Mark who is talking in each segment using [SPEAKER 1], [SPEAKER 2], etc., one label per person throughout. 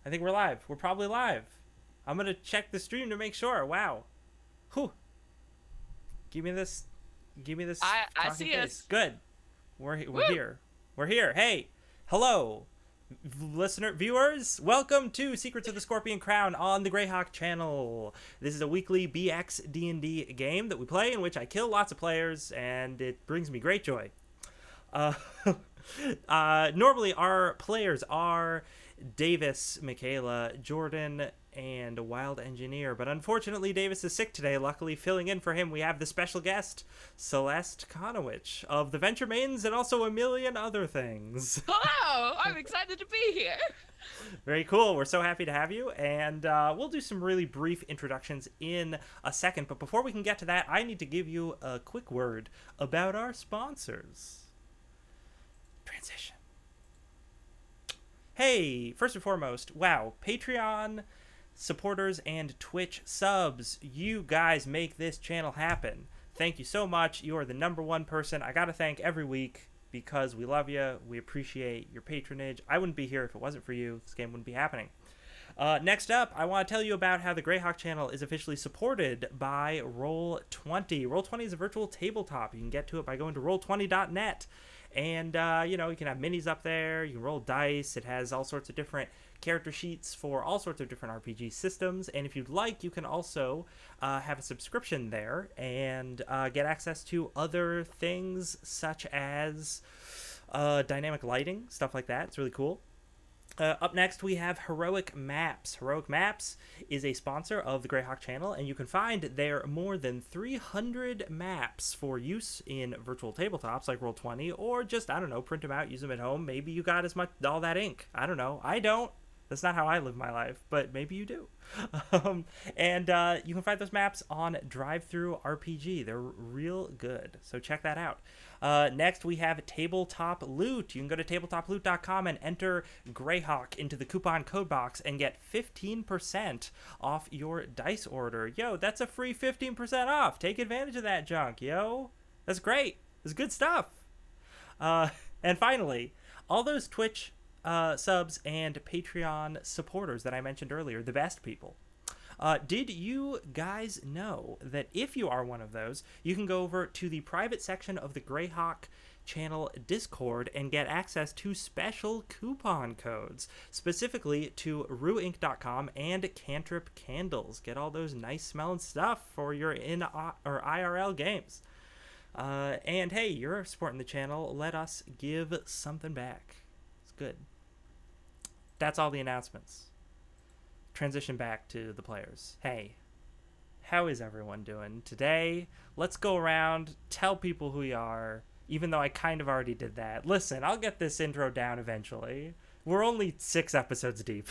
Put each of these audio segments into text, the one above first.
[SPEAKER 1] I think we're live. We're probably live. I'm gonna check the stream to make sure. Wow. Whew. Give me this. Give me this
[SPEAKER 2] I
[SPEAKER 1] talking
[SPEAKER 2] see
[SPEAKER 1] face.
[SPEAKER 2] us.
[SPEAKER 1] Good. We're
[SPEAKER 2] Woo!
[SPEAKER 1] here. We're here. Hey. Hello. Listener viewers, welcome to Secrets of the Scorpion Crown on the Greyhawk channel. This is a weekly BX D&D game that we play in which I kill lots of players and it brings me great joy. Uh, normally our players are Davis, Michaela, Jordan, and Wild Engineer, but unfortunately Davis is sick today. Luckily, filling in for him, we have the special guest, Celeste Konowich of the Venture Maidens and also a million other things.
[SPEAKER 2] Hello! I'm excited to be here.
[SPEAKER 1] Very cool. We're so happy to have you, and we'll do some really brief introductions in a second, but before we can get to that, I need to give you a quick word about our sponsors. Transition. Hey, first and foremost, wow, Patreon supporters and Twitch subs, you guys make this channel happen. Thank you so much. You are the number one person I gotta thank every week because we love you. We appreciate your patronage. I wouldn't be here if it wasn't for you. This game wouldn't be happening. Next up, I want to tell you about how the Greyhawk channel is officially supported by Roll20. Roll20 is a virtual tabletop. You can get to it by going to roll20.net. And, you can have minis up there. You can roll dice. It has all sorts of different character sheets for all sorts of different RPG systems. And if you'd like, you can also have a subscription there and get access to other things such as dynamic lighting, stuff like that. It's really cool. Up next, we have Heroic Maps. Heroic Maps is a sponsor of the Greyhawk channel, and you can find their more than 300 maps for use in virtual tabletops like Roll20, or just, I don't know, print them out, use them at home. Maybe you got all that ink. I don't know. I don't. That's not how I live my life, but maybe you do. And you can find those maps on Drive-Thru RPG. They're real good, so check that out. Next, we have Tabletop Loot. You can go to tabletoploot.com and enter Greyhawk into the coupon code box and get 15% off your dice order. Yo, that's a free 15% off. Take advantage of that junk, yo. That's great. That's good stuff. And finally, all those Twitch subs and Patreon supporters that I mentioned earlier, the best people. Did you guys know that if you are one of those, you can go over to the private section of the Greyhawk channel Discord and get access to special coupon codes, specifically to ruinc.com and Cantrip Candles. Get all those nice smelling stuff for your or IRL games. And hey, you're supporting the channel. Let us give something back. It's good. That's all the announcements. Transition back to the players. Hey, how is everyone doing today? Let's go around, tell people who we are, even though I kind of already did that. Listen, I'll get this intro down eventually. We're only 6 episodes deep.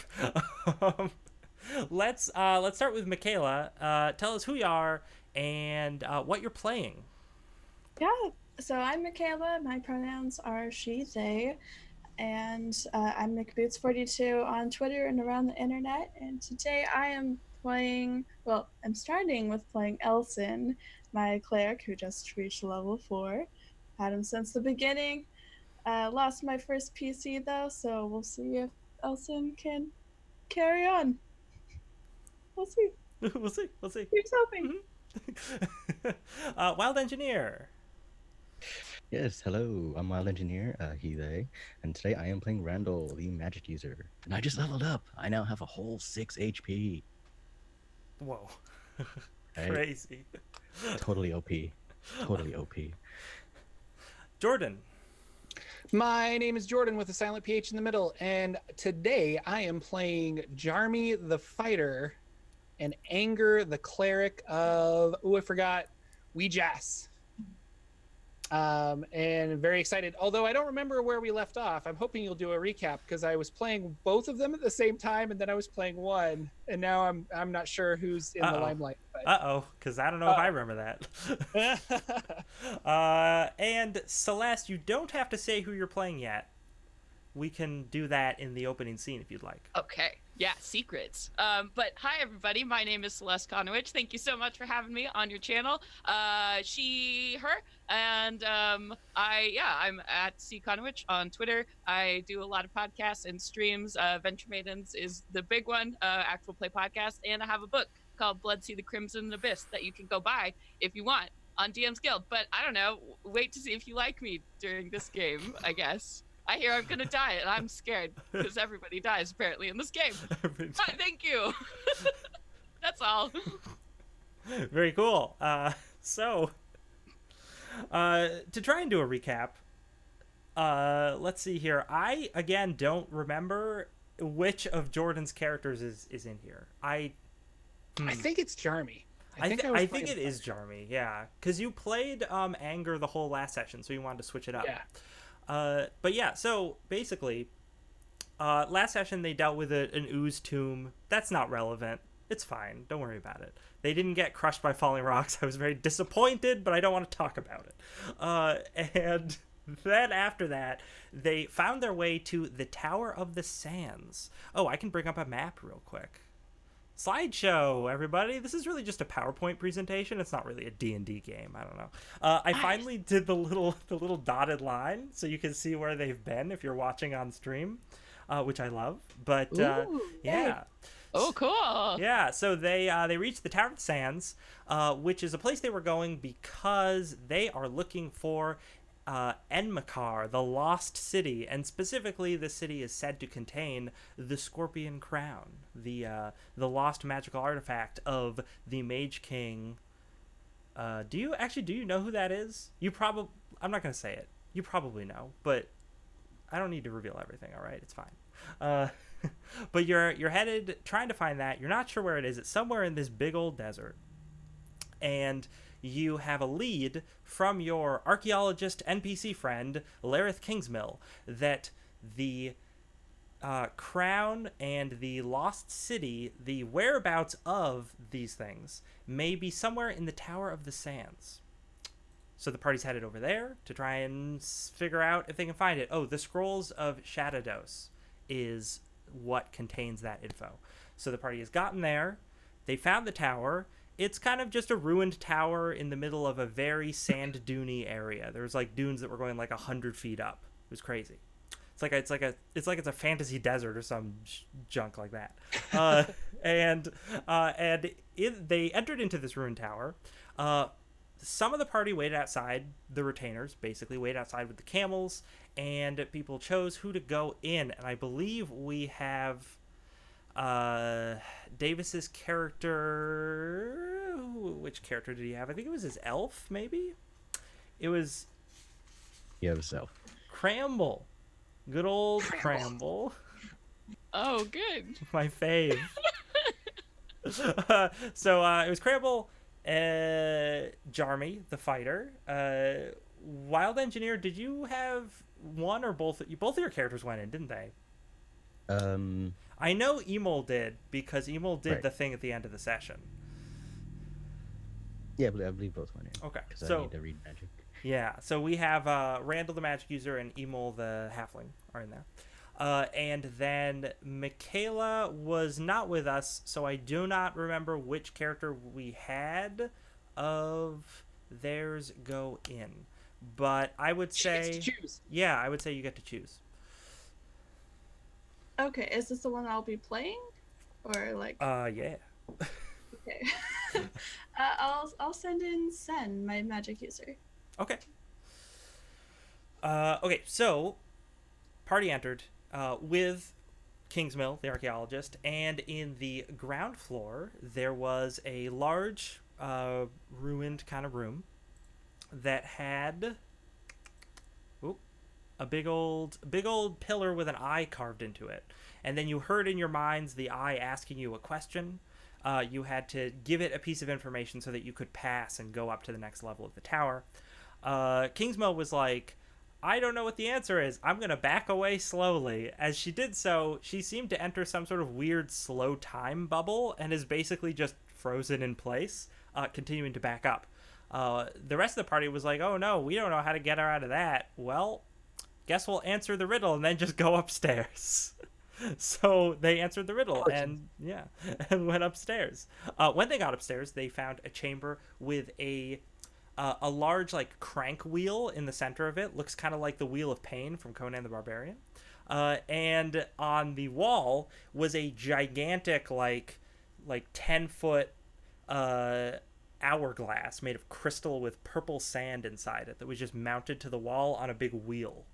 [SPEAKER 1] Let's start with Michaela. Tell us who you are and what you're playing.
[SPEAKER 3] Yeah, so I'm Michaela. My pronouns are she, they. And I'm McBoots42 on Twitter and around the internet. And today I am I'm starting with playing Elson, my cleric who just reached level 4. Had him since the beginning. Lost my first PC though, so we'll see if Elson can carry on. We'll see.
[SPEAKER 1] We'll see.
[SPEAKER 3] Here's hoping.
[SPEAKER 1] Mm-hmm. Wild Engineer.
[SPEAKER 4] Yes, hello, I'm Wild Engineer, he, they, and today I am playing Randall, the magic user. And I just leveled up. I now have a whole 6 HP.
[SPEAKER 1] Whoa.
[SPEAKER 4] Right?
[SPEAKER 1] Crazy.
[SPEAKER 4] Totally OP. Totally OP.
[SPEAKER 1] Jordan.
[SPEAKER 5] My name is Jordan with a silent PH in the middle, and today I am playing Jarmy the Fighter and Anger the Cleric of, I forgot, Weejas. And very excited. Although I don't remember where we left off. I'm hoping you'll do a recap because I was playing both of them at the same time, and then I was playing one, and now I'm not sure who's in the limelight.
[SPEAKER 1] Because I don't know if I remember that. And Celeste, you don't have to say who you're playing yet. We can do that in the opening scene if you'd like.
[SPEAKER 2] Okay. Yeah, secrets. But hi everybody, my name is Celeste Konowich. Thank you so much for having me on your channel. She, her, and I'm at C Konowich on Twitter. I do a lot of podcasts and streams. Venture Maidens is the big one, actual play podcast, and I have a book called Blood Sea the Crimson Abyss that you can go buy if you want on DM's Guild. But I don't know, wait to see if you like me during this game, I guess. I hear I'm gonna die, and I'm scared because everybody dies apparently in this game. Hi, thank you. That's all.
[SPEAKER 1] Very cool. So, to try and do a recap, let's see here. I again don't remember which of Jordan's characters is in here.
[SPEAKER 5] I think it's Jarmy.
[SPEAKER 1] I think it is Jarmy. Yeah, because you played Anger the whole last session, so you wanted to switch it up.
[SPEAKER 5] Yeah.
[SPEAKER 1] But yeah, so basically, last session they dealt with an ooze tomb. That's not relevant. It's fine. Don't worry about it. They didn't get crushed by falling rocks. I was very disappointed, but I don't want to talk about it. And then after that, they found their way to the Tower of the Sands. Oh, I can bring up a map real quick. Slideshow, everybody. This is really just a PowerPoint presentation. It's not really a D&D game. I don't know. I finally did the little dotted line so you can see where they've been if you're watching on stream, which I love. But yeah.
[SPEAKER 2] Oh, cool.
[SPEAKER 1] Yeah, so they reached the Tower of the Sands, which is a place they were going because they are looking for Enmakar, the lost city, and specifically the city is said to contain the Scorpion Crown, the lost magical artifact of the Mage King. Do you know who that is? I'm not gonna say it. You probably know, but I don't need to reveal everything. All right, it's fine. But you're headed trying to find that. You're not sure where it is. It's somewhere in this big old desert, and you have a lead from your archaeologist NPC friend, Lareth Kingsmill, that the crown and the lost city, the whereabouts of these things, may be somewhere in the Tower of the Sands. So the party's headed over there to try and figure out if they can find it. Oh, the Scrolls of Shadados is what contains that info. So the party has gotten there. They found the tower. It's kind of just a ruined tower in the middle of a very sand duney area. There's like dunes that were going like 100 feet up. It was crazy. It's like it's a fantasy desert or some junk like that. And they entered into this ruined tower. Some of the party waited outside. The retainers basically waited outside with the camels, and people chose who to go in. And I believe we have Davis's character. Which character did he have? I think it was his elf, maybe. It was.
[SPEAKER 4] Yeah, it was elf.
[SPEAKER 1] Cramble, good old Cramble.
[SPEAKER 2] Oh, good.
[SPEAKER 1] My fave. So it was Cramble, Jarmy, the fighter. Wild Engineer, did you have one or both? Both of your characters went in, didn't they? I know Emil did, because Emil did the thing at the end of the session.
[SPEAKER 4] Yeah, I believe both went in.
[SPEAKER 1] Okay,
[SPEAKER 4] Because
[SPEAKER 1] so
[SPEAKER 4] I need to read magic.
[SPEAKER 1] yeah, so we have Randall the magic user and Emil the halfling are in there. And then Michaela was not with us, so I do not remember which character we had of theirs go in. But I would say,
[SPEAKER 5] choose.
[SPEAKER 1] yeah, I would say you get to choose.
[SPEAKER 3] Okay, is this the one I'll be playing, or like?
[SPEAKER 1] Yeah.
[SPEAKER 3] Okay. I'll send in Sen, my magic user.
[SPEAKER 1] Okay. Okay, so party entered with Kingsmill, the archaeologist, and in the ground floor there was a large ruined kind of room that had a big old pillar with an eye carved into it. And then you heard in your minds the eye asking you a question. You had to give it a piece of information so that you could pass and go up to the next level of the tower. Kingsmill was like, I don't know what the answer is. I'm going to back away slowly. As she did so, she seemed to enter some sort of weird slow time bubble and is basically just frozen in place, continuing to back up. The rest of the party was like, oh no, we don't know how to get her out of that. Well, guess we'll answer the riddle and then just go upstairs. So they answered the riddle
[SPEAKER 5] Important.
[SPEAKER 1] and went upstairs. When they got upstairs, they found a chamber with a large like crank wheel in the center of it. Looks kind of like the Wheel of Pain from Conan the Barbarian. And on the wall was a gigantic like 10-foot hourglass made of crystal with purple sand inside it that was just mounted to the wall on a big wheel.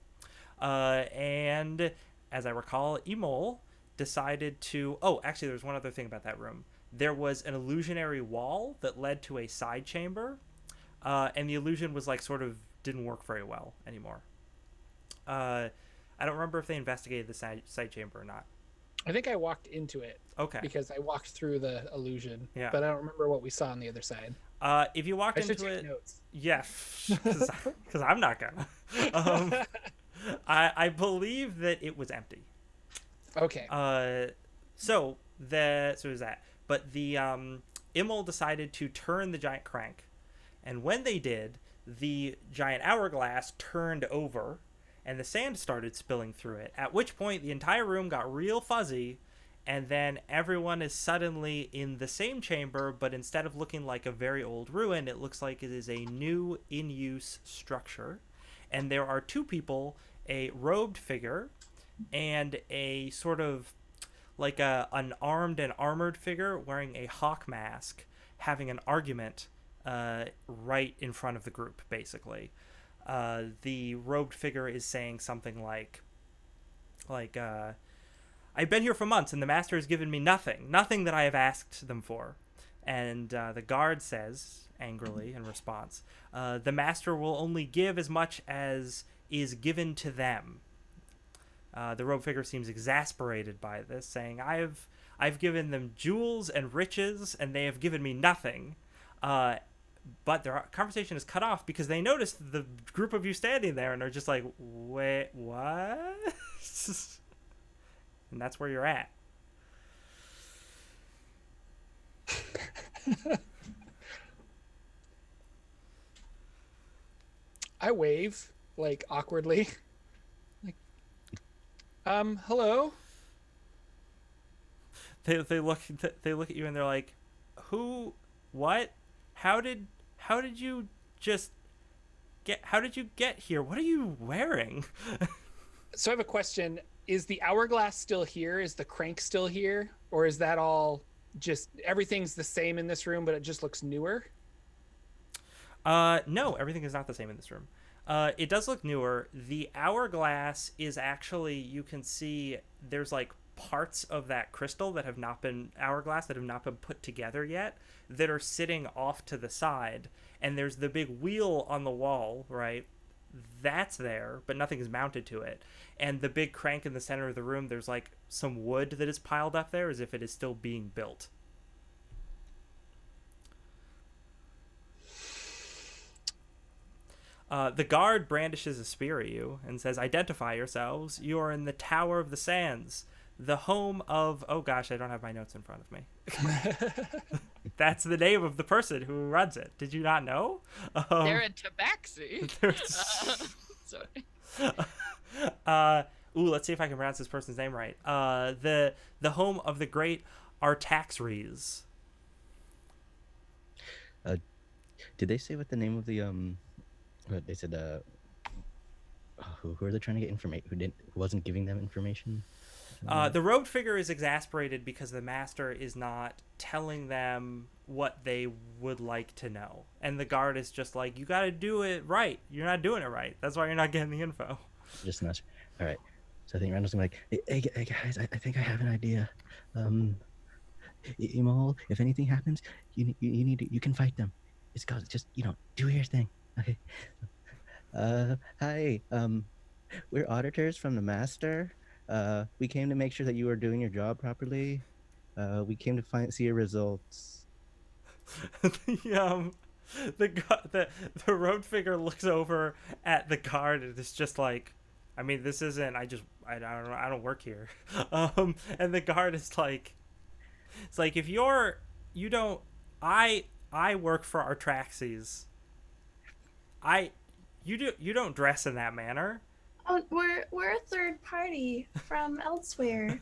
[SPEAKER 1] And as I recall, Emol decided to. Oh, actually, there's one other thing about that room. There was an illusionary wall that led to a side chamber, and the illusion was like sort of didn't work very well anymore. I don't remember if they investigated the side chamber or not.
[SPEAKER 5] I think I walked into it
[SPEAKER 1] Okay.
[SPEAKER 5] because I walked through the illusion.
[SPEAKER 1] Yeah.
[SPEAKER 5] But I don't remember what we saw on the other side.
[SPEAKER 1] If you walked
[SPEAKER 5] I should
[SPEAKER 1] into
[SPEAKER 5] take
[SPEAKER 1] it,
[SPEAKER 5] notes.
[SPEAKER 1] yeah, because I'm not gonna. I believe that it was empty.
[SPEAKER 5] Okay.
[SPEAKER 1] So there's that. But the Immel decided to turn the giant crank, and when they did, the giant hourglass turned over, and the sand started spilling through it. At which point, the entire room got real fuzzy, and then everyone is suddenly in the same chamber, but instead of looking like a very old ruin, it looks like it is a new in-use structure. And there are two people, a robed figure and a sort of like an armed and armored figure wearing a hawk mask, having an argument right in front of the group, basically. The robed figure is saying something like I've been here for months, and the master has given me nothing that I have asked them for. And the guard says, angrily, in response, the master will only give as much as is given to them. The robed figure seems exasperated by this, saying, I've given them jewels and riches, and they have given me nothing. But their conversation is cut off because they notice the group of you standing there and are just like, wait, what? And that's where you're at.
[SPEAKER 5] I wave, like, awkwardly. Like, hello?
[SPEAKER 1] They look at you and they're like, who, what, how did you get here? What are you wearing?
[SPEAKER 5] So I have a question. Is the hourglass still here? Is the crank still here? Or is that all just everything's the same in this room, but it just looks newer?
[SPEAKER 1] No, everything is not the same in this room. It does look newer. The hourglass is actually, you can see there's like parts of that crystal that have not been hourglass that have not been put together yet that are sitting off to the side. And there's the big wheel on the wall, right? That's there, but nothing is mounted to it. And the big crank in the center of the room, there's like some wood that is piled up there as if it is still being built. The guard brandishes a spear at you and says, identify yourselves. You are in the Tower of the Sands, the home of... Oh gosh, I don't have my notes in front of me. That's the name of the person who runs it. Did you not know?
[SPEAKER 2] They're in Tabaxi.
[SPEAKER 1] Sorry. Let's see if I can pronounce this person's name right. The home of the great Artaxerxes.
[SPEAKER 4] Did they say what the name of the What they said? Who are they trying to get information? Who wasn't giving them information?
[SPEAKER 1] The robed figure is exasperated because the master is not telling them what they would like to know, and the guard is just like, "You got to do it right. You're not doing it right. That's why you're not getting the info."
[SPEAKER 4] Just not. All right. So I think Randall's gonna be like, hey guys, I think I have an idea. Emol, if anything happens, you can fight them. It's called just do your thing. Okay. Hi. We're auditors from the master. We came to make sure that you are doing your job properly. We came to see your results.
[SPEAKER 1] The robed figure looks over at the guard and is just like, I mean, this isn't. I don't work here. And the guard is like, it's like, if you don't. I work for Artaxerxes. You don't dress in that manner.
[SPEAKER 3] Oh, we're a third party from elsewhere.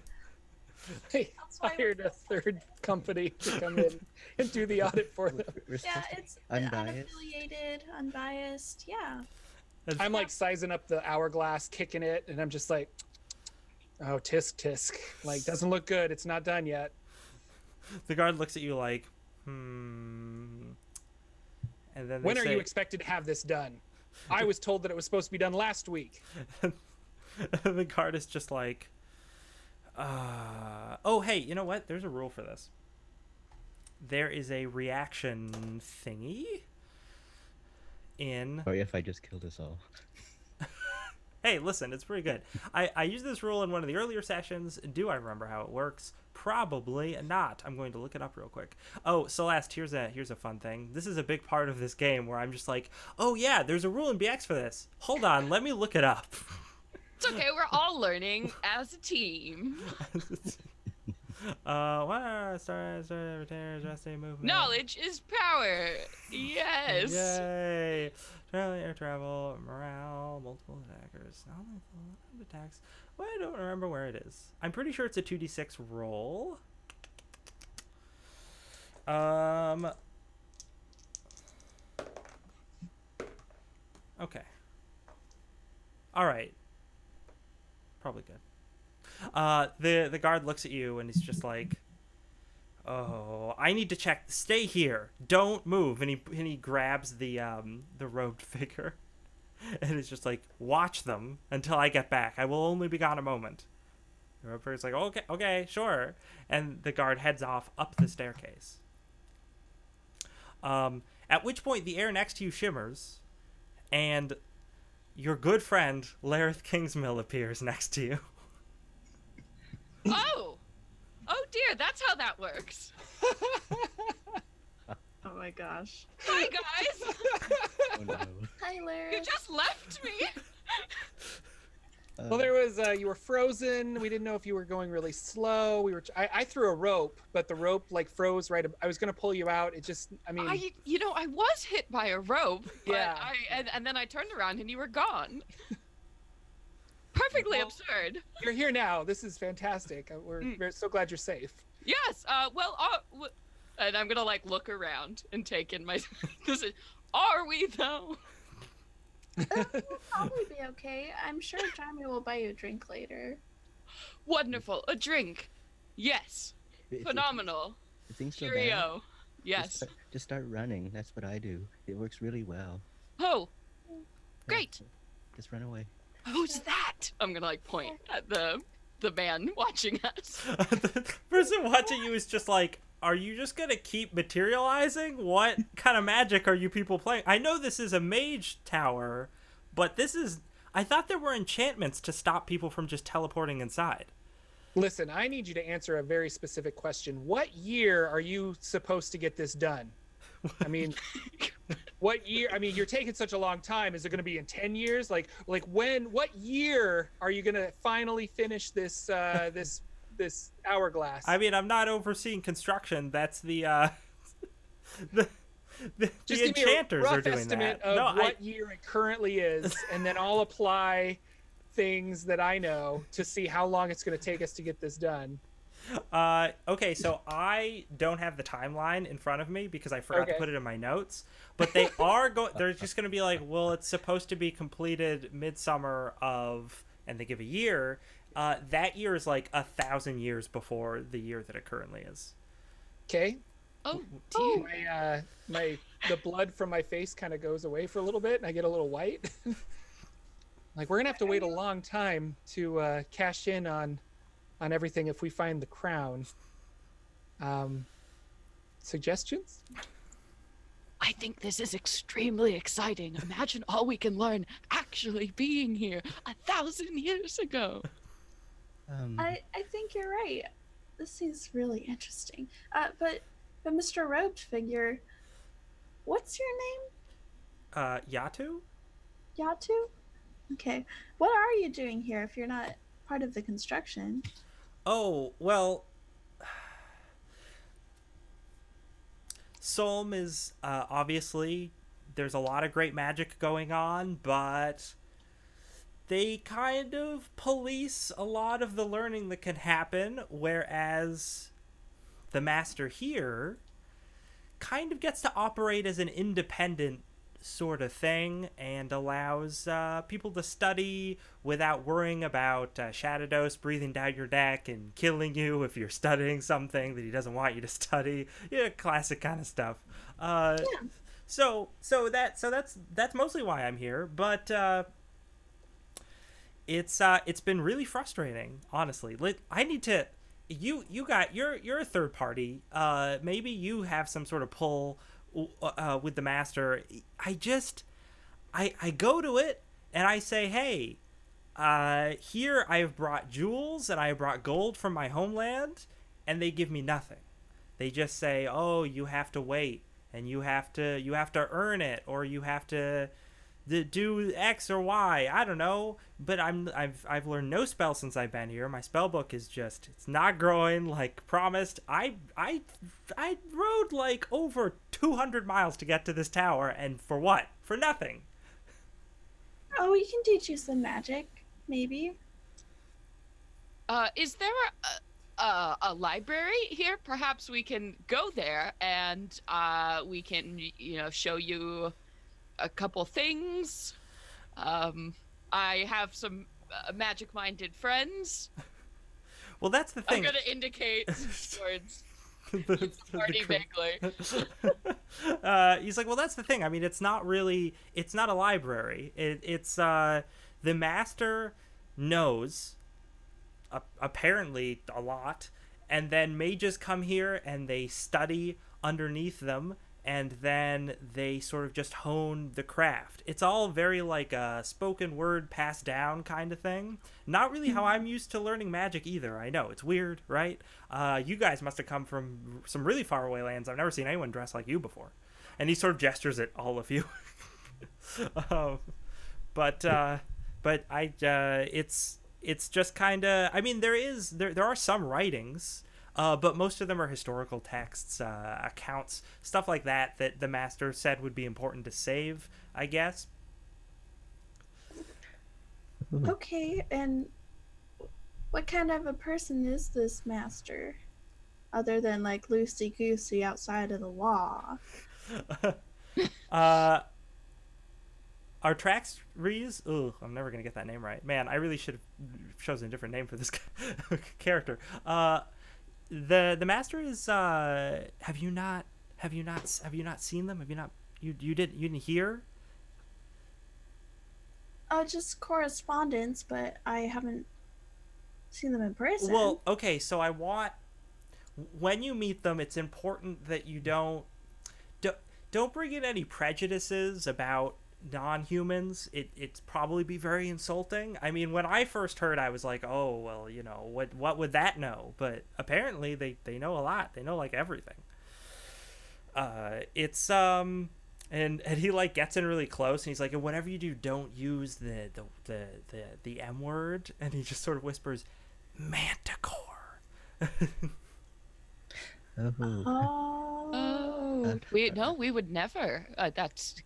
[SPEAKER 5] They
[SPEAKER 3] That's why
[SPEAKER 5] hired a third company to come in and do the audit for them.
[SPEAKER 4] We're
[SPEAKER 3] yeah,
[SPEAKER 4] supposed to be
[SPEAKER 3] it's
[SPEAKER 4] unbiased.
[SPEAKER 3] unaffiliated, unbiased. Yeah.
[SPEAKER 5] I'm like sizing up the hourglass, kicking it, and I'm just like, oh, tisk. Like, doesn't look good. It's not done yet.
[SPEAKER 1] The guard looks at you like, and then they
[SPEAKER 5] When are
[SPEAKER 1] say,
[SPEAKER 5] you expected to have this done? I was told that it was supposed to be done last week.
[SPEAKER 1] the guard is just like, oh, hey, you know what? There's a rule for this. There is a reaction thingy in...
[SPEAKER 4] Sorry if I just killed us all.
[SPEAKER 1] Hey, listen, it's pretty good. I used this rule in one of the earlier sessions. Do I remember how it works? Probably not. I'm going to look it up real quick. Oh, Celeste, here's a fun thing. This is a big part of this game where I'm just like, oh yeah, there's a rule in BX for this. Hold on, let me look it up.
[SPEAKER 2] It's okay. We're all learning as a team.
[SPEAKER 1] Movement.
[SPEAKER 2] Knowledge is power. Yes.
[SPEAKER 1] Yay! Air travel, morale, multiple attackers, attacks. Well, I don't remember where it is. I'm pretty sure it's a 2d6 roll. Okay. All right. Probably good. The guard looks at you and he's just like, oh, I need to check. Stay here. Don't move. And he grabs the robed figure, and he's just like, watch them until I get back. I will only be gone a moment. The robed figure's like, okay, sure. And the guard heads off up the staircase. At which point the air next to you shimmers, and your good friend Lareth Kingsmill appears next to you.
[SPEAKER 2] Oh dear, that's how that works.
[SPEAKER 3] Oh my gosh.
[SPEAKER 2] Hi guys.
[SPEAKER 4] Oh no.
[SPEAKER 3] Hi, Larry.
[SPEAKER 2] You just left me.
[SPEAKER 5] Well, there was you were frozen. We didn't know if you were going really slow. I threw a rope, but the rope like froze right. I was gonna pull you out. It just, I mean,
[SPEAKER 2] I was hit by a rope. But
[SPEAKER 5] Yeah.
[SPEAKER 2] and then I turned around and you were gone. Perfectly
[SPEAKER 5] Well,
[SPEAKER 2] absurd.
[SPEAKER 5] you're here now. This is fantastic. We're so glad you're safe.
[SPEAKER 2] Yes. And I'm gonna like look around and take in my. Are we though?
[SPEAKER 3] We'll probably be okay. I'm sure Jeremy will buy you a drink later.
[SPEAKER 2] Wonderful. A drink. Yes.
[SPEAKER 4] If-
[SPEAKER 2] Phenomenal.
[SPEAKER 4] if things go bad,
[SPEAKER 2] Cheerio. Yes.
[SPEAKER 4] Just start running. That's what I do. It works really well.
[SPEAKER 2] Oh,
[SPEAKER 4] Yeah,
[SPEAKER 2] great.
[SPEAKER 4] Just run away.
[SPEAKER 2] Who's that? I'm gonna like point at the man watching us.
[SPEAKER 1] The person watching you is just like, are you just gonna keep materializing? What kind of magic are you people playing? I know this is a mage tower, but I thought there were enchantments to stop people from just teleporting inside.
[SPEAKER 5] Listen, I need you to answer a very specific question. What year are you supposed to get this done? I mean, what year? I mean, you're taking such a long time. Is it going to be in 10 years? Like what year are you going to finally finish this this hourglass?
[SPEAKER 1] I mean, I'm not overseeing construction. That's the
[SPEAKER 5] Just give me a
[SPEAKER 1] enchanters are
[SPEAKER 5] rough
[SPEAKER 1] doing
[SPEAKER 5] estimate
[SPEAKER 1] that.
[SPEAKER 5] of what year it currently is, and then I'll apply things that I know to see how long it's going to take us to get this done.
[SPEAKER 1] Okay, so I don't have the timeline in front of me because I forgot to
[SPEAKER 5] Okay.
[SPEAKER 1] put it in my notes. But they're just going to be like, well, it's supposed to be completed midsummer of, and they give a year. That year is like 1,000 years before the year that it currently is.
[SPEAKER 5] Okay.
[SPEAKER 2] Oh dear.
[SPEAKER 5] The blood from my face kind of goes away for a little bit, and I get a little white. Like, we're gonna have to wait a long time to cash in on everything if we find the crown. Suggestions?
[SPEAKER 2] I think this is extremely exciting. Imagine all we can learn actually being here 1,000 years ago.
[SPEAKER 3] I think you're right. This seems really interesting. But Mr. Robed Figure, what's your name?
[SPEAKER 1] Yatu?
[SPEAKER 3] Yatu? Okay. What are you doing here if you're not part of the construction?
[SPEAKER 1] Oh, well, Solm is obviously, there's a lot of great magic going on, but they kind of police a lot of the learning that can happen, whereas the master here kind of gets to operate as an independent sort of thing and allows people to study without worrying about Shadowdos breathing down your neck and killing you if you're studying something that he doesn't want you to study. Yeah, classic kind of stuff. So that's mostly why I'm here, but it's been really frustrating, honestly. I need to. You're a third party. Maybe you have some sort of pull with the master. I go to it and I say, hey, here I have brought jewels and I have brought gold from my homeland, and they give me nothing. They just say, oh, you have to wait and you have to earn it, or you have to do X or Y. I don't know, but I've learned no spell since I've been here. My spell book is just, it's not growing like promised. I rode like over 200 miles to get to this tower, and for what? For nothing.
[SPEAKER 3] Oh, we can teach you some magic, maybe.
[SPEAKER 2] Is there a library here? Perhaps we can go there and we can, show you a couple things. I have some magic-minded friends.
[SPEAKER 1] Well, that's the thing.
[SPEAKER 2] I'm gonna indicate towards the party vaguely.
[SPEAKER 1] He's like, well, that's the thing. I mean, it's not a library. It's the master knows apparently a lot, and then mages come here and they study underneath them, and then they sort of just hone the craft. It's all very like a spoken word passed down kind of thing. Not really how I'm used to learning magic either. I know, it's weird, right? You guys must have come from some really far away lands. I've never seen anyone dressed like you before. And he sort of gestures at all of you. But it's just kind of, I mean, there are some writings, but most of them are historical texts, accounts, stuff like that the master said would be important to save, I guess.
[SPEAKER 3] Okay, and what kind of a person is this master? Other than like loosey-goosey outside of the law.
[SPEAKER 1] Artaxerxes? Ugh, I'm never gonna get that name right. Man, I really should have chosen a different name for this character. The master is. Have you not seen them? You didn't hear?
[SPEAKER 3] Just correspondence, but I haven't seen them in person.
[SPEAKER 1] Well, okay, so when you meet them, it's important that you don't bring in any prejudices about non-humans. It's probably be very insulting. I mean, when I first heard, I was like, oh, well, what would that know? But apparently they know a lot. They know like everything. It's and he like gets in really close, and he's like, whatever you do, don't use the M word. And he just sort of whispers, Manticore.
[SPEAKER 2] We would never. That's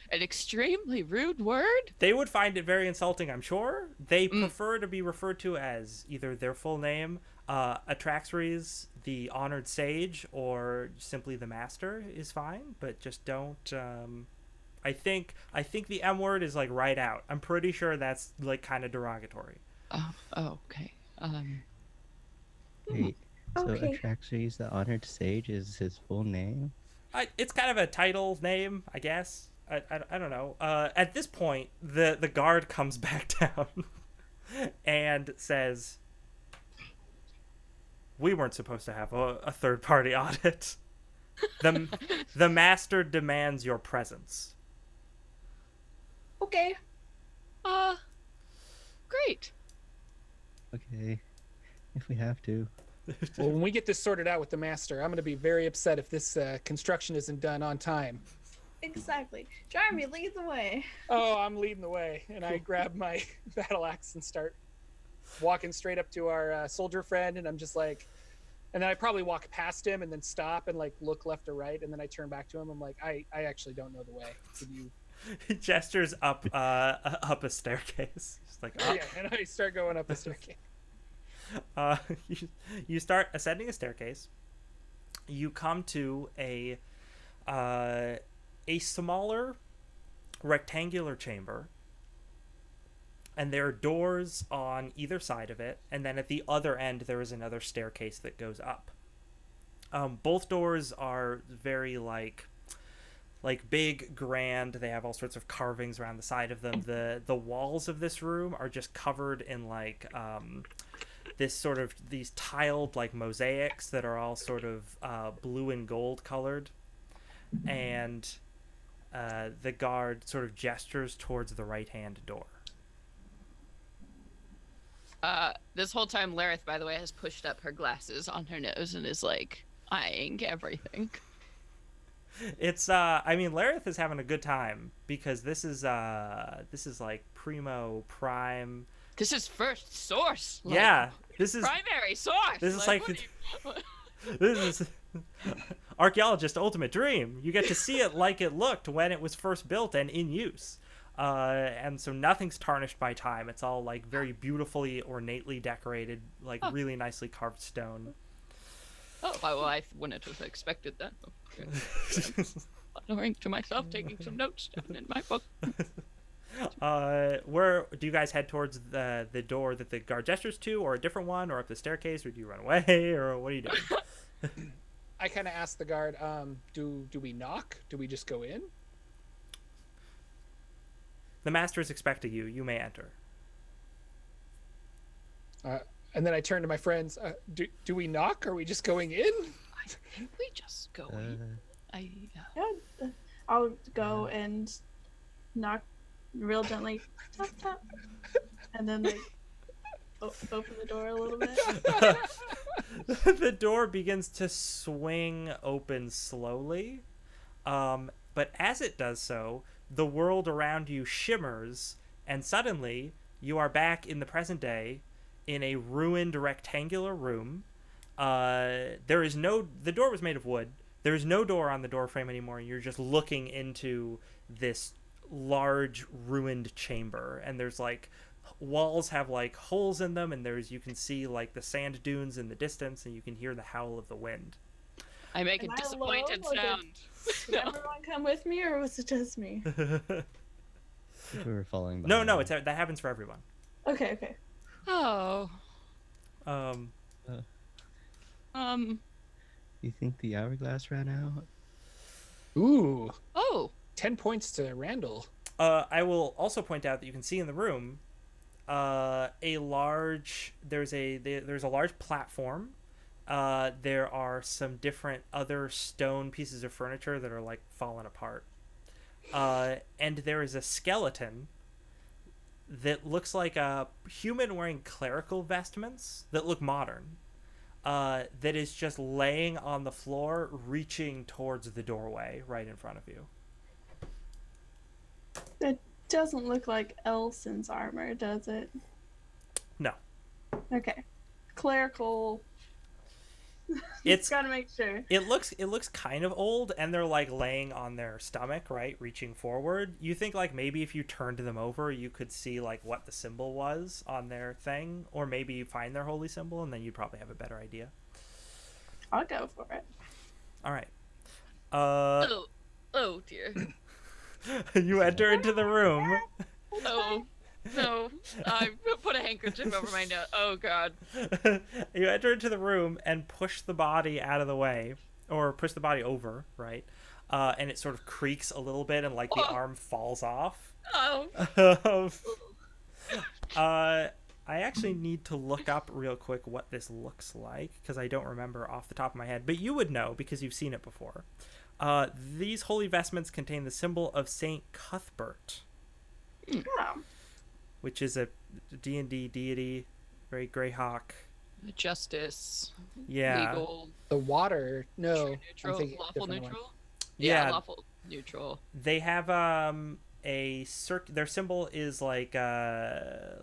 [SPEAKER 2] an extremely rude word.
[SPEAKER 1] They would find it very insulting, I'm sure. They prefer to be referred to as either their full name, Atraxres, the Honored Sage, or simply the Master is fine, but just don't. I think the M word is like right out. I'm pretty sure that's like kind of derogatory.
[SPEAKER 2] Oh, okay.
[SPEAKER 4] Wait, so
[SPEAKER 3] Okay.
[SPEAKER 4] Atraxes, the Honored Sage, is his full name?
[SPEAKER 1] It's kind of a title name, I guess. I don't know. At this point, the guard comes back down and says, we weren't supposed to have a third-party audit. The master demands your presence.
[SPEAKER 3] Okay.
[SPEAKER 2] Great.
[SPEAKER 4] Okay, if we have to.
[SPEAKER 5] Well, when we get this sorted out with the master, I'm going to be very upset if this construction isn't done on time.
[SPEAKER 3] Exactly. Jeremy, lead the way.
[SPEAKER 5] Oh, I'm leading the way, and I grab my battle axe and start walking straight up to our soldier friend, and I'm just like, and then I probably walk past him and then stop and like look left or right, and then I turn back to him. I'm like, I actually don't know the way. Can you
[SPEAKER 1] He gestures up up a staircase. Just like up.
[SPEAKER 5] Yeah, and I start going up the staircase.
[SPEAKER 1] Uh, you start ascending a staircase. You come to a smaller rectangular chamber, and there are doors on either side of it, and then at the other end there is another staircase that goes up. Both doors are very like big, grand. They have all sorts of carvings around the side of them. The walls of this room are just covered in like this sort of these tiled like mosaics that are all sort of blue and gold colored, and the guard sort of gestures towards the right hand door.
[SPEAKER 2] This whole time, Lareth, by the way, has pushed up her glasses on her nose and is like eyeing everything.
[SPEAKER 1] It's I mean, Lareth is having a good time because this is like primo prime.
[SPEAKER 2] This is first source. Like,
[SPEAKER 1] Yeah, this is
[SPEAKER 2] primary source.
[SPEAKER 1] this is
[SPEAKER 2] what
[SPEAKER 1] like
[SPEAKER 2] do you-
[SPEAKER 1] this is archaeologist ultimate dream. You get to see it like it looked when it was first built and in use. And so nothing's tarnished by time. It's all like very beautifully, ornately decorated, like really nicely carved stone.
[SPEAKER 2] Oh, well, I wouldn't have expected that. Okay. Honoring to myself, taking some notes down in my book.
[SPEAKER 1] Where do you guys head towards the door that the guard gestures to, or a different one, or up the staircase, or do you run away, or what are you doing?
[SPEAKER 5] I kind of ask the guard, do we knock? Do we just go in?
[SPEAKER 1] The master is expecting you. You may enter.
[SPEAKER 5] And then I turn to my friends. Do we knock? Are we just going in?
[SPEAKER 2] I think we just go in.
[SPEAKER 3] Yeah, I'll go and knock real gently, tap tap, and then like open the door a little bit.
[SPEAKER 1] The door begins to swing open slowly, but as it does so, the world around you shimmers, and suddenly you are back in the present day in a ruined rectangular room. The door was made of wood. There is no door on the door frame anymore. You're just looking into this large ruined chamber, and there's like walls have like holes in them, and you can see like the sand dunes in the distance, and you can hear the howl of the wind.
[SPEAKER 2] I make
[SPEAKER 3] Am
[SPEAKER 2] a
[SPEAKER 3] I
[SPEAKER 2] disappointed
[SPEAKER 3] alone?
[SPEAKER 2] sound.
[SPEAKER 3] Did everyone come with me, or was it just me?
[SPEAKER 4] We were falling
[SPEAKER 1] No,
[SPEAKER 4] behind.
[SPEAKER 1] that happens for everyone.
[SPEAKER 3] Okay.
[SPEAKER 2] Oh.
[SPEAKER 4] You think the hourglass ran out?
[SPEAKER 5] Ooh,
[SPEAKER 2] Oh.
[SPEAKER 5] 10 points to Randall.
[SPEAKER 1] I will also point out that you can see in the room there's a large platform. There are some different other stone pieces of furniture that are like fallen apart. And there is a skeleton that looks like a human wearing clerical vestments that look modern. That is just laying on the floor, reaching towards the doorway right in front of you.
[SPEAKER 3] It doesn't look like Elson's armor, does it?
[SPEAKER 1] No.
[SPEAKER 3] Okay. Clerical.
[SPEAKER 1] It's
[SPEAKER 3] Gotta make sure.
[SPEAKER 1] It looks kind of old, and they're like laying on their stomach, right, reaching forward. You think like maybe if you turned them over, you could see like what the symbol was on their thing, or maybe you find their holy symbol, and then you'd probably have a better idea.
[SPEAKER 3] I'll go for it.
[SPEAKER 1] All right.
[SPEAKER 2] Oh dear.
[SPEAKER 1] You enter into the room.
[SPEAKER 2] Oh. No. I put a handkerchief over my nose. Oh god.
[SPEAKER 1] You enter into the room and push the body out of the way, or push the body over, right? And it sort of creaks a little bit, and like the arm falls off.
[SPEAKER 2] Oh.
[SPEAKER 1] I actually need to look up real quick what this looks like, because I don't remember off the top of my head, but you would know because you've seen it before. These holy vestments contain the symbol of Saint Cuthbert,
[SPEAKER 3] Oh.
[SPEAKER 1] which is a D&D deity, very Greyhawk.
[SPEAKER 2] Justice.
[SPEAKER 1] Yeah.
[SPEAKER 2] Legal.
[SPEAKER 5] The water, no. I'm
[SPEAKER 2] Neutral.
[SPEAKER 5] thinking
[SPEAKER 2] Lawful
[SPEAKER 5] different one.
[SPEAKER 2] neutral.
[SPEAKER 1] Yeah.
[SPEAKER 2] Lawful neutral.
[SPEAKER 1] They have their symbol is like a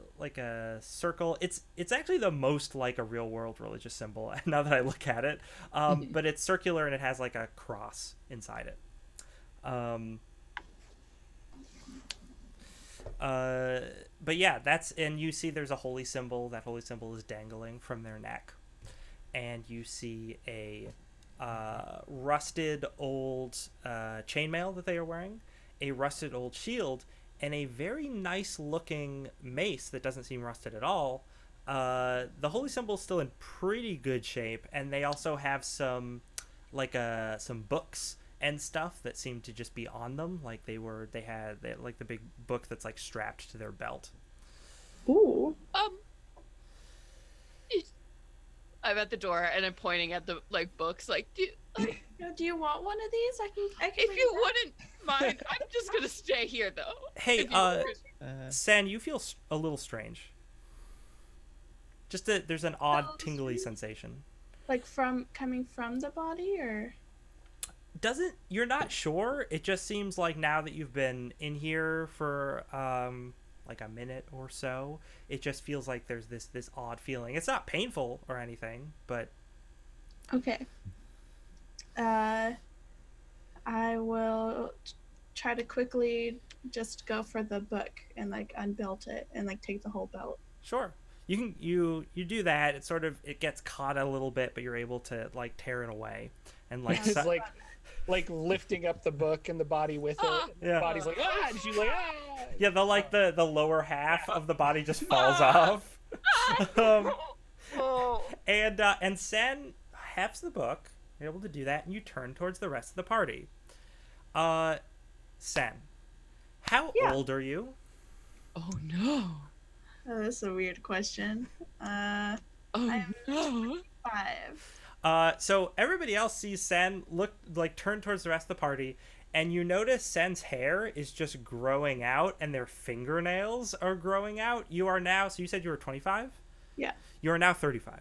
[SPEAKER 1] circle. It's actually the most like a real world religious symbol now that I look at it. But it's circular, and it has like a cross inside it. But yeah, and you see there's a holy symbol. That holy symbol is dangling from their neck. And you see a rusted old chainmail that they are wearing, a rusted old shield, and a very nice looking mace that doesn't seem rusted at all. The holy symbol is still in pretty good shape, and they also have some books and stuff that seem to just be on them, like they had like the big book that's like strapped to their belt.
[SPEAKER 3] Ooh.
[SPEAKER 2] I'm at the door and I'm pointing at the like books. Like,
[SPEAKER 3] Do you want one of these? I can
[SPEAKER 2] if
[SPEAKER 3] bring
[SPEAKER 2] you
[SPEAKER 3] that.
[SPEAKER 2] wouldn't mind, I'm just gonna stay here though.
[SPEAKER 1] Hey,
[SPEAKER 2] If you-
[SPEAKER 1] Sen, you feel a little strange. There's an odd
[SPEAKER 3] Oh,
[SPEAKER 1] tingly
[SPEAKER 3] strange.
[SPEAKER 1] sensation.
[SPEAKER 3] Like coming from the body, or
[SPEAKER 1] You're not sure. It just seems like now that you've been in here for like a minute or so, it just feels like there's this odd feeling. It's not painful or anything, but
[SPEAKER 3] okay. I will try to quickly just go for the book and like unbelt it and like take the whole belt.
[SPEAKER 1] sure. You do that. It gets caught a little bit, but you're able to like tear it away and like
[SPEAKER 5] It's like lifting up the book and the body with it. And
[SPEAKER 1] Yeah.
[SPEAKER 5] The body's like, ah, and she's like, ah.
[SPEAKER 1] yeah, the lower half of the body just falls off. And Sen hefts the book. You're able to do that, and you turn towards the rest of the party. Sen, how
[SPEAKER 3] Yeah.
[SPEAKER 1] old are you?
[SPEAKER 2] Oh no!
[SPEAKER 3] Oh, that's a weird question.
[SPEAKER 2] Oh
[SPEAKER 3] I'm
[SPEAKER 2] no!
[SPEAKER 3] 5.
[SPEAKER 1] So everybody else sees Sen turn towards the rest of the party, and you notice Sen's hair is just growing out, and their fingernails are growing out. You are now. So you said you were 25.
[SPEAKER 3] Yeah.
[SPEAKER 1] You are now 35.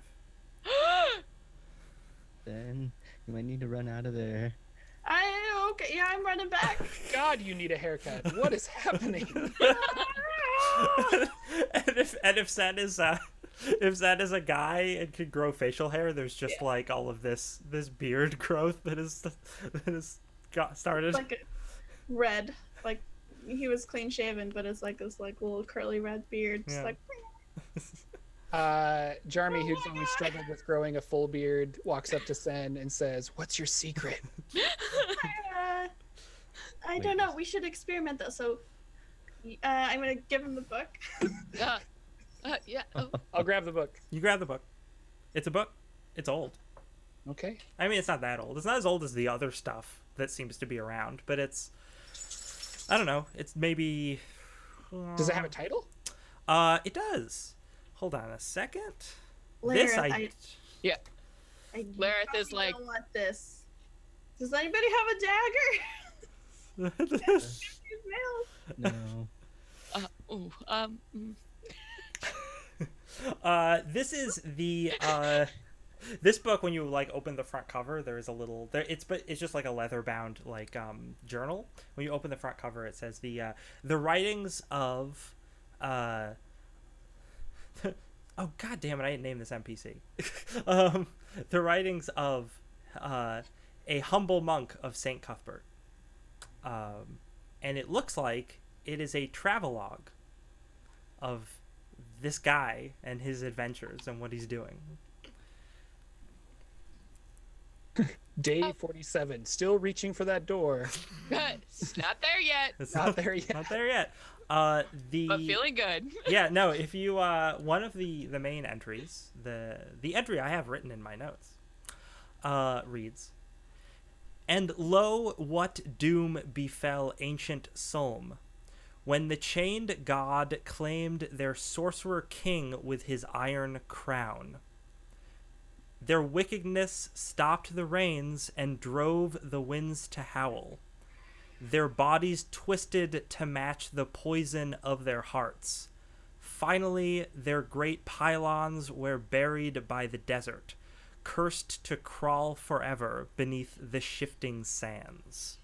[SPEAKER 4] Then you might need to run out of there.
[SPEAKER 3] Okay. Yeah, I'm running back.
[SPEAKER 5] God, you need a haircut. What is happening?
[SPEAKER 1] and if Sen is a guy and could grow facial hair, there's just like all of this beard growth that is got started.
[SPEAKER 3] Like red, like he was clean shaven, but it's like this like little curly red beard. Just
[SPEAKER 1] Yeah.
[SPEAKER 3] like
[SPEAKER 5] Jarmy, who's only struggled with growing a full beard, walks up to Sen and says, "What's your secret?"
[SPEAKER 3] I don't know. We should experiment though. So I'm gonna give him the book.
[SPEAKER 2] Yeah. Oh.
[SPEAKER 5] I'll grab the book.
[SPEAKER 1] You grab the book. It's a book. It's old.
[SPEAKER 5] Okay.
[SPEAKER 1] I mean, it's not that old. It's not as old as the other stuff that seems to be around, but it's, I don't know. It's maybe.
[SPEAKER 5] Does it have a title?
[SPEAKER 1] It does. Hold on a second.
[SPEAKER 3] Lareth,
[SPEAKER 5] Yeah.
[SPEAKER 3] I
[SPEAKER 2] Lareth
[SPEAKER 3] probably
[SPEAKER 2] is like-
[SPEAKER 3] don't want this. Does anybody have a dagger? His nails.
[SPEAKER 4] No.
[SPEAKER 2] Ooh.
[SPEAKER 1] This is the this book. When you like open the front cover, there is a little there. It's just like a leather bound like journal. When you open the front cover, it says the writings of oh god damn it! I didn't name this NPC. The writings of a humble monk of Saint Cuthbert. And it looks like it is a travelogue of this guy and his adventures and what he's doing.
[SPEAKER 5] Day 47. Still reaching for that door.
[SPEAKER 2] It's not there yet,
[SPEAKER 1] It's
[SPEAKER 5] Not there yet.
[SPEAKER 1] Not there yet.
[SPEAKER 2] but feeling good.
[SPEAKER 1] Yeah, no, if you one of the main entries, the entry I have written in my notes, reads, "And lo, what doom befell ancient Solm, when the chained god claimed their sorcerer king with his iron crown. Their wickedness stopped the rains and drove the winds to howl. Their bodies twisted to match the poison of their hearts. Finally, their great pylons were buried by the desert, cursed to crawl forever beneath the shifting sands."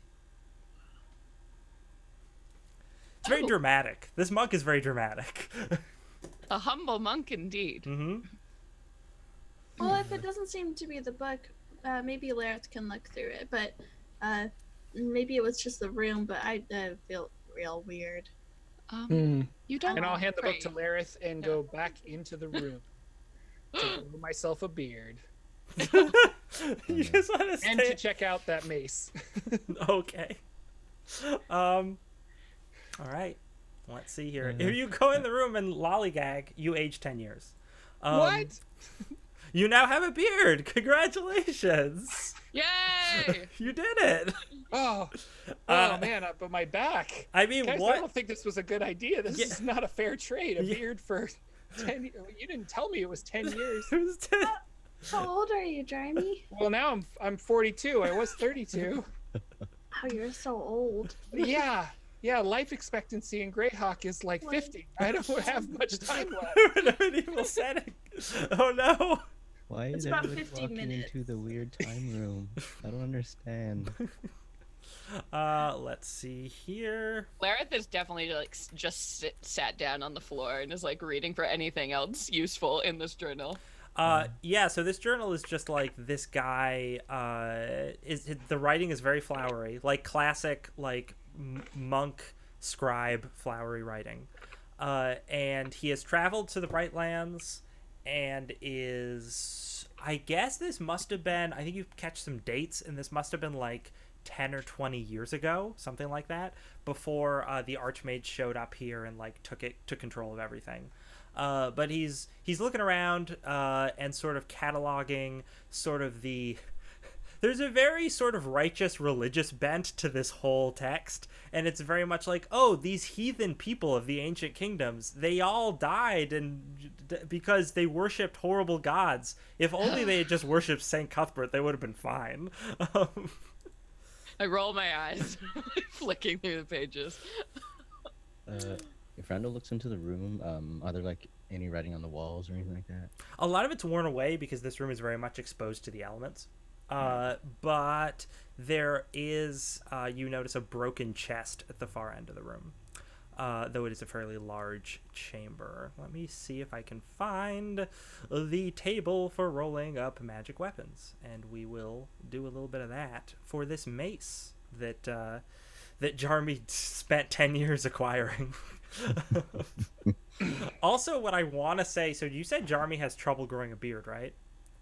[SPEAKER 1] It's very
[SPEAKER 2] Oh.
[SPEAKER 1] dramatic. This monk is very dramatic.
[SPEAKER 2] A humble monk indeed.
[SPEAKER 1] Mm-hmm.
[SPEAKER 3] Well, if it doesn't seem to be the book, maybe Lareth can look through it. But maybe it was just the room. But I feel real weird.
[SPEAKER 2] You don't.
[SPEAKER 5] And I'll hand the book to
[SPEAKER 2] Pray.
[SPEAKER 5] Lareth and
[SPEAKER 2] Yeah.
[SPEAKER 5] go back into the room to grow myself a beard
[SPEAKER 1] You just want to
[SPEAKER 5] and to
[SPEAKER 1] stay.
[SPEAKER 5] check out that mace.
[SPEAKER 1] Okay. All right. Let's see here. If you go in the room and lollygag, you age 10 years.
[SPEAKER 5] What?
[SPEAKER 1] You now have a beard. Congratulations.
[SPEAKER 2] Yay!
[SPEAKER 1] You did it.
[SPEAKER 5] Oh,
[SPEAKER 1] Uh,
[SPEAKER 5] man, but my back.
[SPEAKER 1] I mean,
[SPEAKER 5] Guys, I
[SPEAKER 1] what?
[SPEAKER 5] don't think this was a good idea. This
[SPEAKER 1] Yeah.
[SPEAKER 5] is not a fair trade. A
[SPEAKER 1] Yeah.
[SPEAKER 5] beard for 10 years. You didn't tell me it was 10 years.
[SPEAKER 1] It was 10.
[SPEAKER 3] How old are you, Jeremy?
[SPEAKER 5] Well, now I'm 42. I was 32.
[SPEAKER 3] Oh, you're so old.
[SPEAKER 5] Yeah. Yeah, life expectancy in Greyhawk is like
[SPEAKER 3] What?
[SPEAKER 5] 50. I don't have much time left.
[SPEAKER 1] We're in a medieval setting. Oh no.
[SPEAKER 4] Why
[SPEAKER 3] It's
[SPEAKER 4] is
[SPEAKER 3] about
[SPEAKER 4] everybody
[SPEAKER 3] 50
[SPEAKER 4] walking
[SPEAKER 3] minutes.
[SPEAKER 4] into the weird time room? I don't understand.
[SPEAKER 1] Let's see here.
[SPEAKER 2] Lareth is definitely like just sat down on the floor and is like reading for anything else useful in this journal.
[SPEAKER 1] Yeah, so this journal is just like this guy the writing is very flowery, like classic like monk scribe flowery writing. And he has traveled to the Bright Lands and is, I guess this must have been, I think you catch some dates, and this must have been like 10 or 20 years ago, something like that, before the Archmage showed up here and like took control of everything. But he's looking around and sort of cataloging sort of the there's a very sort of righteous religious bent to this whole text, and it's very much like, oh, these heathen people of the ancient kingdoms, they all died because they worshipped horrible gods. If only they had just worshipped Saint Cuthbert, they would have been fine.
[SPEAKER 2] I roll my eyes, flicking through the pages.
[SPEAKER 4] If Randall looks into the room, are there like any writing on the walls or anything like that?
[SPEAKER 1] A lot of it's worn away because this room is very much exposed to the elements. But there is, you notice a broken chest at the far end of the room, though it is a fairly large chamber. Let me see if I can find the table for rolling up magic weapons, and we will do a little bit of that for this mace that Jarmy spent 10 years acquiring. Also, what I want to say, so you said Jarmy has trouble growing a beard, right?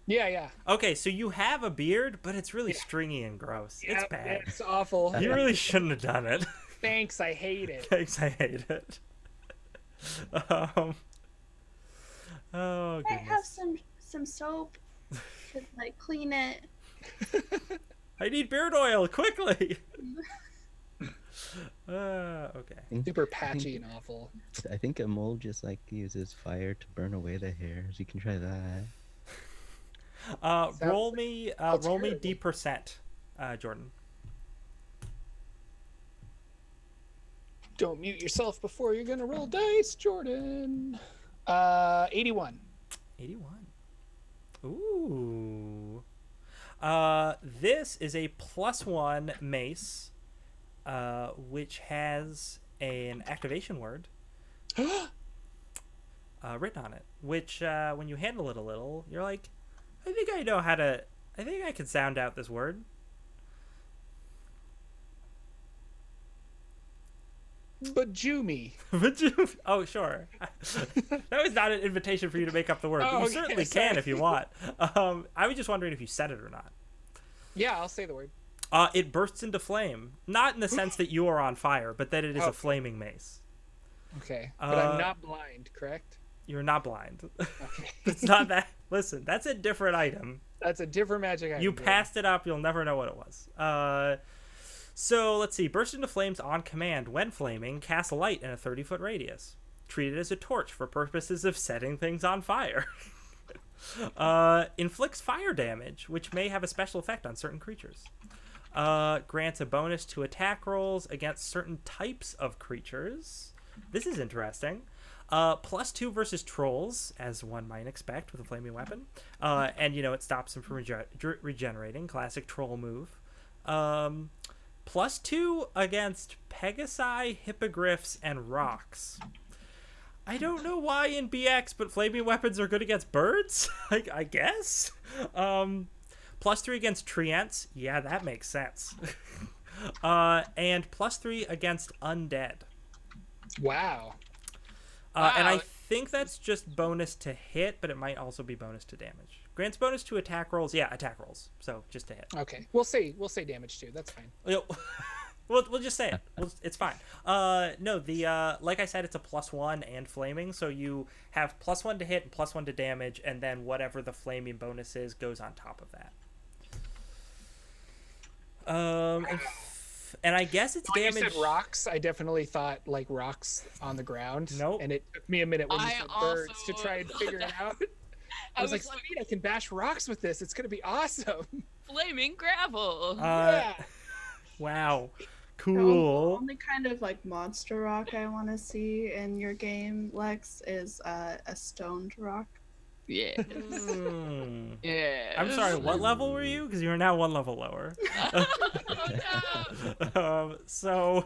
[SPEAKER 5] Yeah.
[SPEAKER 1] Okay, so you have a beard, but it's really stringy and gross. It's
[SPEAKER 5] Yep,
[SPEAKER 1] bad.
[SPEAKER 5] It's awful.
[SPEAKER 1] You really shouldn't have done it.
[SPEAKER 5] Thanks, I hate it.
[SPEAKER 1] Thanks, I hate it. Oh,
[SPEAKER 3] I have
[SPEAKER 1] goodness.
[SPEAKER 3] some soap to like clean it.
[SPEAKER 1] I need beard oil, quickly! Okay.
[SPEAKER 5] Super patchy and awful.
[SPEAKER 4] I think a mole just like uses fire to burn away the hairs. You can try that.
[SPEAKER 1] Roll me
[SPEAKER 5] terrible.
[SPEAKER 1] D%, Jordan.
[SPEAKER 5] Don't mute yourself before you're gonna roll dice, Jordan. 81.
[SPEAKER 1] 81. Ooh. This is a +1 mace, which has an activation word written on it, which when you handle it a little, you're like, I think I can sound out this word.
[SPEAKER 5] Bajumi.
[SPEAKER 1] Oh, sure. That was not an invitation for you to make up the word, but
[SPEAKER 5] Oh,
[SPEAKER 1] you
[SPEAKER 5] okay,
[SPEAKER 1] certainly
[SPEAKER 5] sorry.
[SPEAKER 1] can if you want. I was just wondering if you said it or not.
[SPEAKER 5] Yeah, I'll say the word.
[SPEAKER 1] It bursts into flame, not in the sense that you are on fire, but that it is
[SPEAKER 5] Oh.
[SPEAKER 1] a flaming mace.
[SPEAKER 5] Okay. But
[SPEAKER 1] Uh,
[SPEAKER 5] I'm not blind, correct?
[SPEAKER 1] You're not blind.
[SPEAKER 5] Okay.
[SPEAKER 1] It's not that. Listen, that's a different item.
[SPEAKER 5] That's a different magic item.
[SPEAKER 1] You
[SPEAKER 5] Jordan.
[SPEAKER 1] passed it up. You'll never know what it was. So let's see. Burst into flames on command. When flaming, cast a light in a 30-foot radius. Treat it as a torch for purposes of setting things on fire. Inflicts fire damage, which may have a special effect on certain creatures. Grants a bonus to attack rolls against certain types of creatures. This is interesting. +2 versus trolls, as one might expect with a flaming weapon. And, it stops them from regenerating. Classic troll move. +2 against Pegasi, Hippogriffs, and rocks. I don't know why in BX, but flaming weapons are good against birds? I guess? +3 against treants. Yeah, that makes sense. And +3 against undead.
[SPEAKER 5] Wow.
[SPEAKER 1] And I
[SPEAKER 2] Wow.
[SPEAKER 1] think that's just bonus to hit, but it might also be bonus to damage. Grants bonus to attack rolls. Yeah, attack rolls. So just to hit.
[SPEAKER 5] Okay. We'll say damage too. That's fine.
[SPEAKER 1] We'll just say it. It's fine. No, the like I said, it's a +1 and flaming, so you have +1 to hit and +1 to damage, and then whatever the flaming bonus is goes on top of that. And I guess it's
[SPEAKER 5] When
[SPEAKER 1] damage.
[SPEAKER 5] you said rocks, I definitely thought like rocks on the ground.
[SPEAKER 1] Nope.
[SPEAKER 5] And it took me a minute when you
[SPEAKER 2] I
[SPEAKER 5] said birds to
[SPEAKER 2] also
[SPEAKER 5] try and figure it out. I was like, sweet, I can bash rocks with this. It's gonna be awesome.
[SPEAKER 2] flaming gravel.
[SPEAKER 5] Yeah.
[SPEAKER 1] Wow.
[SPEAKER 3] The
[SPEAKER 1] Cool.
[SPEAKER 3] only kind of like monster rock I want to see in your game, Lex, is a stoned rock.
[SPEAKER 2] Yeah.
[SPEAKER 1] Hmm.
[SPEAKER 2] Yeah.
[SPEAKER 1] I'm sorry, what level were you? Because you are now one level lower.
[SPEAKER 2] Oh, no.
[SPEAKER 1] So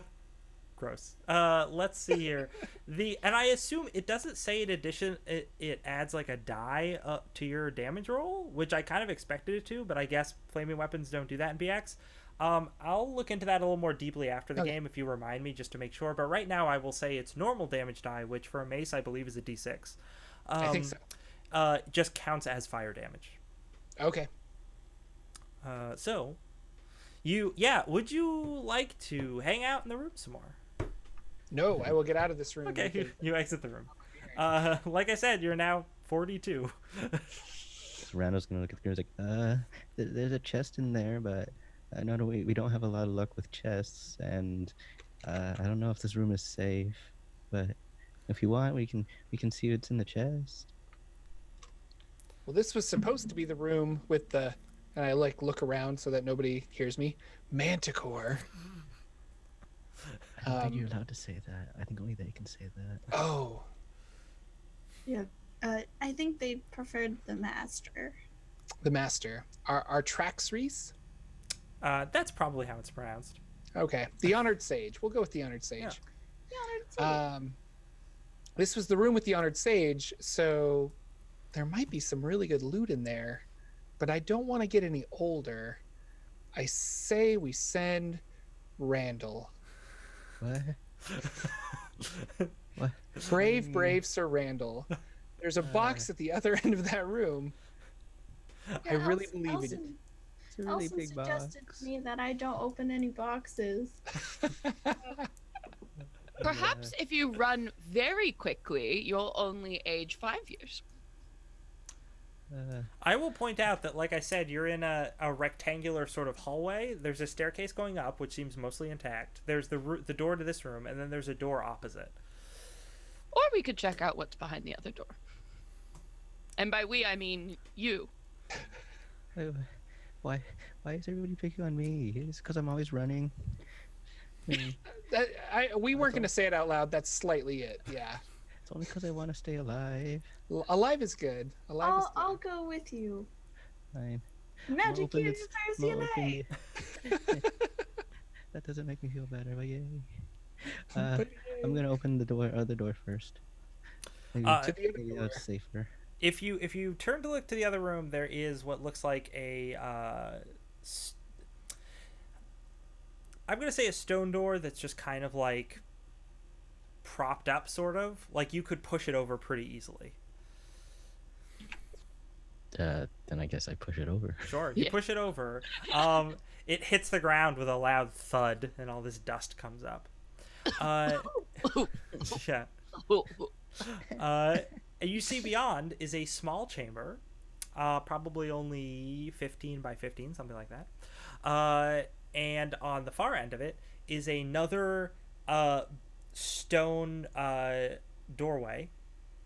[SPEAKER 1] gross. Let's see here. And I assume it doesn't say in addition it adds like a die to your damage roll, which I kind of expected it to, but I guess flaming weapons don't do that in BX. I'll look into that a little more deeply after the game if you remind me, just to make sure. But right now I will say it's normal damage die, which for a mace I believe is a D6.
[SPEAKER 5] I think so.
[SPEAKER 1] Just counts as fire damage.
[SPEAKER 5] Okay.
[SPEAKER 1] So, would you like to hang out in the room some more?
[SPEAKER 5] No, I will get out of this room.
[SPEAKER 1] Okay, you exit the room. Like I said, you're now 42.
[SPEAKER 4] Randall's gonna look at the girl. He's like, there's a chest in there, but no, we don't have a lot of luck with chests, and I don't know if this room is safe. But if you want, we can see what's in the chest.
[SPEAKER 5] Well, this was supposed to be the room with the, and I like look around so that nobody hears me. Manticore.
[SPEAKER 4] I don't think you're allowed to say that. I think only they can say that.
[SPEAKER 5] Oh,
[SPEAKER 3] Yeah. I think they preferred the master.
[SPEAKER 5] the master. Our Traxreese?
[SPEAKER 1] That's probably how it's pronounced.
[SPEAKER 5] Okay, the honored sage. We'll go with the honored sage.
[SPEAKER 3] Yeah,
[SPEAKER 5] This was the room with the honored sage, so there might be some really good loot in there, but I don't want to get any older. I say we send Randall.
[SPEAKER 4] What? What?
[SPEAKER 5] Brave Sir Randall. There's a box at the other end of that room. I really believe it.
[SPEAKER 4] It's a really
[SPEAKER 3] Elson
[SPEAKER 4] big
[SPEAKER 3] suggested
[SPEAKER 4] box.
[SPEAKER 3] to me that I don't open any boxes.
[SPEAKER 2] Perhaps if you run very quickly, you'll only age 5 years.
[SPEAKER 1] I will point out that, like I said, you're in a rectangular sort of hallway. There's a staircase going up, which seems mostly intact. There's the door to this room, and then there's a door opposite.
[SPEAKER 2] Or we could check out what's behind the other door. And by we, I mean you.
[SPEAKER 4] Why is everybody picking on me? It's because I'm always running.
[SPEAKER 5] We weren't going to say it out loud. That's slightly it. Yeah.
[SPEAKER 4] It's only because I want to stay alive.
[SPEAKER 5] Alive is good. Alive is good.
[SPEAKER 3] I'll go with you.
[SPEAKER 4] Fine.
[SPEAKER 3] Magic
[SPEAKER 4] open
[SPEAKER 3] Universe
[SPEAKER 4] I'm gonna open
[SPEAKER 3] Unite!
[SPEAKER 4] That doesn't make me feel better, but yay.
[SPEAKER 5] But
[SPEAKER 4] I'm gonna open the other door first. Maybe,
[SPEAKER 5] to the other
[SPEAKER 4] maybe
[SPEAKER 5] door.
[SPEAKER 4] that's safer.
[SPEAKER 1] If you turn to look to the other room, there is what looks like I'm gonna say a stone door that's just kind of like propped up, sort of like you could push it over pretty easily.
[SPEAKER 4] Then I guess I push it over.
[SPEAKER 1] Sure, you
[SPEAKER 2] Yeah.
[SPEAKER 1] push it over. It hits the ground with a loud thud, and all this dust comes up. Yeah. And you see beyond is a small chamber, probably only 15 by 15, something like that. And on the far end of it is another stone doorway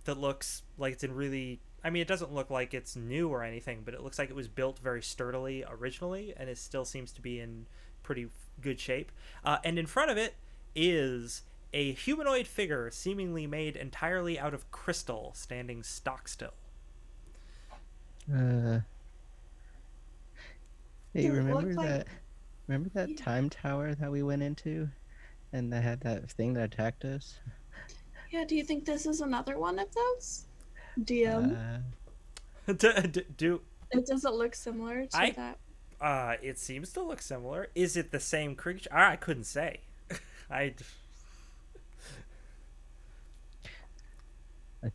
[SPEAKER 1] that looks like it's in really... I mean, it doesn't look like it's new or anything, but it looks like it was built very sturdily originally, and it still seems to be in pretty good shape. And in front of it is a humanoid figure seemingly made entirely out of crystal, standing stock still.
[SPEAKER 4] Hey,
[SPEAKER 3] Does it
[SPEAKER 4] remember
[SPEAKER 3] look like-
[SPEAKER 4] that? Remember that
[SPEAKER 3] Yeah.
[SPEAKER 4] time tower that we went into, and that had that thing that attacked us?
[SPEAKER 3] Yeah, do you think this is another one of those? DM?
[SPEAKER 1] Do
[SPEAKER 3] Does it look similar to
[SPEAKER 1] I-
[SPEAKER 3] that?
[SPEAKER 1] it seems to look similar. Is it the same creature? I couldn't say.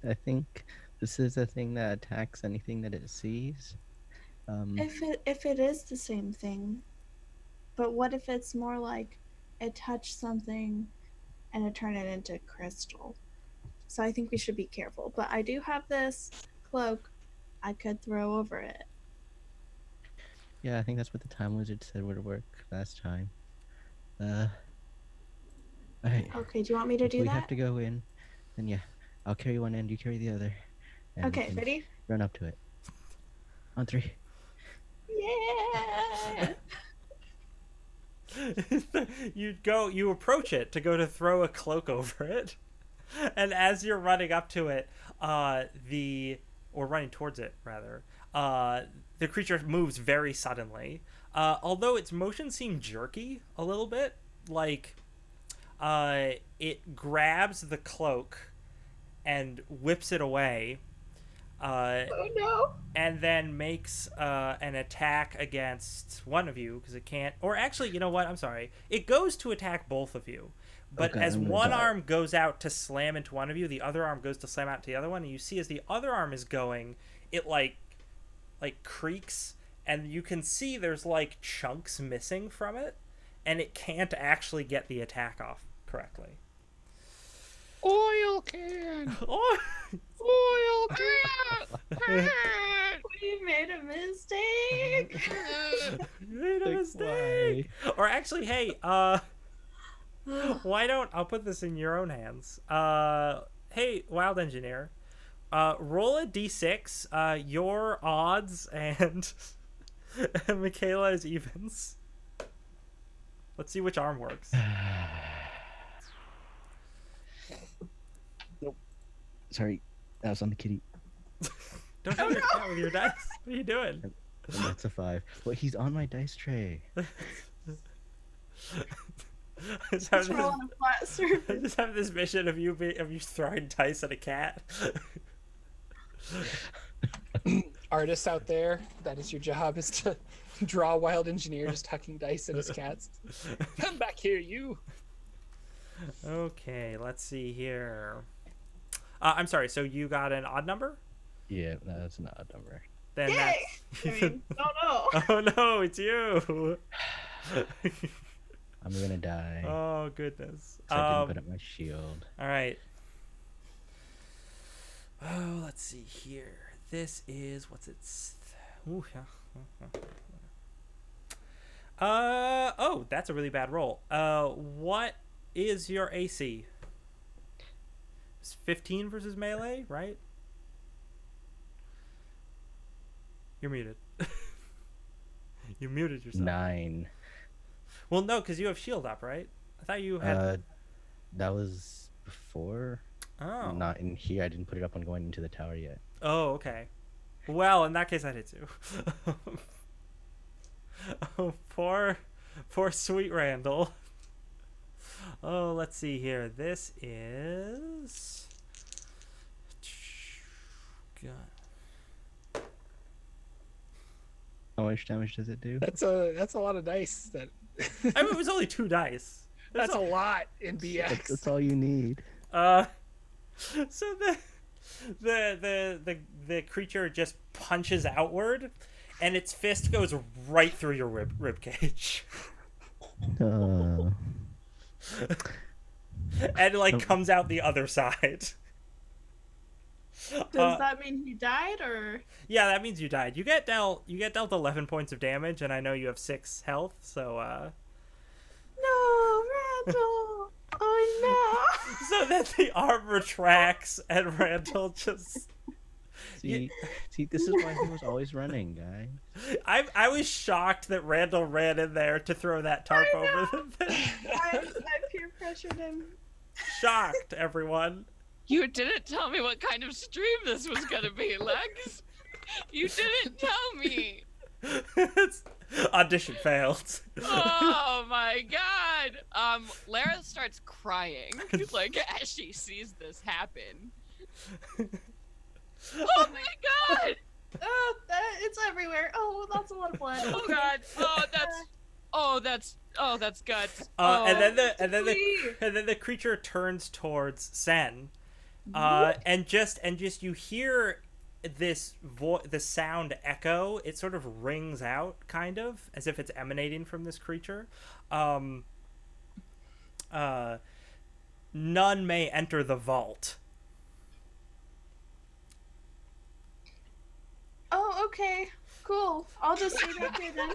[SPEAKER 4] I think this is a thing that attacks anything that it sees.
[SPEAKER 3] If it is the same thing, but what if it's more like it touched something and it turned it into crystal? So I think we should be careful. But I do have this cloak I could throw over it.
[SPEAKER 4] Yeah, I think that's what the time wizard said would work last time. Alright.
[SPEAKER 3] Okay, do you want me to
[SPEAKER 4] If
[SPEAKER 3] do
[SPEAKER 4] we
[SPEAKER 3] that?
[SPEAKER 4] have to go in, then yeah, I'll carry one end, you carry the other. And we
[SPEAKER 3] Okay,
[SPEAKER 4] can
[SPEAKER 3] ready?
[SPEAKER 4] Run up to it. On 3.
[SPEAKER 3] Yeah!
[SPEAKER 1] You approach it to go to throw a cloak over it, and as you're running up to it, or running towards it rather, the creature moves very suddenly. Although its motions seem jerky a little bit, like it grabs the cloak and whips it away.
[SPEAKER 3] Oh no!
[SPEAKER 1] And then makes an attack against one of you because it can't. Or actually, you know what? I'm sorry. It goes to attack both of you, but
[SPEAKER 4] Okay,
[SPEAKER 1] as
[SPEAKER 4] I'm gonna
[SPEAKER 1] one
[SPEAKER 4] die.
[SPEAKER 1] arm goes out to slam into one of you, the other arm goes to slam out to the other one, and you see as the other arm is going, it like creaks, and you can see there's like chunks missing from it, and it can't actually get the attack off correctly.
[SPEAKER 5] Oil can.
[SPEAKER 1] Oh.
[SPEAKER 5] Oil can.
[SPEAKER 3] We made a mistake!
[SPEAKER 1] Made a
[SPEAKER 4] Like,
[SPEAKER 1] mistake. Or actually, hey, why don't I'll put this in your own hands? Hey, Wild Engineer, roll a d6. Your odds and Michaela's evens. Let's see which arm works.
[SPEAKER 4] Sorry, that was on the kitty.
[SPEAKER 1] Don't hit your cat with your dice. What are you doing?
[SPEAKER 4] And that's a 5. Well, he's on my dice tray.
[SPEAKER 1] I just have
[SPEAKER 3] Let's roll on a flat
[SPEAKER 1] I
[SPEAKER 3] surface.
[SPEAKER 1] just have this vision of you throwing dice at a cat.
[SPEAKER 5] Artists out there, that is your job, is to draw a wild engineer just tucking dice at his cats. Come back here, you.
[SPEAKER 1] Okay, let's see here. I'm sorry, so you got an odd number?
[SPEAKER 4] Yeah, that's an odd number.
[SPEAKER 1] Then
[SPEAKER 3] Yay!
[SPEAKER 1] that's...
[SPEAKER 3] I mean, oh no!
[SPEAKER 1] Oh no, it's you!
[SPEAKER 4] I'm gonna die.
[SPEAKER 1] Oh goodness.
[SPEAKER 4] 'Cause I didn't put up my shield.
[SPEAKER 1] Alright. Oh, let's see here. This is... what's it? Ooh, yeah. Oh, that's a really bad roll. What is your AC? It's 15 versus melee, right? You're muted. You muted yourself.
[SPEAKER 4] 9.
[SPEAKER 1] Well, no, because you have shield up, right? I thought you had...
[SPEAKER 4] That was before.
[SPEAKER 1] oh.
[SPEAKER 4] Not in here. I didn't put it up on going into the tower yet.
[SPEAKER 1] Oh, okay. Well, in that case, I'd hit you. Oh, poor sweet Randall. Oh, let's see here. This is... God.
[SPEAKER 4] How much damage does it do?
[SPEAKER 5] That's a lot of dice.
[SPEAKER 1] I mean, it was only 2 dice.
[SPEAKER 5] That's a lot in BX.
[SPEAKER 4] That's all you need.
[SPEAKER 1] So the creature just punches outward, and its fist goes right through your rib cage, and like comes out the other side.
[SPEAKER 3] Does that mean he died, or?
[SPEAKER 1] Yeah, that means you died. You get dealt 11 points of damage, and I know you have 6 health, so
[SPEAKER 3] No, Randall! Oh
[SPEAKER 1] so then the arm retracts, and Randall just...
[SPEAKER 4] See, this is why he was always running, guy.
[SPEAKER 1] I was shocked that Randall ran in there to throw that tarp
[SPEAKER 3] I know.
[SPEAKER 1] over the thing.
[SPEAKER 3] no! I peer pressured him.
[SPEAKER 1] Shocked, everyone.
[SPEAKER 2] You didn't tell me what kind of stream this was gonna be, Lex. You didn't tell me.
[SPEAKER 1] Audition failed.
[SPEAKER 2] Oh my god. Lara starts crying like as she sees this happen. Oh my god.
[SPEAKER 3] It's everywhere. Oh, that's a lot of blood.
[SPEAKER 2] Oh god. That's guts.
[SPEAKER 1] And then
[SPEAKER 3] Please.
[SPEAKER 1] the creature turns towards Sen, And just you hear this the sound echo. It sort of rings out, kind of as if it's emanating from this creature. None may enter the vault.
[SPEAKER 3] Oh, okay. Cool. I'll just stay back here then.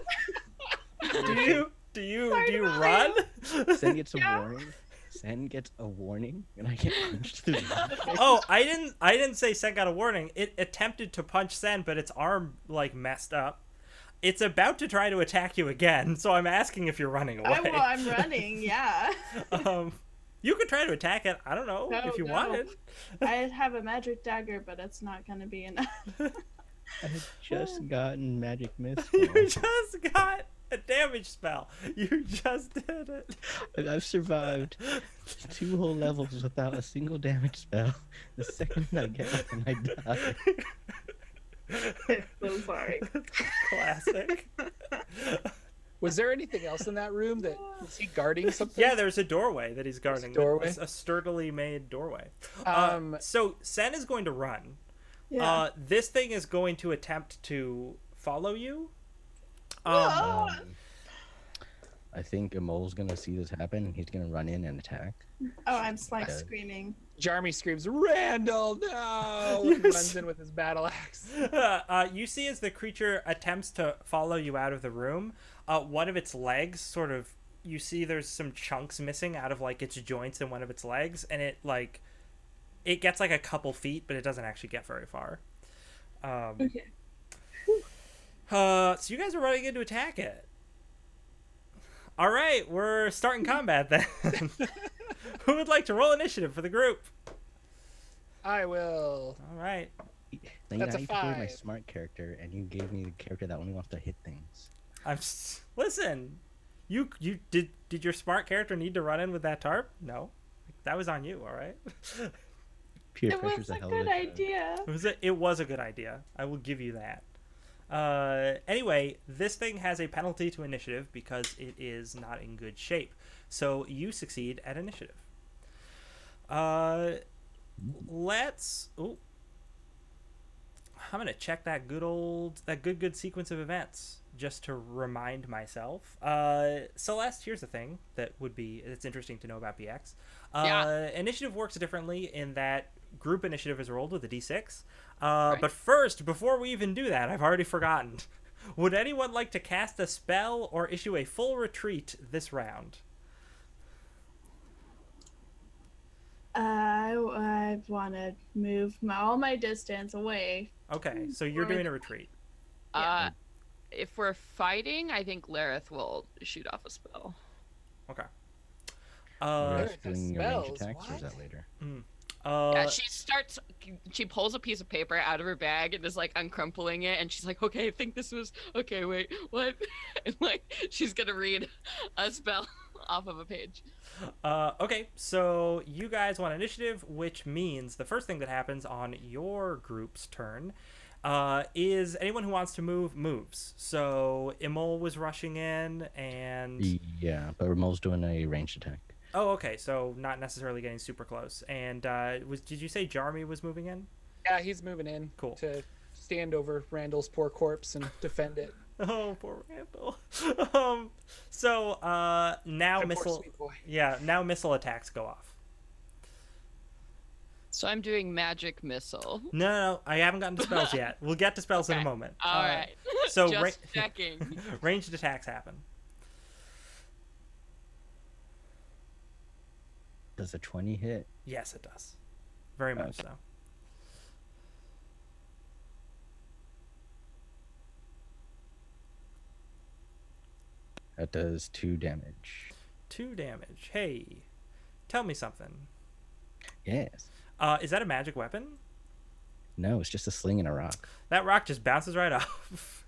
[SPEAKER 1] Do you
[SPEAKER 3] Sorry to bother
[SPEAKER 1] run?
[SPEAKER 4] Sen gets a
[SPEAKER 3] Yeah.
[SPEAKER 4] warning. Sen gets a warning, and I get punched through the face.
[SPEAKER 1] Oh, I didn't say Sen got a warning. It attempted to punch Sen, but its arm like messed up. It's about to try to attack you again, so I'm asking if you're running away.
[SPEAKER 3] I'm running, yeah.
[SPEAKER 1] You could try to attack it. I don't know
[SPEAKER 3] No,
[SPEAKER 1] if you
[SPEAKER 3] no.
[SPEAKER 1] wanted.
[SPEAKER 3] I have a magic dagger, but it's not going to be enough.
[SPEAKER 4] I had just gotten magic missile.
[SPEAKER 1] You just got a damage spell. You just did it.
[SPEAKER 4] I've survived 2 whole levels without a single damage spell. The second I get one, I die.
[SPEAKER 3] So sorry.
[SPEAKER 1] Classic.
[SPEAKER 5] Was there anything else in that room that was he guarding something?
[SPEAKER 1] Yeah, there's a doorway that he's guarding.
[SPEAKER 5] doorway?
[SPEAKER 1] A sturdily made doorway.
[SPEAKER 5] Um,
[SPEAKER 1] So Sen is going to run.
[SPEAKER 3] Yeah.
[SPEAKER 1] This thing is going to attempt to follow you.
[SPEAKER 3] Oh.
[SPEAKER 4] I think Amol's gonna see this happen, and he's gonna run in and attack.
[SPEAKER 3] I'm like
[SPEAKER 4] Okay.
[SPEAKER 3] screaming.
[SPEAKER 5] Jarmy screams, "Randall, no!" and
[SPEAKER 1] Yes.
[SPEAKER 5] runs in with his battle axe.
[SPEAKER 1] You see as the creature attempts to follow you out of the room, one of its legs sort of, you see there's some chunks missing out of like its joints in one of its legs, and it gets like a couple feet, but it doesn't actually get very far.
[SPEAKER 3] Okay.
[SPEAKER 1] So you guys are running in to attack it. All right, we're starting combat then. Who would like to roll initiative for the group?
[SPEAKER 5] I will.
[SPEAKER 1] All right.
[SPEAKER 4] Now,
[SPEAKER 5] That's a
[SPEAKER 4] I took away my
[SPEAKER 5] 5.
[SPEAKER 4] smart character, and you gave me the character that only wants to hit things.
[SPEAKER 1] Listen. You did your smart character need to run in with that tarp? No. That was on you, all right?
[SPEAKER 4] Peer
[SPEAKER 3] It
[SPEAKER 4] pressure's
[SPEAKER 3] was
[SPEAKER 4] a
[SPEAKER 3] a
[SPEAKER 4] hell
[SPEAKER 3] good
[SPEAKER 4] of a drug.
[SPEAKER 3] idea.
[SPEAKER 1] It was a good idea. I will give you that. Anyway, this thing has a penalty to initiative because it is not in good shape. So you succeed at initiative. Let's. Oh, I'm gonna check that good sequence of events just to remind myself. Celeste, here's the thing that's interesting to know about BX.
[SPEAKER 2] Yeah.
[SPEAKER 1] Initiative works differently in that group initiative is rolled with a d6.
[SPEAKER 2] Right.
[SPEAKER 1] But first, before we even do that, I've already forgotten. Would anyone like to cast a spell or issue a full retreat this round?
[SPEAKER 3] I want to move all my distance away.
[SPEAKER 1] Okay, so you're doing a retreat.
[SPEAKER 2] If we're fighting, I think Lareth will shoot off a spell.
[SPEAKER 1] Okay.
[SPEAKER 4] Are
[SPEAKER 5] There
[SPEAKER 4] you
[SPEAKER 5] are
[SPEAKER 4] doing your range
[SPEAKER 5] spells,
[SPEAKER 4] attacks, or is
[SPEAKER 5] what?
[SPEAKER 4] that later?
[SPEAKER 2] Yeah, she pulls a piece of paper out of her bag and is like uncrumpling it, and she's like, okay, I think this was, okay, wait, what? And like, she's gonna read a spell off of a page.
[SPEAKER 1] Okay, so you guys want initiative, which means the first thing that happens on your group's turn is anyone who wants to move moves. So Imol was rushing in, and
[SPEAKER 4] Yeah, but Ramol's doing a ranged attack.
[SPEAKER 1] oh, okay, so not necessarily getting super close. And did you say Jarmy was moving in?
[SPEAKER 5] Yeah, he's moving in.
[SPEAKER 1] Cool.
[SPEAKER 5] To stand over Randall's poor corpse and defend it.
[SPEAKER 1] Oh, poor Randall. So now
[SPEAKER 5] My poor
[SPEAKER 1] missile.
[SPEAKER 5] sweet boy.
[SPEAKER 1] Yeah, now missile attacks go off.
[SPEAKER 2] So I'm doing magic missile.
[SPEAKER 1] No, I haven't gotten to spells yet. We'll get to spells in a
[SPEAKER 2] Okay.
[SPEAKER 1] moment.
[SPEAKER 2] All right.
[SPEAKER 1] So
[SPEAKER 2] Just checking.
[SPEAKER 1] ranged attacks happen.
[SPEAKER 4] Does a 20 hit?
[SPEAKER 1] Yes, it does. Very much so.
[SPEAKER 4] That does 2 damage.
[SPEAKER 1] 2 damage. Hey, tell me something.
[SPEAKER 4] Yes.
[SPEAKER 1] Is that a magic weapon?
[SPEAKER 4] No, it's just a sling and a rock.
[SPEAKER 1] That rock just bounces right off.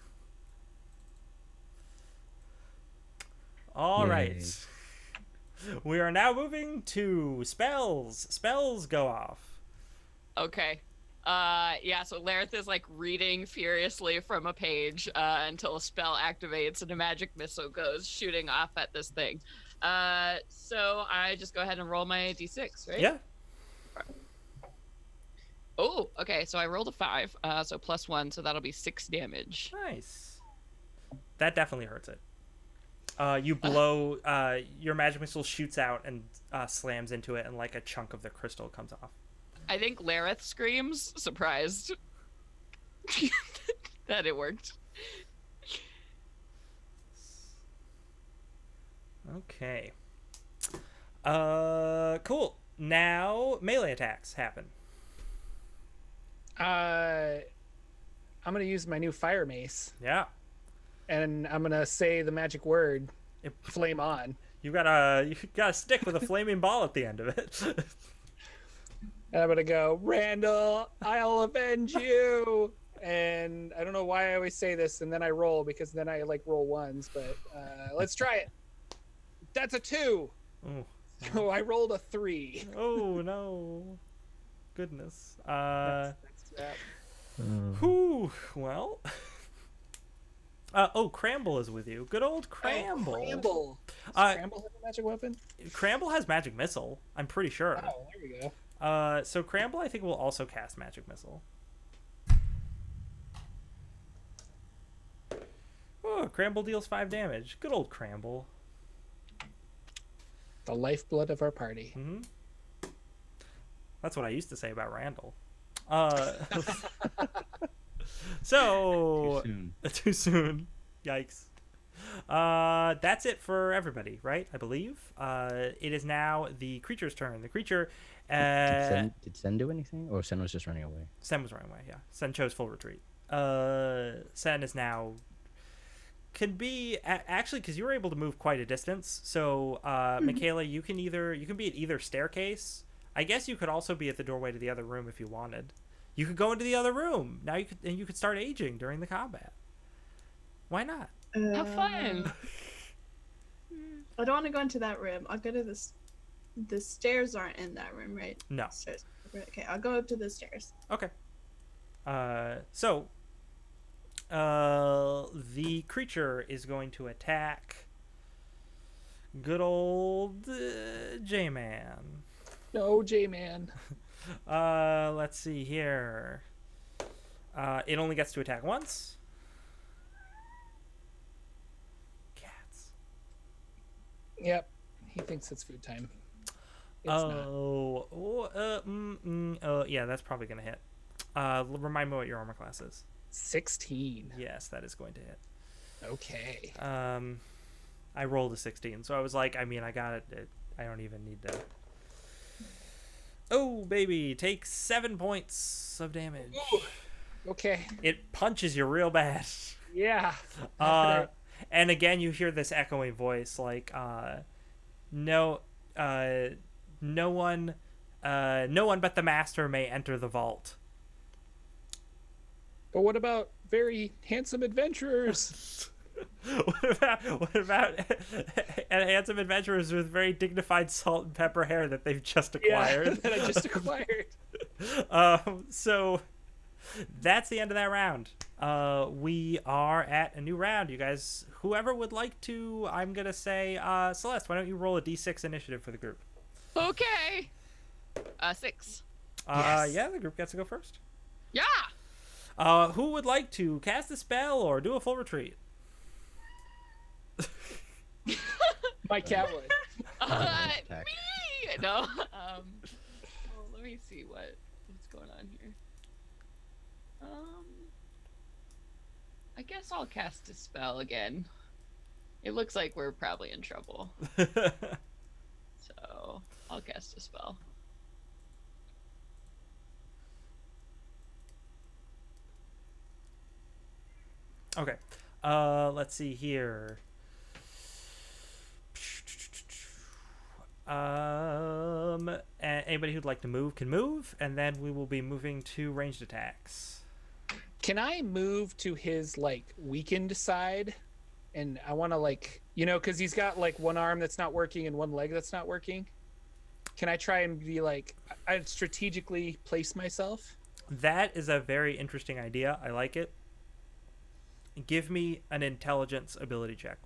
[SPEAKER 1] All right. We are now moving to spells. Spells go off.
[SPEAKER 2] Okay. Yeah, so Lareth is like reading furiously from a page until a spell activates and a magic missile goes shooting off at this thing. So I just go ahead and roll my d6, right?
[SPEAKER 1] Yeah.
[SPEAKER 2] Oh, okay. So I rolled a 5, so +1, so that'll be 6 damage.
[SPEAKER 1] Nice. That definitely hurts it. You blow. Your magic missile shoots out and slams into it, and like a chunk of the crystal comes off.
[SPEAKER 2] I think Lareth screams, surprised that it worked.
[SPEAKER 1] Okay. Cool. Now melee attacks happen.
[SPEAKER 5] I'm gonna use my new fire mace,
[SPEAKER 1] Yeah.
[SPEAKER 5] and I'm gonna say the magic word,
[SPEAKER 1] It-
[SPEAKER 5] "Flame on."
[SPEAKER 1] You gotta stick with a flaming ball at the end of it.
[SPEAKER 5] And I'm gonna go, Randall, I'll avenge you. And I don't know why I always say this, and then I roll because then I like roll ones. But let's try it. That's a 2.
[SPEAKER 1] Oh.
[SPEAKER 5] So I rolled a 3.
[SPEAKER 1] Oh no. Goodness.
[SPEAKER 5] That's that.
[SPEAKER 1] Whew. Well. Cramble is with you. Good old Cramble.
[SPEAKER 5] Cramble. Does
[SPEAKER 1] Uh,
[SPEAKER 5] Cramble have a magic weapon?
[SPEAKER 1] Cramble has magic missile. I'm pretty sure.
[SPEAKER 5] Oh, there we go.
[SPEAKER 1] So Cramble, I think, will also cast magic missile. Oh, Cramble deals 5 damage. Good old Cramble.
[SPEAKER 5] The lifeblood of our party.
[SPEAKER 1] Hmm. That's what I used to say about Randall. So
[SPEAKER 4] Too soon.
[SPEAKER 1] too soon. Yikes. That's it for everybody, right? I believe. It is now the creature's turn. The creature.
[SPEAKER 4] Did Sen do anything? Or Sen was just running away?
[SPEAKER 1] Sen was running away. Yeah. Sen chose full retreat. Sen is now. Could be actually because you were able to move quite a distance. So, Michaela, you can be at either staircase. I guess you could also be at the doorway to the other room if you wanted. You could go into the other room now. You could start aging during the combat. Why not?
[SPEAKER 2] Have fun.
[SPEAKER 3] I don't want to go into that room. I'll go to this. The stairs aren't in that room, right?
[SPEAKER 1] No.
[SPEAKER 3] Stairs. Okay, I'll go up to the stairs.
[SPEAKER 1] Okay. The creature is going to attack good old J-Man.
[SPEAKER 5] No, J-Man.
[SPEAKER 1] Let's see here. It only gets to attack once. Cats.
[SPEAKER 5] Yep. He thinks it's food time. It's not.
[SPEAKER 1] Yeah, that's probably gonna hit. Remind me what your armor class is.
[SPEAKER 5] 16.
[SPEAKER 1] Yes, that is going to hit.
[SPEAKER 5] Okay.
[SPEAKER 1] I rolled a 16, so I was like, I mean, I got it. I don't even need to. Oh, baby, take 7 points of damage.
[SPEAKER 5] Ooh. Okay.
[SPEAKER 1] It punches you real bad.
[SPEAKER 5] Yeah.
[SPEAKER 1] And again, you hear this echoing voice, like, no one but the master may enter the vault.
[SPEAKER 5] But what about very handsome adventurers?
[SPEAKER 1] What about handsome adventurers with very dignified salt and pepper hair that they've just acquired?
[SPEAKER 5] Yeah, that I just acquired.
[SPEAKER 1] So that's the end of that round. We are at a new round, you guys. Whoever would like to, I'm gonna say, Celeste, why don't you roll a d6 initiative for the group?
[SPEAKER 2] Okay. 6.
[SPEAKER 5] Yes.
[SPEAKER 1] Yeah, the group gets to go first.
[SPEAKER 2] Yeah.
[SPEAKER 1] Who would like to cast a spell or do a full retreat?
[SPEAKER 5] My cat would.
[SPEAKER 4] Attack.
[SPEAKER 2] Me. No. Well, let me see what's going on here. I guess I'll cast a spell again. It looks like we're probably in trouble, so I'll cast a spell.
[SPEAKER 1] Okay. Let's see here. Anybody who'd like to move can move, and then we will be moving to ranged attacks.
[SPEAKER 5] Can I move to his like weakened side? And I want to like, because he's got like one arm that's not working and one leg that's not working. Can I try and be like, I'd strategically place myself?
[SPEAKER 1] That is a very interesting idea. I like it. Give me an intelligence ability check.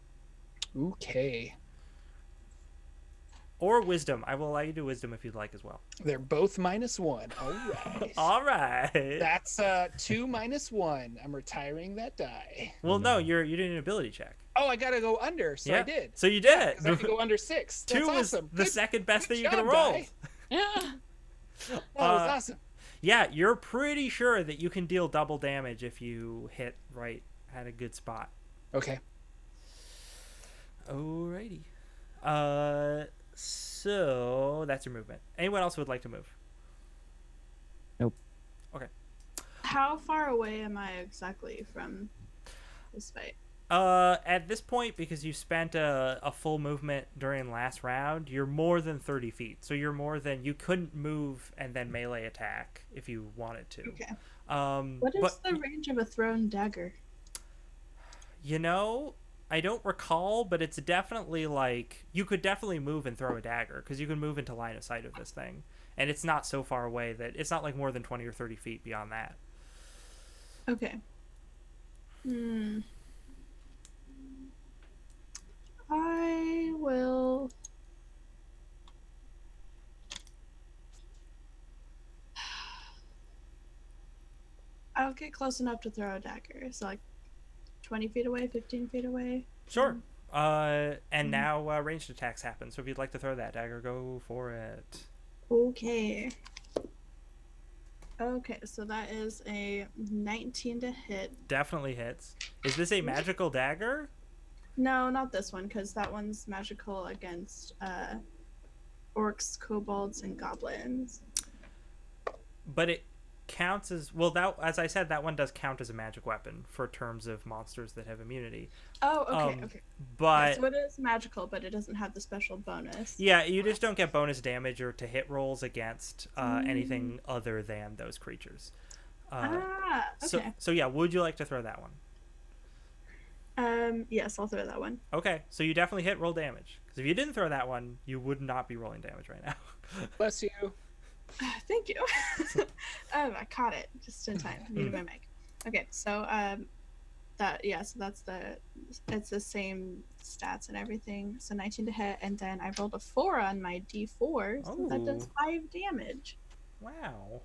[SPEAKER 5] Okay.
[SPEAKER 1] Or wisdom. I will allow you to do wisdom if you'd like as well.
[SPEAKER 5] They're both -1. All right.
[SPEAKER 1] All right.
[SPEAKER 5] That's 2 -1. I'm retiring that die.
[SPEAKER 1] Well, no, you're doing an ability check.
[SPEAKER 5] Oh, I gotta go under, so I did.
[SPEAKER 1] So you did
[SPEAKER 5] Yeah,
[SPEAKER 1] it.
[SPEAKER 5] 'cause I could go under 6. That's
[SPEAKER 1] 2 was
[SPEAKER 5] awesome.
[SPEAKER 1] the
[SPEAKER 5] Good-
[SPEAKER 1] second best
[SPEAKER 5] good
[SPEAKER 1] thing you could have
[SPEAKER 5] job,
[SPEAKER 1] rolled.
[SPEAKER 5] Die.
[SPEAKER 2] Yeah.
[SPEAKER 5] That was
[SPEAKER 1] Uh,
[SPEAKER 5] awesome.
[SPEAKER 1] Yeah, you're pretty sure that you can deal double damage if you hit right at a good spot.
[SPEAKER 5] Okay.
[SPEAKER 1] Alrighty. So that's your movement. Anyone else who would like to move?
[SPEAKER 4] Nope.
[SPEAKER 1] Okay.
[SPEAKER 3] How far away am I exactly from this fight?
[SPEAKER 1] At this point, because you spent a full movement during last round, you're more than 30 feet. So you're more than, you couldn't move and then melee attack if you wanted to.
[SPEAKER 3] Okay.
[SPEAKER 1] What
[SPEAKER 3] What is the range of a thrown dagger?
[SPEAKER 1] You know, I don't recall, but it's definitely like, you could definitely move and throw a dagger, because you can move into line of sight of this thing. And it's not so far away that, it's not like more than 20 or 30 feet beyond that.
[SPEAKER 3] Okay. I will. I'll get close enough to throw a dagger. So, like 20 feet away, 15 feet away.
[SPEAKER 1] Sure. And now ranged attacks happen. So if you'd like to throw that dagger, go for it.
[SPEAKER 3] Okay. Okay, so that is a 19 to hit.
[SPEAKER 1] Definitely hits. Is this a magical dagger?
[SPEAKER 3] No, not this one, because that one's magical against orcs, kobolds, and goblins.
[SPEAKER 1] But it counts as, well, that, as I said, that one does count as a magic weapon for terms of monsters that have immunity.
[SPEAKER 3] Oh, okay, okay.
[SPEAKER 1] But
[SPEAKER 3] So it is magical, but it doesn't have the special bonus.
[SPEAKER 1] yeah, you just don't get bonus damage or to hit rolls against anything other than those creatures.
[SPEAKER 3] Okay.
[SPEAKER 1] So yeah, would you like to throw that one?
[SPEAKER 3] Yes, I'll throw that one.
[SPEAKER 1] Okay, so you definitely hit roll damage. Because if you didn't throw that one, you would not be rolling damage right now.
[SPEAKER 5] Bless you.
[SPEAKER 3] Thank you. I caught it just in time. Muted my mic. Okay, so it's the same stats and everything. So 19 to hit, and then I rolled a 4 on my D4, so that does 5 damage.
[SPEAKER 1] Wow.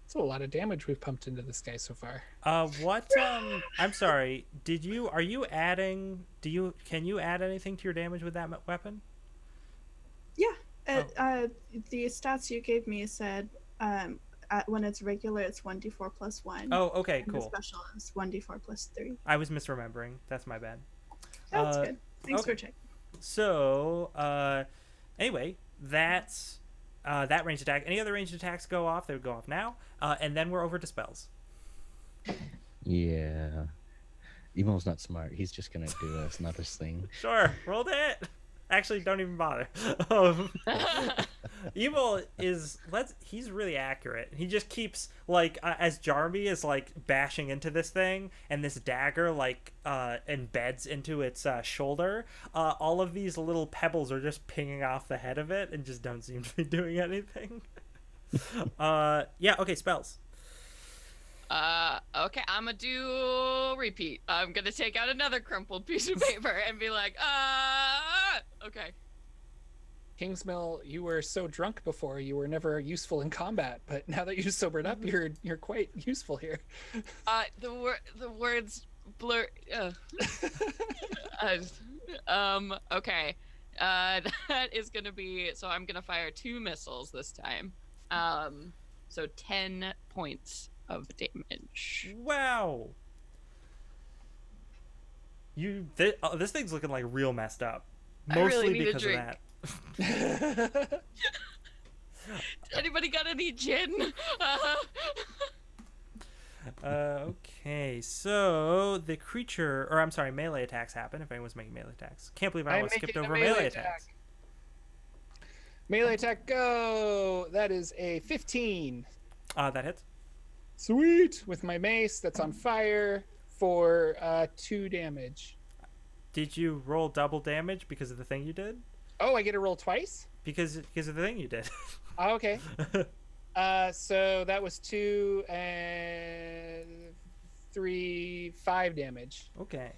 [SPEAKER 5] That's a lot of damage we've pumped into this guy so far.
[SPEAKER 1] What I'm sorry, can you add anything to your damage with that weapon?
[SPEAKER 3] Yeah. The stats you gave me said when it's regular, it's 1d4 plus 1.
[SPEAKER 1] Oh, okay,
[SPEAKER 3] and
[SPEAKER 1] cool.
[SPEAKER 3] The special is 1d4 plus 3.
[SPEAKER 1] I was misremembering. That's my bad.
[SPEAKER 3] That's good. Thanks
[SPEAKER 1] okay.
[SPEAKER 3] for checking.
[SPEAKER 1] So, anyway, that's that ranged attack. Any other ranged attacks go off? They would go off now. And then we're over to spells.
[SPEAKER 4] Yeah. Emo's not smart. He's just gonna do another thing.
[SPEAKER 1] Sure, rolled it. Actually, don't even bother. Emo he's really accurate. He just keeps, like, as Jarmy is, like, bashing into this thing, and this dagger, like, embeds into its shoulder, all of these little pebbles are just pinging off the head of it and just don't seem to be doing anything. Yeah, okay, spells.
[SPEAKER 2] Okay, I'm gonna do repeat. I'm gonna take out another crumpled piece of paper and be like, okay.
[SPEAKER 5] Kingsmill, you were so drunk before, you were never useful in combat, but now that you sobered up, you're quite useful here.
[SPEAKER 2] The words blur. Okay. That is gonna be, so I'm gonna fire 2 missiles this time. So 10 points of damage.
[SPEAKER 1] Wow. This thing's looking like real messed up. Mostly
[SPEAKER 2] I really need
[SPEAKER 1] because
[SPEAKER 2] a
[SPEAKER 1] of
[SPEAKER 2] drink.
[SPEAKER 1] that.
[SPEAKER 2] Anybody got any gin?
[SPEAKER 1] Okay, so the creature, or I'm sorry, melee attacks happen if anyone's making melee attacks. Can't believe I
[SPEAKER 5] I'm
[SPEAKER 1] almost skipped
[SPEAKER 5] making a
[SPEAKER 1] over melee attacks.
[SPEAKER 5] Melee attack, go! That is a 15.
[SPEAKER 1] That hits.
[SPEAKER 5] Sweet! With my mace that's on fire for 2 damage.
[SPEAKER 1] Did you roll double damage because of the thing you did?
[SPEAKER 5] Oh, I get to roll twice?
[SPEAKER 1] Because of the thing you did.
[SPEAKER 5] Oh, okay. So that was 2 and 3, 5 damage.
[SPEAKER 1] Okay.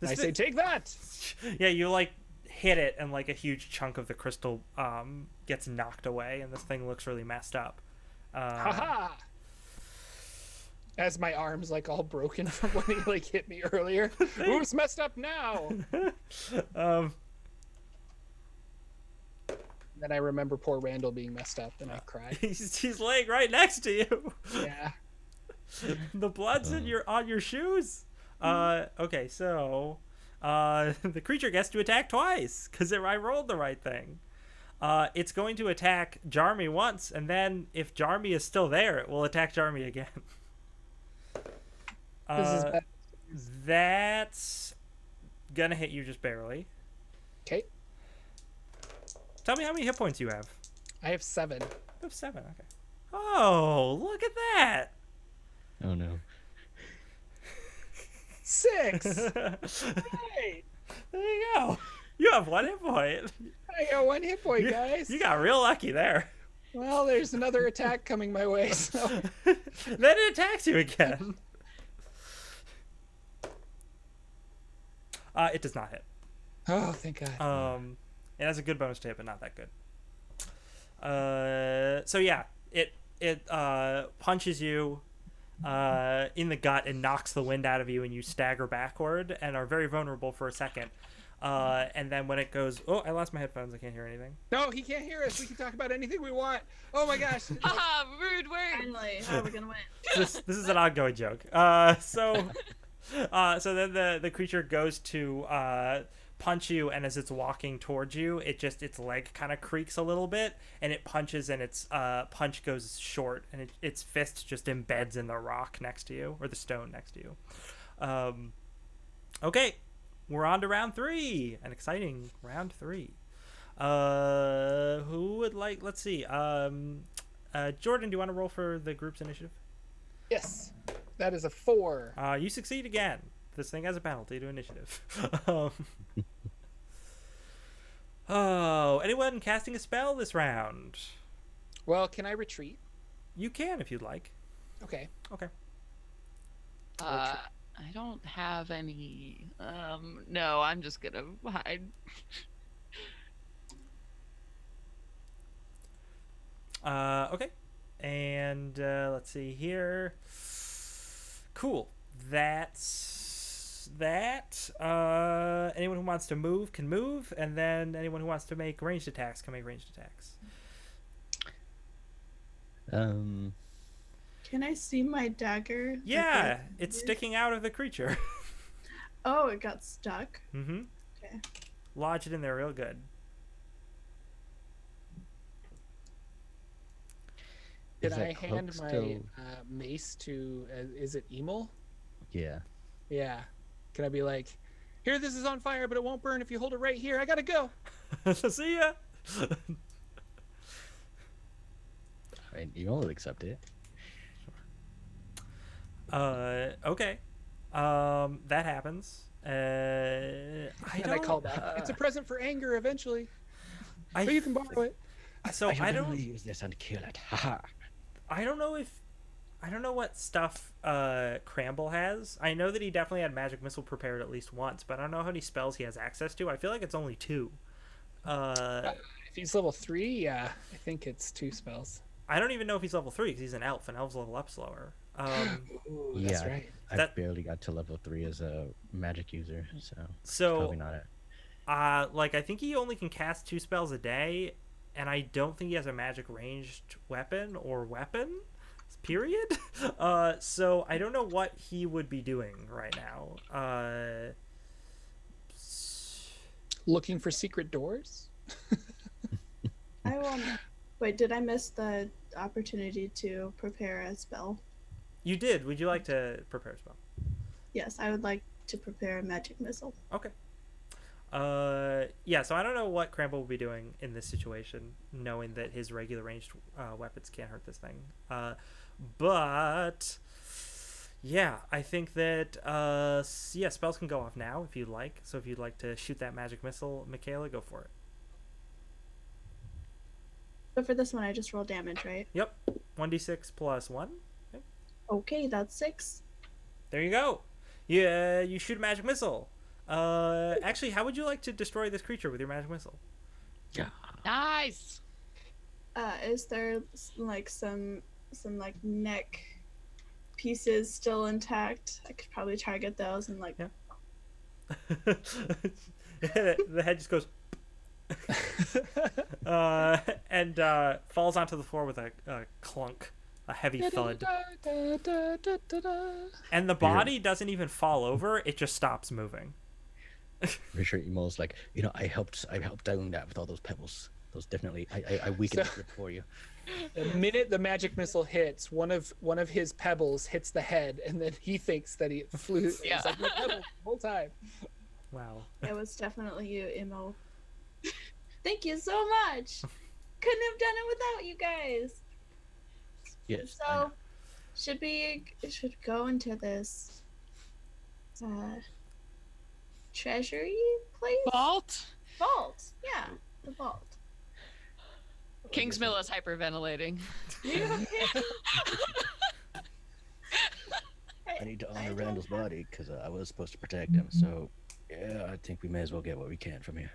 [SPEAKER 1] This
[SPEAKER 5] I say, take that.
[SPEAKER 1] yeah, you like hit it, and like a huge chunk of the crystal gets knocked away, and this thing looks really messed up.
[SPEAKER 5] Haha. As my arm's like all broken from when he like hit me earlier. Who's messed up now? Then I remember poor Randall being messed up, and I cried.
[SPEAKER 1] he's laying right next to you.
[SPEAKER 5] Yeah.
[SPEAKER 1] The blood's on your shoes. Okay, so the creature gets to attack twice because I rolled the right thing. It's going to attack Jarmy once, and then if Jarmy is still there, it will attack Jarmy again.
[SPEAKER 5] This is bad.
[SPEAKER 1] That's gonna hit you just barely.
[SPEAKER 5] Okay.
[SPEAKER 1] Tell me how many hit points you have.
[SPEAKER 5] I have 7.
[SPEAKER 1] You have 7. Okay. Oh, look at that.
[SPEAKER 4] Oh no.
[SPEAKER 5] 6. Hey,
[SPEAKER 1] There you go. You have 1 hit point.
[SPEAKER 5] I got 1 hit point, guys.
[SPEAKER 1] You got real lucky there.
[SPEAKER 5] Well, there's another attack coming my way. So.
[SPEAKER 1] Then it attacks you again. It does not hit.
[SPEAKER 5] Oh, thank God.
[SPEAKER 1] It has a good bonus to hit, but not that good. So yeah, it punches you in the gut and knocks the wind out of you, and you stagger backward and are very vulnerable for a second. And then when it goes, oh, I lost my headphones. I can't hear anything.
[SPEAKER 5] No, he can't hear us. We can talk about anything we want. Oh my gosh.
[SPEAKER 2] Haha, rude word.
[SPEAKER 3] Finally, how are we gonna win?
[SPEAKER 1] This is an ongoing joke. So then the creature goes to punch you, and as it's walking towards you, its leg kind of creaks a little bit, and it punches, and its punch goes short, and its fist just embeds in the rock next to you, or the stone next to you. Okay, we're on to round 3, an exciting round 3. Who would like? Let's see. Jordan, do you want to roll for the group's initiative?
[SPEAKER 5] Yes, that is a 4.
[SPEAKER 1] You succeed again. This thing has a penalty to initiative. Oh, anyone casting a spell this round?
[SPEAKER 5] Well, can I retreat?
[SPEAKER 1] You can if you'd like.
[SPEAKER 5] Okay.
[SPEAKER 1] Okay.
[SPEAKER 2] I don't have any. No, I'm just gonna hide.
[SPEAKER 1] Okay. And let's see here. Cool. That's that. Anyone who wants to move can move, and then anyone who wants to make ranged attacks can make ranged attacks.
[SPEAKER 3] Can I see my dagger?
[SPEAKER 1] Yeah, it's sticking out of the creature.
[SPEAKER 3] Oh, it got stuck.
[SPEAKER 1] Mm-hmm.
[SPEAKER 3] Okay.
[SPEAKER 1] Lodge it in there real good.
[SPEAKER 5] Did
[SPEAKER 4] Is
[SPEAKER 5] I
[SPEAKER 4] that
[SPEAKER 5] hand
[SPEAKER 4] cloak
[SPEAKER 5] my
[SPEAKER 4] still-
[SPEAKER 5] mace to? Is it Emil?
[SPEAKER 4] Yeah.
[SPEAKER 5] Yeah. Can I be like, here, this is on fire, but it won't burn if you hold it right here. I gotta go.
[SPEAKER 1] See ya.
[SPEAKER 4] Right, you will accept it.
[SPEAKER 1] Okay. That happens. I
[SPEAKER 5] I call back. It's a present for anger eventually.
[SPEAKER 1] I,
[SPEAKER 5] But you can borrow it.
[SPEAKER 1] So I don't.
[SPEAKER 4] use this and kill it. Haha.
[SPEAKER 1] I don't know what stuff Cramble has. I know that he definitely had Magic Missile prepared at least once, but I don't know how many spells he has access to. I feel like it's only 2.
[SPEAKER 5] If he's level 3, yeah, I think it's 2 spells.
[SPEAKER 1] I don't even know if he's level 3 because he's an elf, and elves level up slower.
[SPEAKER 5] Ooh, that's
[SPEAKER 4] Yeah.
[SPEAKER 5] right.
[SPEAKER 4] I
[SPEAKER 1] That-
[SPEAKER 4] barely got to level 3 as a magic user, so
[SPEAKER 1] So
[SPEAKER 4] probably not it.
[SPEAKER 1] like I think he only can cast 2 spells a day, and I don't think he has a magic ranged weapon or weapon. Period. So I don't know what he would be doing right now.
[SPEAKER 5] Looking for secret doors?
[SPEAKER 3] I will. Wait, did I miss the opportunity to prepare a spell?
[SPEAKER 1] You did. Would you like to prepare a spell?
[SPEAKER 3] Yes, I would like to prepare a magic missile.
[SPEAKER 1] Okay. Yeah, so I don't know what Cramble will be doing in this situation, knowing that his regular ranged weapons can't hurt this thing. But yeah, I think that yeah, spells can go off now if you'd like. So if you'd like to shoot that magic missile, Michaela, go for it.
[SPEAKER 3] But for this one, I just roll damage, right?
[SPEAKER 1] Yep, 1d6 plus 1.
[SPEAKER 3] Okay, that's 6.
[SPEAKER 1] There you go. Yeah, you shoot a magic missile. Actually, how would you like to destroy this creature with your magic missile?
[SPEAKER 6] Yeah.
[SPEAKER 2] Nice.
[SPEAKER 3] Is there like some like neck pieces still intact? I could probably try to get those and like.
[SPEAKER 1] Yeah. The head just goes and falls onto the floor with a clunk, a heavy thud. And the body doesn't even fall over; it just stops moving.
[SPEAKER 4] Pretty sure Emo's like, I helped down that with all those pebbles. Those definitely, I weakened the grip for you.
[SPEAKER 5] The minute the magic missile hits, one of his pebbles hits the head, and then he thinks that he flew.
[SPEAKER 2] Yeah.
[SPEAKER 5] It's like my pebble the whole time.
[SPEAKER 1] Wow.
[SPEAKER 3] It was definitely you, Imo. Thank you so much. Couldn't have done it without you guys.
[SPEAKER 4] Yes. I
[SPEAKER 3] So,
[SPEAKER 4] know.
[SPEAKER 3] should go into this treasury place?
[SPEAKER 2] Vault.
[SPEAKER 3] Vault. Yeah, the vault.
[SPEAKER 2] King's Mill is hyperventilating.
[SPEAKER 4] I need to honor Randall's body because I was supposed to protect him. So, yeah, I think we may as well get what we can from here.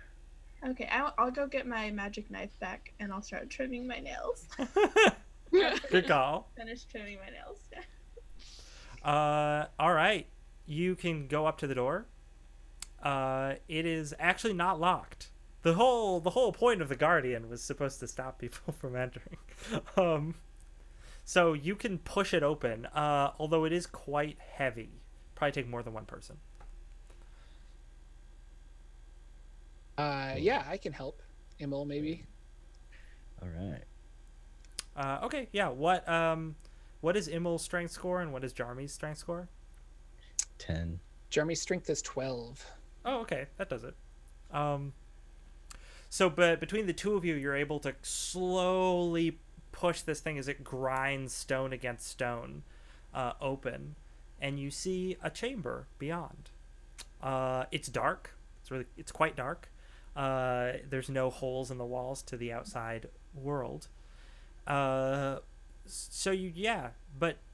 [SPEAKER 3] Okay, I'll go get my magic knife back and I'll start trimming my nails.
[SPEAKER 1] Good call.
[SPEAKER 3] Finish trimming my nails.
[SPEAKER 1] All right. You can go up to the door. It is actually not locked. The whole point of the Guardian was supposed to stop people from entering. So you can push it open, although it is quite heavy. Probably take more than one person.
[SPEAKER 5] Yeah, I can help. Emil, maybe.
[SPEAKER 4] All right.
[SPEAKER 1] Okay, yeah. What is Immel's strength score and what is Jarmy's strength score?
[SPEAKER 4] 10.
[SPEAKER 5] Jeremy's strength is 12.
[SPEAKER 1] Oh, okay, that does it. But between the two of you, you're able to slowly push this thing as it grinds stone against stone open, and you see a chamber beyond. It's dark. It's quite dark. There's no holes in the walls to the outside world. But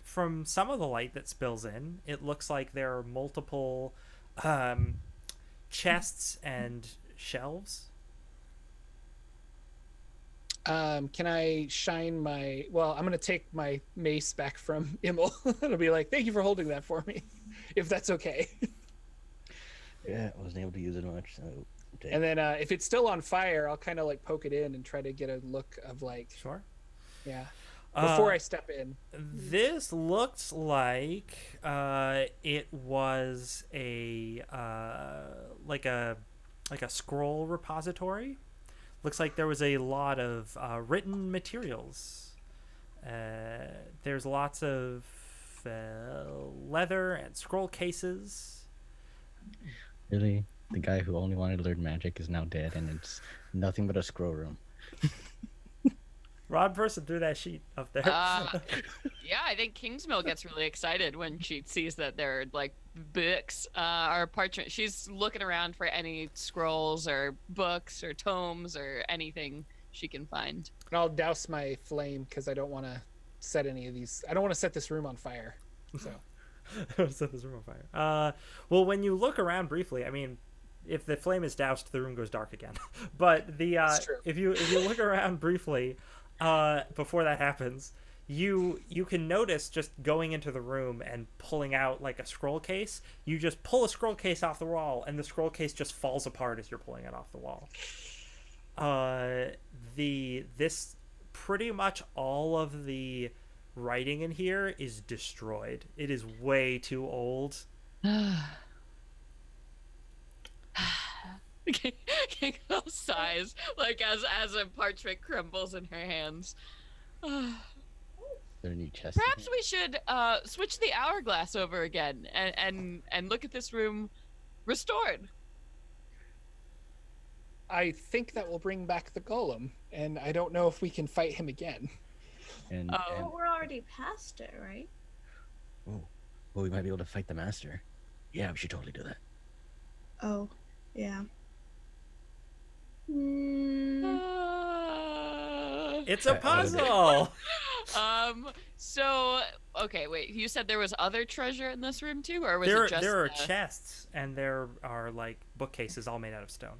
[SPEAKER 1] from some of the light that spills in, it looks like there are multiple chests and shelves.
[SPEAKER 5] Can I shine my... Well, I'm going to take my mace back from Emil. It'll be like, thank you for holding that for me, if that's okay.
[SPEAKER 4] Yeah, I wasn't able to use it much, so...
[SPEAKER 5] And then if it's still on fire, I'll kind of like poke it in and try to get a look of like...
[SPEAKER 1] Sure.
[SPEAKER 5] Yeah. Before I step in.
[SPEAKER 1] This looks like it was a scroll repository. Looks like there was a lot of written materials. There's lots of leather and scroll cases.
[SPEAKER 4] Really? The guy who only wanted to learn magic is now dead, and it's nothing but a scroll room.
[SPEAKER 1] Rod Person threw that sheet up there.
[SPEAKER 2] Yeah, I think Kingsmill gets really excited when she sees that there are like books or parchment. She's looking around for any scrolls or books or tomes or anything she can find.
[SPEAKER 5] And I'll douse my flame because I don't want to set any of these. I don't want to set this room on fire. So.
[SPEAKER 1] Set this room on fire. Well, when you look around briefly, I mean, if the flame is doused, the room goes dark again. But if you look around briefly, before that happens, you can notice just going into the room and pulling out like a scroll case. You just pull a scroll case off the wall, and the scroll case just falls apart as you're pulling it off the wall. This pretty much all of the writing in here is destroyed. It is way too old.
[SPEAKER 2] Kingo sighs like as a parchment crumbles in her hands.
[SPEAKER 4] There are new chests.
[SPEAKER 2] Perhaps we should switch the hourglass over again and look at this room restored.
[SPEAKER 5] I think that will bring back the golem, and I don't know if we can fight him again.
[SPEAKER 4] And
[SPEAKER 3] But we're already past it, right?
[SPEAKER 4] well, we might be able to fight the master. Yeah, we should totally do that.
[SPEAKER 3] Oh, yeah.
[SPEAKER 1] It's a puzzle.
[SPEAKER 2] So okay, wait. You said there was other treasure in this room too, or was
[SPEAKER 1] There,
[SPEAKER 2] it just
[SPEAKER 1] there are
[SPEAKER 2] the-
[SPEAKER 1] chests, and there are like bookcases all made out of stone.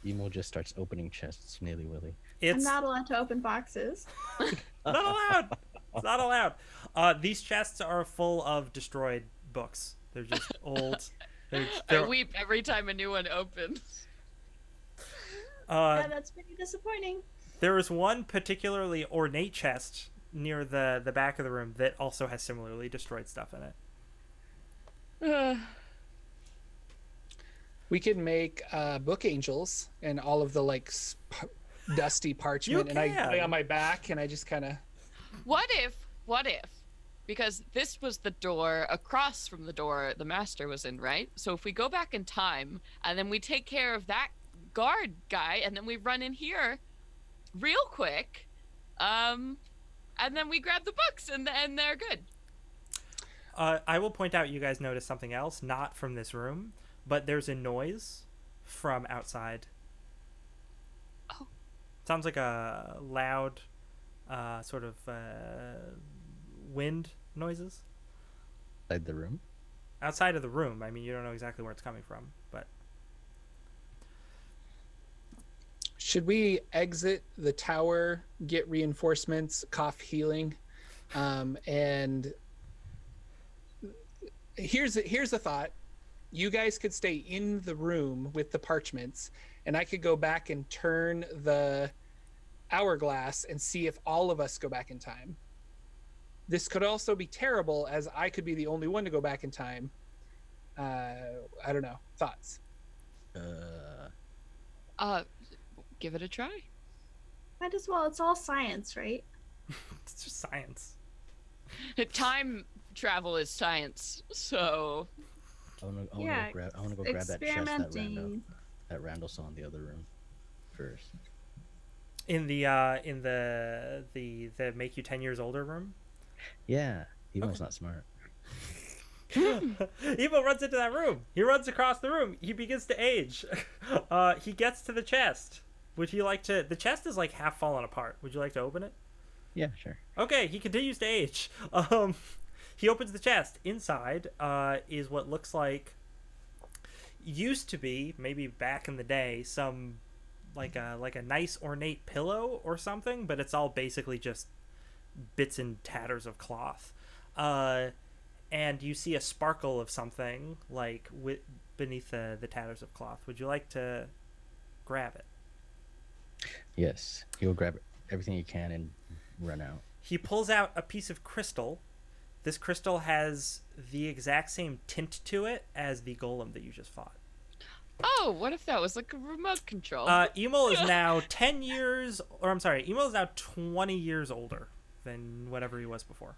[SPEAKER 4] Emo just starts opening chests nilly willy.
[SPEAKER 3] I'm
[SPEAKER 1] It's
[SPEAKER 3] not allowed to open boxes.
[SPEAKER 1] not allowed. It's not allowed. These chests are full of destroyed books. They're just old.
[SPEAKER 2] I
[SPEAKER 1] They're,
[SPEAKER 2] weep every time a new one opens.
[SPEAKER 1] uh,
[SPEAKER 3] Yeah, that's pretty disappointing.
[SPEAKER 1] there is one particularly ornate chest near the back of the room that also has similarly destroyed stuff in it.
[SPEAKER 5] We could make book angels and all of the like dusty parchment, and I
[SPEAKER 1] can.
[SPEAKER 5] lay on my back and I just kind of.
[SPEAKER 2] What if, because this was the door across from the door the master was in, right? So if we go back in time and then we take care of that guard guy and then we run in here real quick, and then we grab the books and they're good.
[SPEAKER 1] I will point out you guys noticed something else, not from this room, but there's a noise from outside.
[SPEAKER 2] Oh.
[SPEAKER 1] Sounds like a loud sort of wind noises.
[SPEAKER 4] Inside the room.
[SPEAKER 1] Outside of the room. I mean, you don't know exactly where it's coming from, but
[SPEAKER 5] Should we exit the tower, get reinforcements, cough healing, and here's a thought. You guys could stay in the room with the parchments, and I could go back and turn the hourglass and see if all of us go back in time. This could also be terrible, as I could be the only one to go back in time. I don't know. Thoughts?
[SPEAKER 2] Give it a try.
[SPEAKER 3] Might as well. It's all science, right?
[SPEAKER 1] it's just science.
[SPEAKER 2] Time travel is science, so
[SPEAKER 4] I want to
[SPEAKER 3] Yeah,
[SPEAKER 4] go grab that chest
[SPEAKER 3] Experimenting.
[SPEAKER 4] that Randall saw in the other room first.
[SPEAKER 1] In the make you 10 years older room.
[SPEAKER 4] Yeah, Emo's
[SPEAKER 1] Okay.
[SPEAKER 4] not smart.
[SPEAKER 1] Evo runs into that room. He runs across the room. He begins to age. He gets to the chest. Would you like to? The chest is like half fallen apart. Would you like to open it?
[SPEAKER 4] Yeah, sure.
[SPEAKER 1] Okay, he continues to age. He opens the chest. Inside is what looks like used to be, maybe back in the day, some like a nice ornate pillow or something, but it's all basically just bits and tatters of cloth. And you see a sparkle of something like beneath the tatters of cloth. Would you like to grab it?
[SPEAKER 4] Yes, he'll grab everything he can and run out.
[SPEAKER 1] He pulls out a piece of crystal. This crystal has the exact same tint to it as the golem that you just fought.
[SPEAKER 2] oh, what if that was like a remote control?
[SPEAKER 1] Emil is now 10 years, or I'm sorry, Emil is now 20 years older than whatever he was before.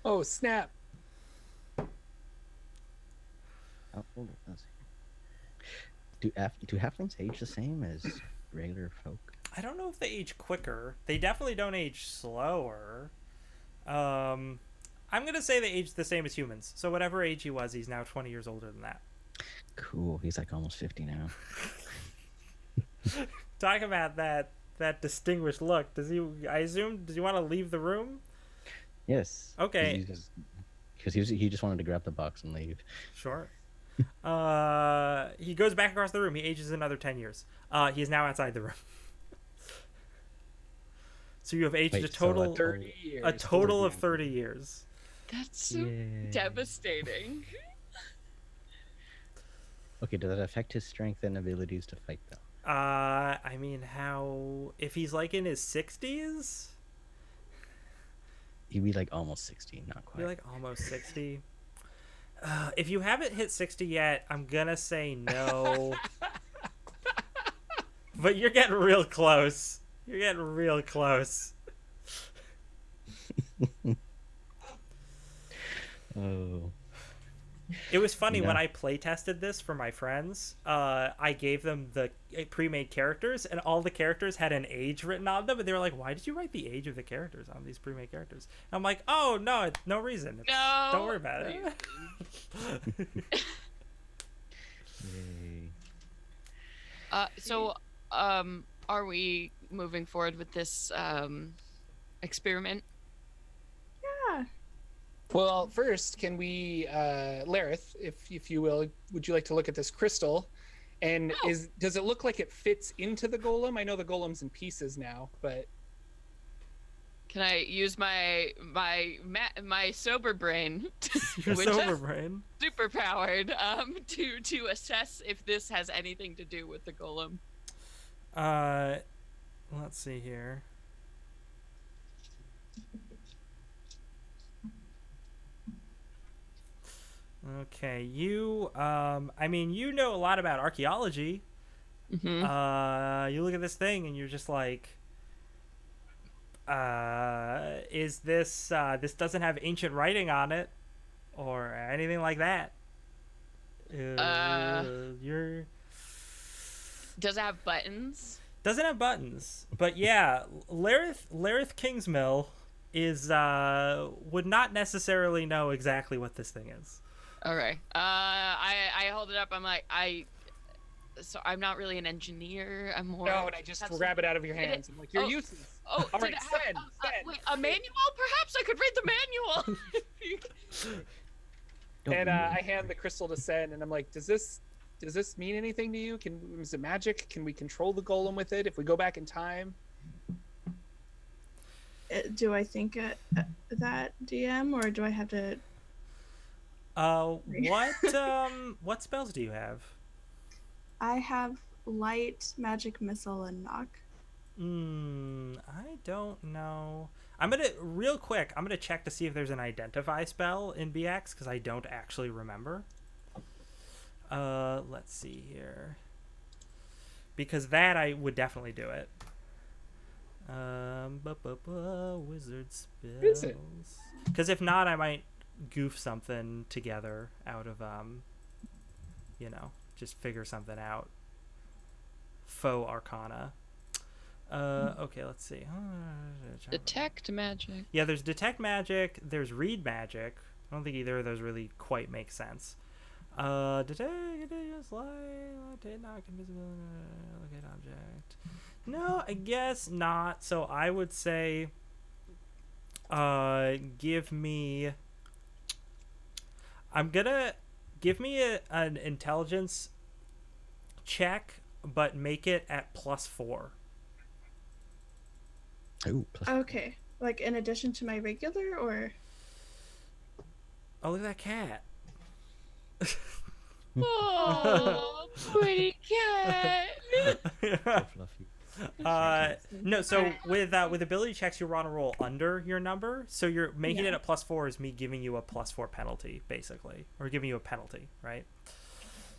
[SPEAKER 5] Oh, snap.
[SPEAKER 4] How old was he? Do halflings age the same as regular folk?
[SPEAKER 1] I don't know if they age quicker. They definitely don't age slower. I'm going to say they age the same as humans. So whatever age he was, he's now 20 years older than that.
[SPEAKER 4] Cool. He's like almost 50 now.
[SPEAKER 1] Talk about that distinguished look. Does he want to leave the room?
[SPEAKER 4] Yes.
[SPEAKER 1] Okay.
[SPEAKER 4] Because he just wanted to grab the box and leave.
[SPEAKER 1] Sure. He goes back across the room. He ages another 10 years. He is now outside the room. So you have aged
[SPEAKER 4] Wait,
[SPEAKER 1] a
[SPEAKER 4] so
[SPEAKER 1] total
[SPEAKER 5] 30 years.
[SPEAKER 1] a total of 30 years.
[SPEAKER 2] That's so
[SPEAKER 4] Yay.
[SPEAKER 2] devastating.
[SPEAKER 4] Okay, does that affect his strength and abilities to fight though?
[SPEAKER 1] I mean, how if he's like in his 60s?
[SPEAKER 4] He'd be like almost 60, not quite.
[SPEAKER 1] You're like almost 60. If you haven't hit 60 yet, I'm gonna say no. But you're getting real close. You're getting real close.
[SPEAKER 4] Oh.
[SPEAKER 1] It was funny
[SPEAKER 4] You
[SPEAKER 1] when
[SPEAKER 4] know.
[SPEAKER 1] I play tested this for my friends. I gave them the pre-made characters, and all the characters had an age written on them, and they were like, "Why did you write the age of the characters on these pre-made characters?" And I'm like, "Oh no, it's no reason.
[SPEAKER 2] No.
[SPEAKER 1] Don't worry about it."
[SPEAKER 4] Yay.
[SPEAKER 2] So, are we moving forward with this experiment?
[SPEAKER 5] Well, first, can we, Lareth, if you will, would you like to look at this crystal? And
[SPEAKER 2] Oh.
[SPEAKER 5] does it look like it fits into the golem? I know the golem's in pieces now, but
[SPEAKER 2] Can I use my sober brain,
[SPEAKER 1] Your
[SPEAKER 2] which
[SPEAKER 1] sober
[SPEAKER 2] is
[SPEAKER 1] brain.
[SPEAKER 2] super powered, to assess if this has anything to do with the golem?
[SPEAKER 1] Let's see here. Okay, I mean, you know a lot about archaeology.
[SPEAKER 2] Mm-hmm.
[SPEAKER 1] You look at this thing and you're just like, is this, this doesn't have ancient writing on it or anything like that. You're
[SPEAKER 2] Does it have buttons?
[SPEAKER 1] doesn't have buttons, but yeah, Lareth Kingsmill is would not necessarily know exactly what this thing is.
[SPEAKER 2] Okay. I hold it up. I'm like, so I'm not really an engineer. I'm more.
[SPEAKER 5] no, and I just grab it out of your hands. I'm like, you're
[SPEAKER 2] oh,
[SPEAKER 5] useless.
[SPEAKER 2] Oh,
[SPEAKER 5] All
[SPEAKER 2] did
[SPEAKER 5] right,
[SPEAKER 2] it have
[SPEAKER 5] send.
[SPEAKER 2] wait, a manual? Perhaps I could read the manual.
[SPEAKER 4] Don't
[SPEAKER 5] And
[SPEAKER 4] worry.
[SPEAKER 5] I hand the crystal to Sen, and I'm like, does this mean anything to you? Is it magic? Can we control the golem with it if we go back in time?
[SPEAKER 3] Do I think that DM, or do I have to?
[SPEAKER 1] What spells do you have?
[SPEAKER 3] I have light, magic, missile, and knock.
[SPEAKER 1] I don't know. I'm gonna check to see if there's an identify spell in BX because I don't actually remember. Let's see here. Because that I would definitely do it. Wizard
[SPEAKER 5] Is it?
[SPEAKER 1] spells. Because if not, I might goof something together out of just figure something out. Faux arcana. Okay, let's see.
[SPEAKER 2] Detect magic.
[SPEAKER 1] Yeah, there's detect magic. There's read magic. I don't think either of those really quite make sense. Detect, knock, invisibility, locate object. No, I guess not. So I would say, give me an intelligence check, but make it at +4.
[SPEAKER 4] Ooh, plus
[SPEAKER 3] Okay, like in addition to my regular, or
[SPEAKER 1] Oh, look at that cat.
[SPEAKER 2] Oh, pretty cat.
[SPEAKER 4] so fluffy.
[SPEAKER 1] No, so with ability checks, you want to roll under your number. So you're making it
[SPEAKER 3] Yeah.
[SPEAKER 1] at +4 is me giving you a +4 penalty, basically, or giving you a penalty, right?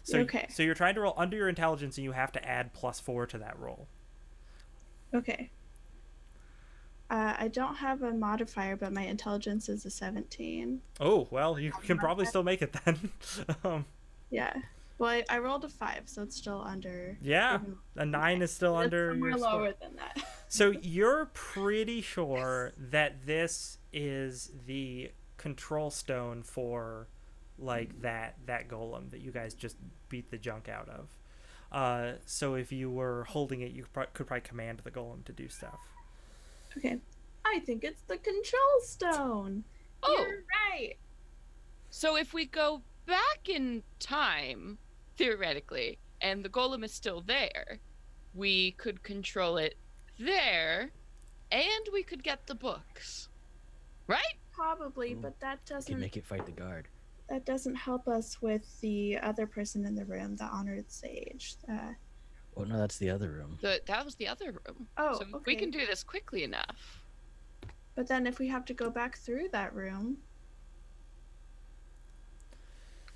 [SPEAKER 1] So
[SPEAKER 3] Okay.
[SPEAKER 1] So you're trying to roll under your intelligence, and you have to add +4 to that roll.
[SPEAKER 3] okay. I don't have a modifier, but my intelligence is a 17.
[SPEAKER 1] Oh well, you can probably still make it then.
[SPEAKER 3] Yeah. Well, I rolled a 5, so it's still under.
[SPEAKER 1] Yeah, a 9 is still
[SPEAKER 3] It's
[SPEAKER 1] under
[SPEAKER 3] somewhere
[SPEAKER 1] your score.
[SPEAKER 3] lower than that.
[SPEAKER 1] So you're pretty sure that this is the control stone for like that golem that you guys just beat the junk out of. So if you were holding it, you could probably command the golem to do stuff.
[SPEAKER 3] Okay. I think it's the control stone.
[SPEAKER 2] Oh.
[SPEAKER 3] You're right.
[SPEAKER 2] So if we go back in time, theoretically, and the golem is still there, we could control it there, and we could get the books, right?
[SPEAKER 3] Probably,
[SPEAKER 4] Ooh.
[SPEAKER 3] but that
[SPEAKER 4] Can
[SPEAKER 3] doesn't
[SPEAKER 4] make it fight the guard.
[SPEAKER 3] that doesn't help us with the other person in the room, the honored sage.
[SPEAKER 4] Oh no, that's the other room.
[SPEAKER 2] That was the other room.
[SPEAKER 3] Oh,
[SPEAKER 2] So
[SPEAKER 3] okay.
[SPEAKER 2] we can do this quickly enough.
[SPEAKER 3] But then if we have to go back through that room,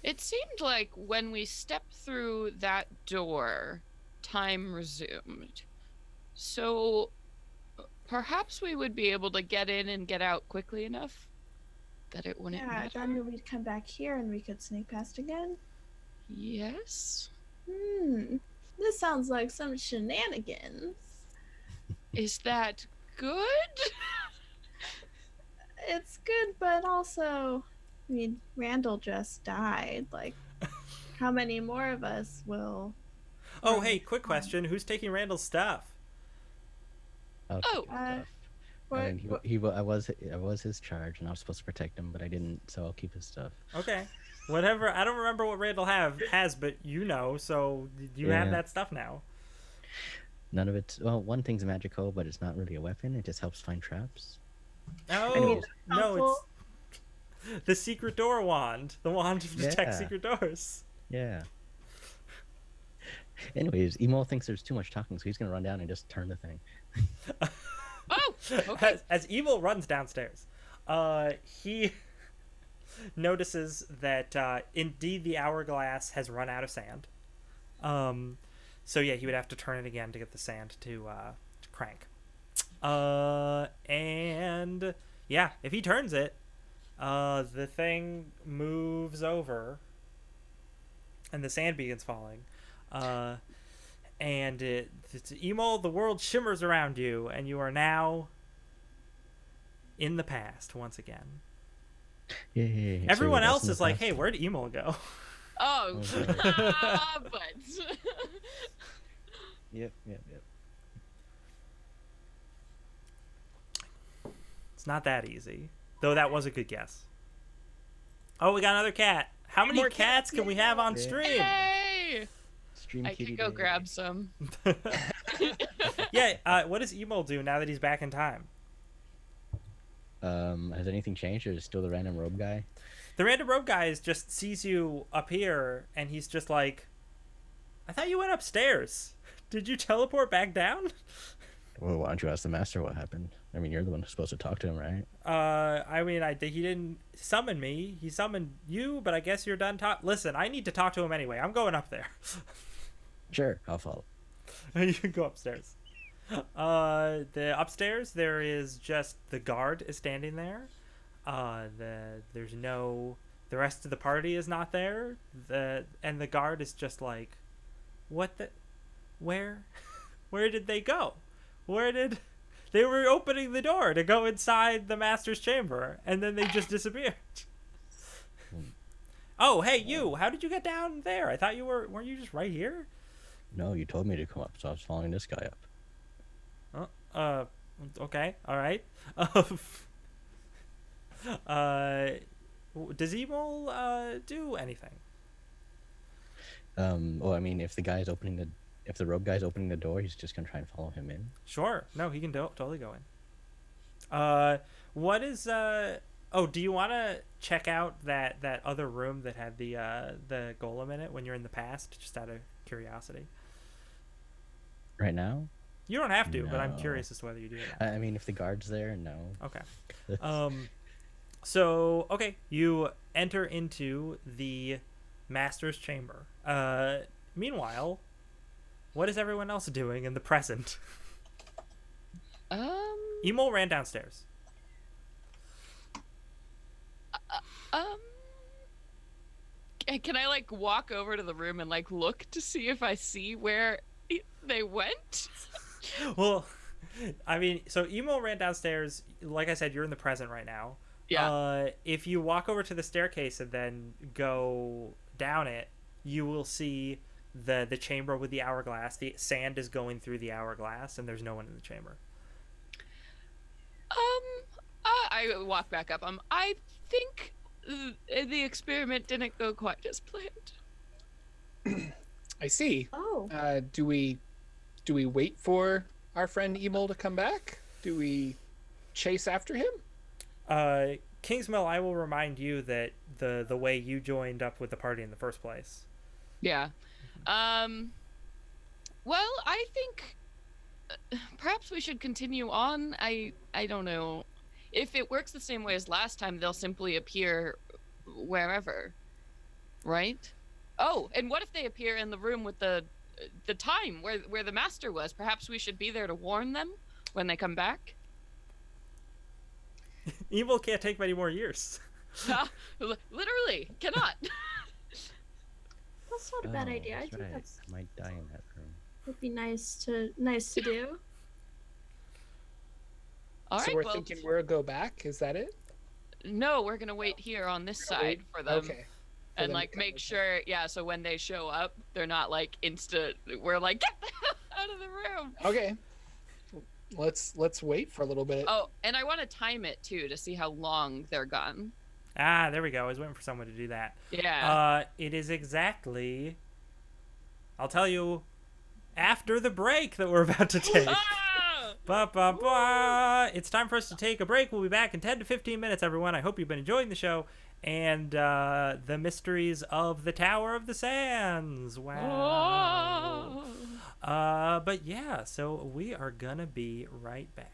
[SPEAKER 2] It seemed like when we stepped through that door, time resumed. So perhaps we would be able to get in and get out quickly enough that it wouldn't
[SPEAKER 3] yeah,
[SPEAKER 2] matter.
[SPEAKER 3] then we'd come back here and we could sneak past again.
[SPEAKER 2] Yes.
[SPEAKER 3] This sounds like some shenanigans.
[SPEAKER 2] Is that good?
[SPEAKER 3] It's good, but also, I mean, Randall just died. Like, how many more of us will?
[SPEAKER 1] Oh, hey, quick question: who's taking Randall's stuff?
[SPEAKER 4] I'll
[SPEAKER 2] Oh.
[SPEAKER 4] take your stuff.
[SPEAKER 3] What?
[SPEAKER 4] I mean, I was his charge, and I was supposed to protect him, but I didn't, so I'll keep his stuff.
[SPEAKER 1] Okay. Whatever. I don't remember what Randall has, but you know, so you have
[SPEAKER 4] Yeah.
[SPEAKER 1] that stuff now.
[SPEAKER 4] None of it. Well, one thing's magical, but it's not really a weapon. It just helps find traps.
[SPEAKER 1] Oh,
[SPEAKER 4] Anyways.
[SPEAKER 1] no,
[SPEAKER 3] Helpful.
[SPEAKER 1] it's the secret door wand. The wand to detect
[SPEAKER 4] Yeah.
[SPEAKER 1] secret doors.
[SPEAKER 4] Yeah. Anyways, Emo thinks there's too much talking, so he's gonna run down and just turn the thing.
[SPEAKER 2] Oh, okay.
[SPEAKER 1] As Evil runs downstairs, he notices that indeed the hourglass has run out of sand. So yeah, he would have to turn it again to get the sand to crank. And yeah, if he turns it, the thing moves over, and the sand begins falling. And it's Emo, the world shimmers around you, and you are now in the past once again.
[SPEAKER 4] Yay! So
[SPEAKER 1] Everyone
[SPEAKER 4] that's
[SPEAKER 1] else
[SPEAKER 4] in the
[SPEAKER 1] is like,
[SPEAKER 4] past.
[SPEAKER 1] hey, where'd Emo go?
[SPEAKER 2] Oh,
[SPEAKER 4] Oh,
[SPEAKER 2] but
[SPEAKER 4] Yep.
[SPEAKER 1] It's not that easy. Though that was a good guess. Oh, we got another cat. How many
[SPEAKER 2] More
[SPEAKER 1] cats can we have on
[SPEAKER 4] Yeah.
[SPEAKER 1] stream?
[SPEAKER 2] hey,
[SPEAKER 4] Stream
[SPEAKER 2] I
[SPEAKER 4] kitty
[SPEAKER 2] could go
[SPEAKER 4] day.
[SPEAKER 2] grab some.
[SPEAKER 1] Yeah, what does Emo do now that he's back in time?
[SPEAKER 4] Has anything changed, or is it still the random robe guy?
[SPEAKER 1] The random robe guy just sees you appear, and he's just like, I thought you went upstairs. Did you teleport back down?
[SPEAKER 4] Well, why don't you ask the master what happened? I mean, you're the one who's supposed to talk to him, right?
[SPEAKER 1] I mean, he didn't summon me. He summoned you, but I guess you're done Listen, I need to talk to him anyway. I'm going up there.
[SPEAKER 4] Sure, I'll follow.
[SPEAKER 1] You can go upstairs. The upstairs, there is just the guard is standing there. There's no, the rest of the party is not there. And the guard is just like, what the, where did they go? They were opening the door to go inside the master's chamber, and then they just disappeared. Oh, hey, you, how did you get down there? I thought weren't you just right here?
[SPEAKER 4] No, you told me to come up, so I was following this guy up.
[SPEAKER 1] Okay, all right. Does Emil do anything?
[SPEAKER 4] Well, I mean, if the robe guy's opening the door, he's just gonna try and follow him in.
[SPEAKER 1] Sure. No, he can totally go in. What is Oh, do you want to check out that other room that had the golem in it when you're in the past, just out of curiosity?
[SPEAKER 4] Right now?
[SPEAKER 1] You don't have to, but I'm
[SPEAKER 4] No.
[SPEAKER 1] curious as to whether you do. Or not.
[SPEAKER 4] I mean, if the guard's there, no.
[SPEAKER 1] Okay. So okay, you enter into the master's chamber. Meanwhile, what is everyone else doing in the present? Emil ran downstairs.
[SPEAKER 2] Can I like walk over to the room and like look to see if I see where they went?
[SPEAKER 1] Well, I mean, so Emil ran downstairs. Like I said, you're in the present right now.
[SPEAKER 2] Yeah.
[SPEAKER 1] If you walk over to the staircase and then go down it, you will see the chamber with the hourglass. The sand is going through the hourglass, and there's no one in the chamber.
[SPEAKER 2] I walk back up. I think the experiment didn't go quite as planned.
[SPEAKER 5] I see.
[SPEAKER 3] Oh.
[SPEAKER 5] Do we wait for our friend Emil to come back? Do we chase after him?
[SPEAKER 1] Kingsmill, I will remind you that the way you joined up with the party in the first place.
[SPEAKER 2] Yeah. Well, I think perhaps we should continue on. I don't know. If it works the same way as last time, they'll simply appear wherever. Right? Oh, and what if they appear in the room with the time where the master was? Perhaps we should be there to warn them when they come back.
[SPEAKER 1] Evil can't take many more years.
[SPEAKER 2] Literally, cannot.
[SPEAKER 3] That's not a bad idea. I
[SPEAKER 4] That's
[SPEAKER 3] think
[SPEAKER 4] right.
[SPEAKER 3] that's
[SPEAKER 4] I might die in that room.
[SPEAKER 3] would be nice to do.
[SPEAKER 2] All
[SPEAKER 5] So
[SPEAKER 2] right,
[SPEAKER 5] we're
[SPEAKER 2] well,
[SPEAKER 5] thinking we'll go back. Is that it?
[SPEAKER 2] no, we're gonna wait here on this side for them.
[SPEAKER 5] Okay. For
[SPEAKER 2] And
[SPEAKER 5] them to
[SPEAKER 2] like
[SPEAKER 5] come,
[SPEAKER 2] make
[SPEAKER 5] okay.
[SPEAKER 2] sure, yeah, so when they show up, they're not like instant. We're like, get the hell out of the room.
[SPEAKER 5] Okay. let's wait for a little bit.
[SPEAKER 2] Oh, and I want to time it too to see how long they're gone.
[SPEAKER 1] Ah, there we go. I was waiting for someone to do that.
[SPEAKER 2] Yeah.
[SPEAKER 1] It is exactly. I'll tell you after the break that we're about to take.
[SPEAKER 2] Ah!
[SPEAKER 1] Ba, ba, ba. It's time for us to take a break. We'll be back in 10 to 15 minutes, everyone. I hope you've been enjoying the show and the mysteries of the Tower of the Sands. Wow. But yeah, so we are going to be right back.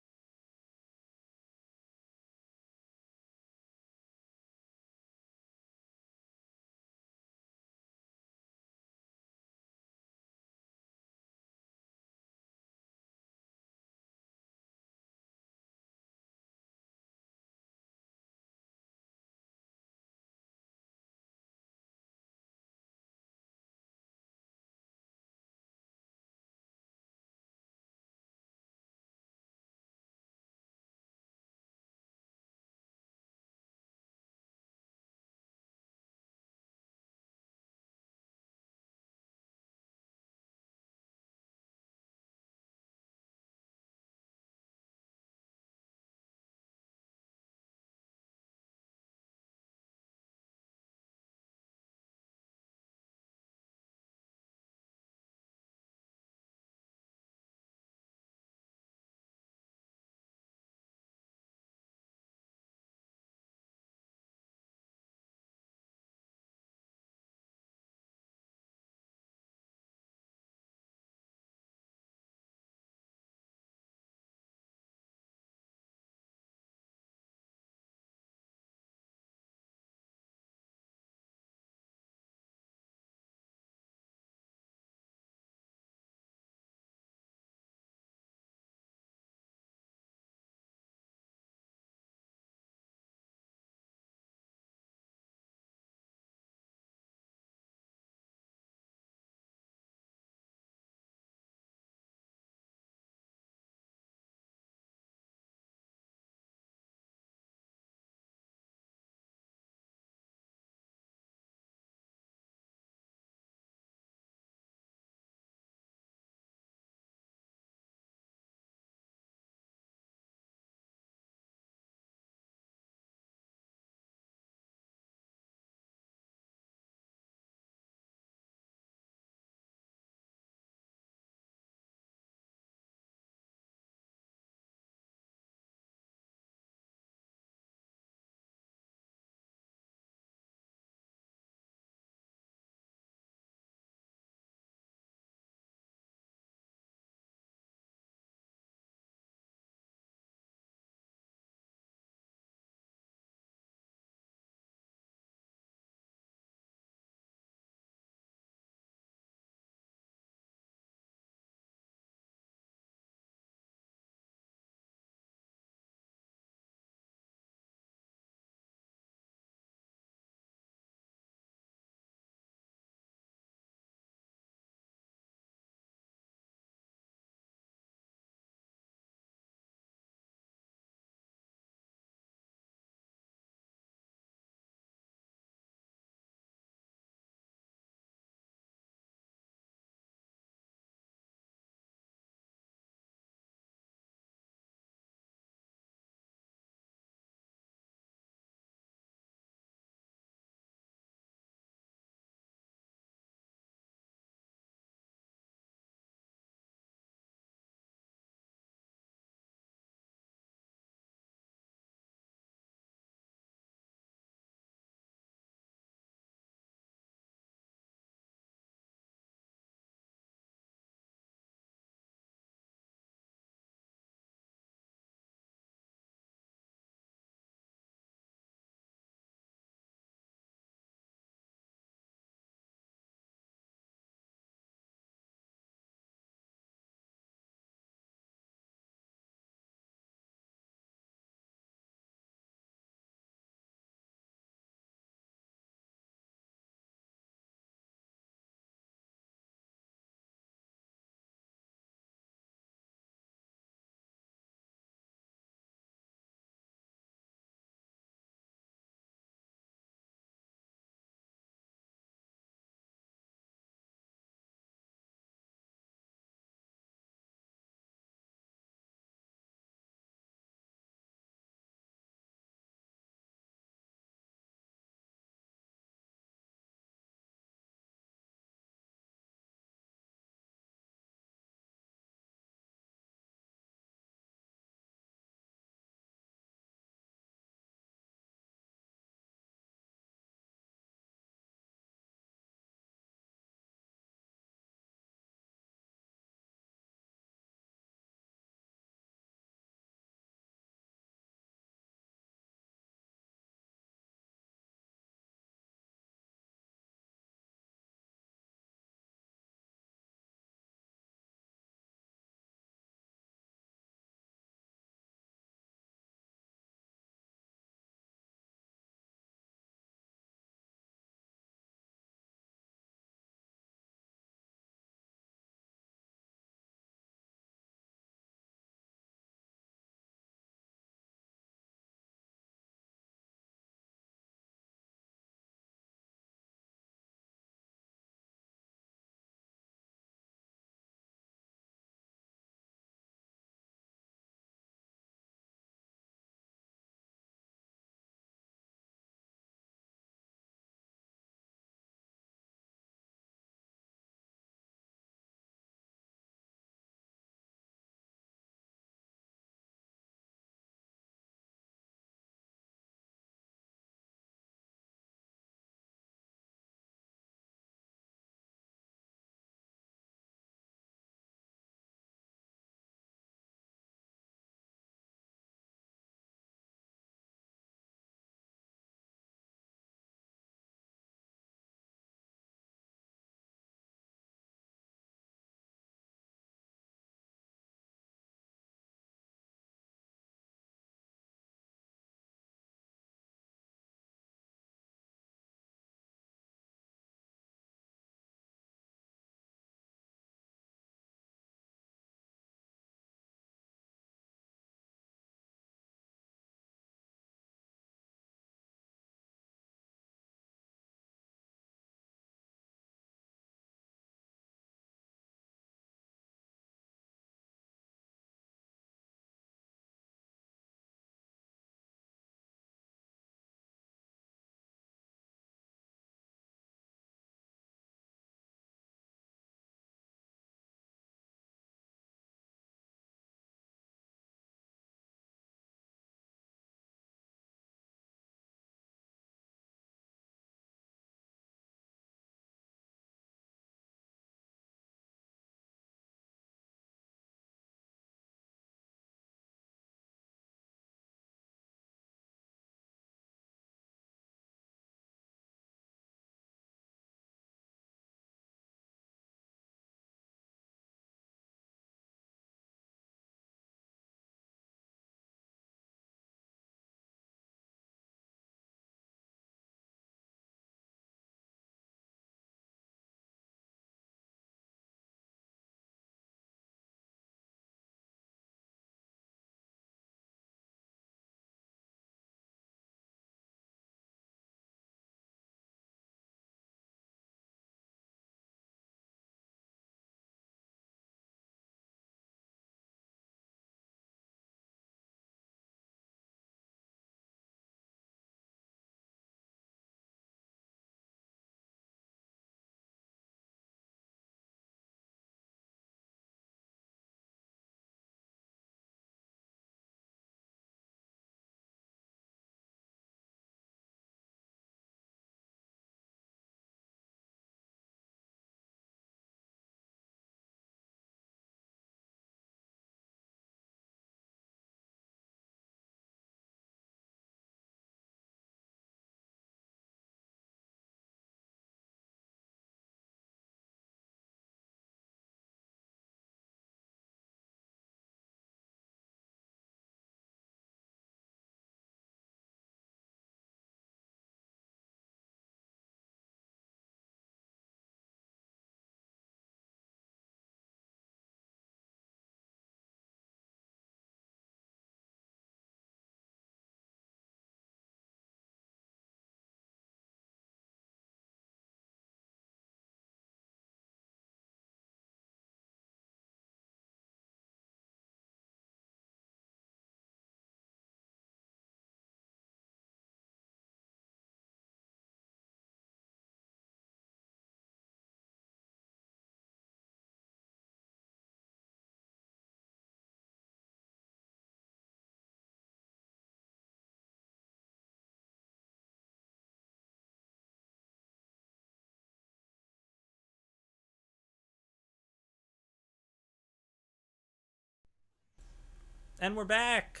[SPEAKER 1] And we're back.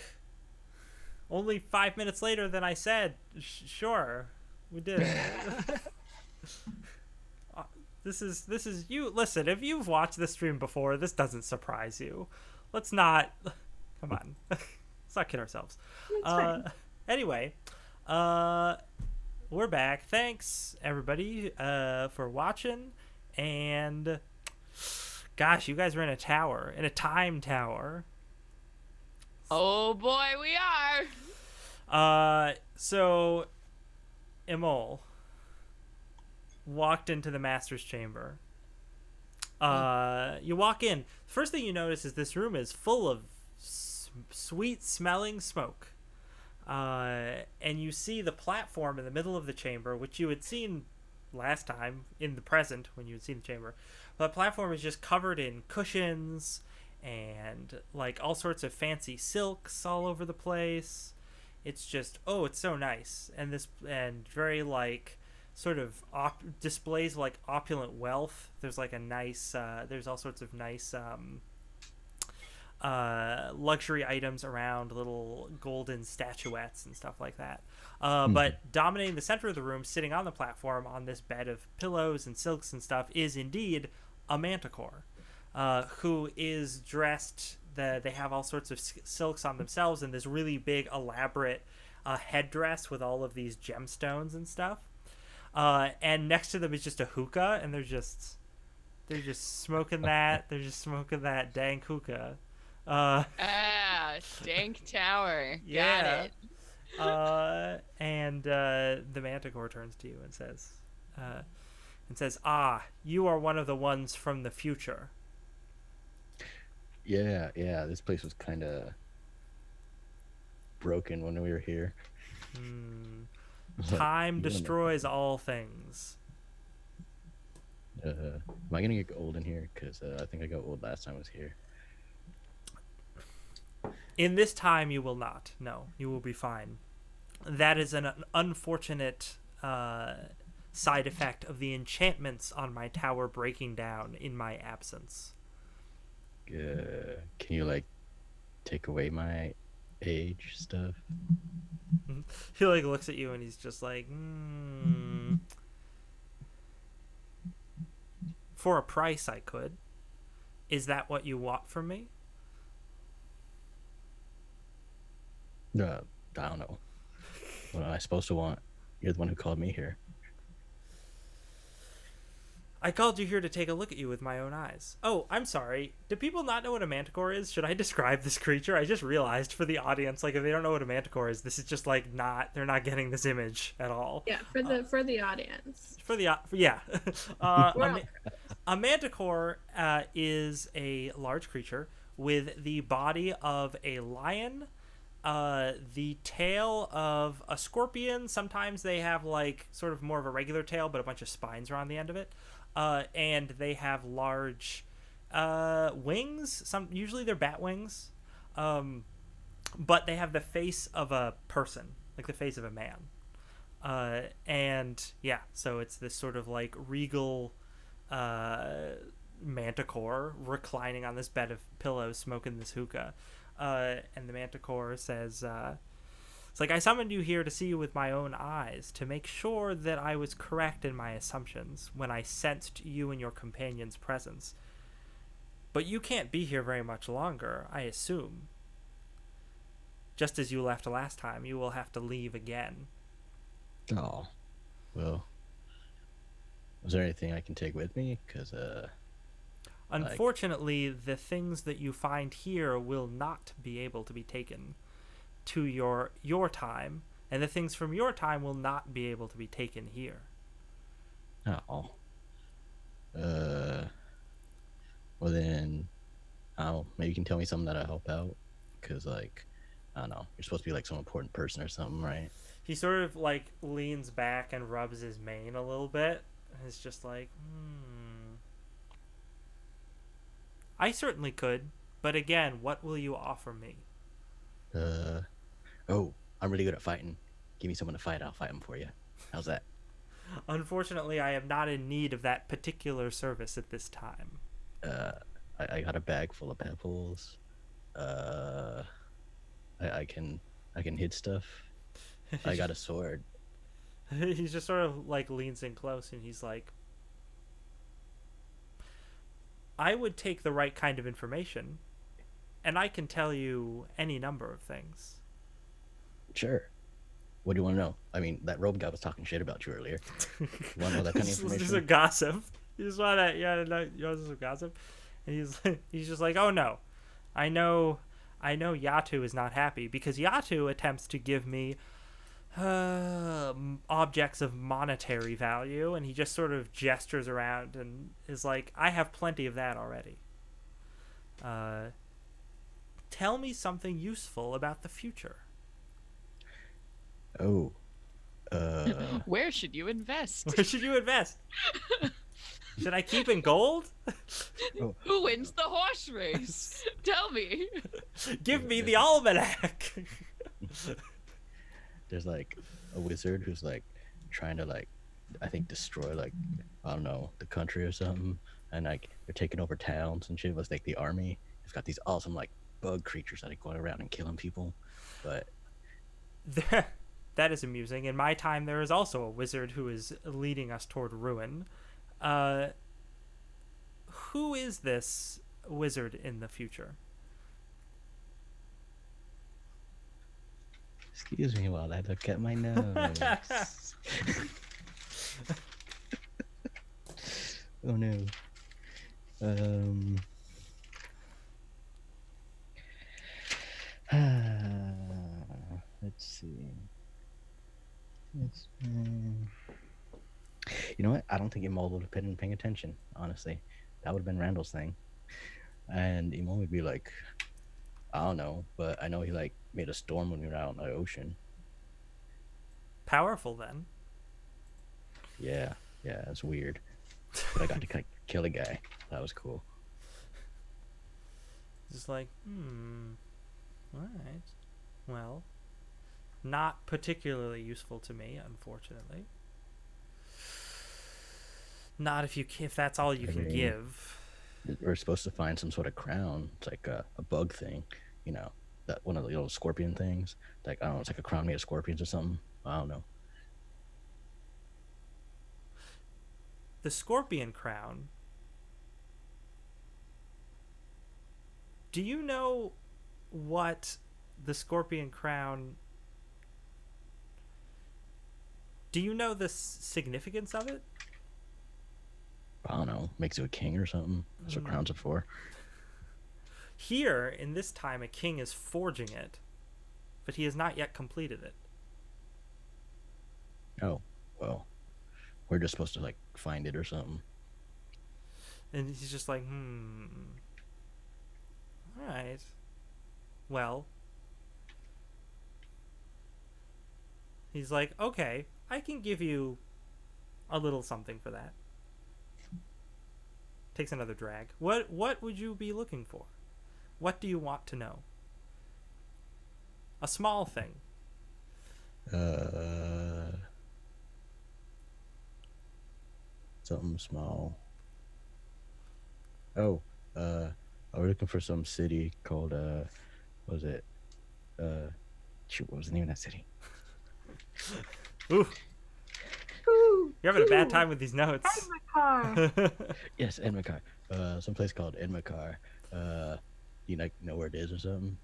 [SPEAKER 1] Only 5 minutes later than I said. Sure, we did it. This is you. Listen, if you've watched this stream before, this doesn't surprise you. Let's not. Come on. Let's not kid ourselves. Anyway, we're back. Thanks everybody for watching. And gosh, you guys were in a tower, in a time tower.
[SPEAKER 2] Oh boy, we are.
[SPEAKER 1] So Emol walked into the master's chamber. You walk in. First thing you notice is this room is full of sweet smelling smoke. And you see the platform in the middle of the chamber, which you had seen last time in the present when you had seen the chamber. The platform is just covered in cushions and like all sorts of fancy silks all over the place. It's just, oh, it's so nice. And very like sort of displays like opulent wealth. There's like a nice there's all sorts of nice luxury items around, little golden statuettes and stuff like that. But dominating the center of the room, sitting on the platform on this bed of pillows and silks and stuff, is indeed a manticore, who is dressed. They have all sorts of silks on themselves and this really big, elaborate headdress with all of these gemstones and stuff. And next to them is just a hookah, and they're just smoking that. They're just smoking that dank hookah.
[SPEAKER 2] Dank Tower.
[SPEAKER 1] Yeah.
[SPEAKER 2] Got it.
[SPEAKER 1] And the manticore turns to you and says, "Ah, you are one of the ones from the future."
[SPEAKER 4] Yeah, this place was kind of broken when we were here.
[SPEAKER 1] Time destroys all things.
[SPEAKER 4] Am I gonna get old in here? Because I think I got old last time I was here.
[SPEAKER 1] In this time, you will not. No, you will be fine. That is an unfortunate side effect of the enchantments on my tower breaking down in my absence.
[SPEAKER 4] Can you like take away my age stuff?
[SPEAKER 1] He like looks at you and he's just like, For a price, I could. Is that what you want from me?
[SPEAKER 4] I don't know. What am I supposed to want? You're the one who called me here.
[SPEAKER 1] I called you here to take a look at you with my own eyes. Oh, I'm sorry. Do people not know what a manticore is? Should I describe this creature? I just realized for the audience, like if they don't know what a manticore is, this is just like they're not getting this image at all.
[SPEAKER 3] Yeah, for the audience.
[SPEAKER 1] A manticore is a large creature with the body of a lion, the tail of a scorpion. Sometimes they have like sort of more of a regular tail, but a bunch of spines are on the end of it. And they have large wings. Usually they're bat wings, but they have the face of a person, like the face of a man. And yeah, so it's this sort of like regal manticore reclining on this bed of pillows, smoking this hookah. And the manticore says, it's like, I summoned you here to see you with my own eyes, to make sure that I was correct in my assumptions when I sensed you and your companion's presence. But you can't be here very much longer, I assume. Just as you left last time, you will have to leave again.
[SPEAKER 4] Oh, well, was there anything I can take with me? Because,
[SPEAKER 1] unfortunately, the things that you find here will not be able to be taken to your time, and the things from your time will not be able to be taken here.
[SPEAKER 4] Oh. Well then, maybe you can tell me something that'll help out. Because, like, I don't know, you're supposed to be like some important person or something, right?
[SPEAKER 1] He sort of like leans back and rubs his mane a little bit, and is just like, I certainly could, but again, what will you offer me?
[SPEAKER 4] Oh, I'm really good at fighting. Give me someone to fight, I'll fight them for you. How's that?
[SPEAKER 1] Unfortunately, I am not in need of that particular service at this time.
[SPEAKER 4] I got a bag full of pebbles. I can hit stuff. I got a sword.
[SPEAKER 1] He just sort of like leans in close and he's like, I would take the right kind of information, and I can tell you any number of things.
[SPEAKER 4] Sure. What do you want to know? I mean, that robe guy was talking shit about you earlier. You want to know that kind of information?
[SPEAKER 1] Just a gossip. You just want to, yeah, no, you want some gossip? And he's just like, oh no, I know Yatu is not happy because Yatu attempts to give me objects of monetary value, and he just sort of gestures around and is like, I have plenty of that already. Tell me something useful about the future.
[SPEAKER 4] Oh.
[SPEAKER 2] Where should you invest?
[SPEAKER 1] Where should you invest? Should I keep in gold?
[SPEAKER 2] Who wins the horse race? Tell me.
[SPEAKER 1] Give me the almanac.
[SPEAKER 4] There's like a wizard who's like trying to like, I think destroy like, I don't know, the country or something, and like they're taking over towns and shit. It was like the army. It's got these awesome like bug creatures that are going around and killing people, but
[SPEAKER 1] that is amusing. In my time, there is also a wizard who is leading us toward ruin. Who is this wizard in the future?
[SPEAKER 4] Excuse me while I look at my nose. Oh no. Let's see. You know what? I don't think Emol would have been paying attention, honestly. That would have been Randall's thing. And Emol would be like, I don't know, but I know he like made a storm when we were out in the ocean.
[SPEAKER 1] Powerful then.
[SPEAKER 4] Yeah, it's weird. But I got to kill a guy. That was cool.
[SPEAKER 1] Just like, alright. Well, not particularly useful to me, unfortunately. Not if that's all you can give.
[SPEAKER 4] We're supposed to find some sort of crown. It's like a bug thing, you know, that one of the little scorpion things. Like, I don't know, it's like a crown made of scorpions or something. I don't know.
[SPEAKER 1] The scorpion crown. Do you know what the scorpion crown... Do you know the significance of it?
[SPEAKER 4] I don't know. Makes you a king or something. That's what crowns are for.
[SPEAKER 1] Here, in this time, a king is forging it, but he has not yet completed it.
[SPEAKER 4] Oh, well. We're just supposed to, like, find it or something.
[SPEAKER 1] And he's just like, Alright. Well. He's like, okay, I can give you a little something for that. Takes another drag. What would you be looking for? What do you want to know? A small thing.
[SPEAKER 4] Something small. Oh, I was looking for some city called what was it? Shoot, what was the name of that city?
[SPEAKER 1] Ooh. You're having a bad time with these notes.
[SPEAKER 3] Enmakar.
[SPEAKER 4] Yes, Enmakar. Some place called Enmakar. Do you like know where it is or something?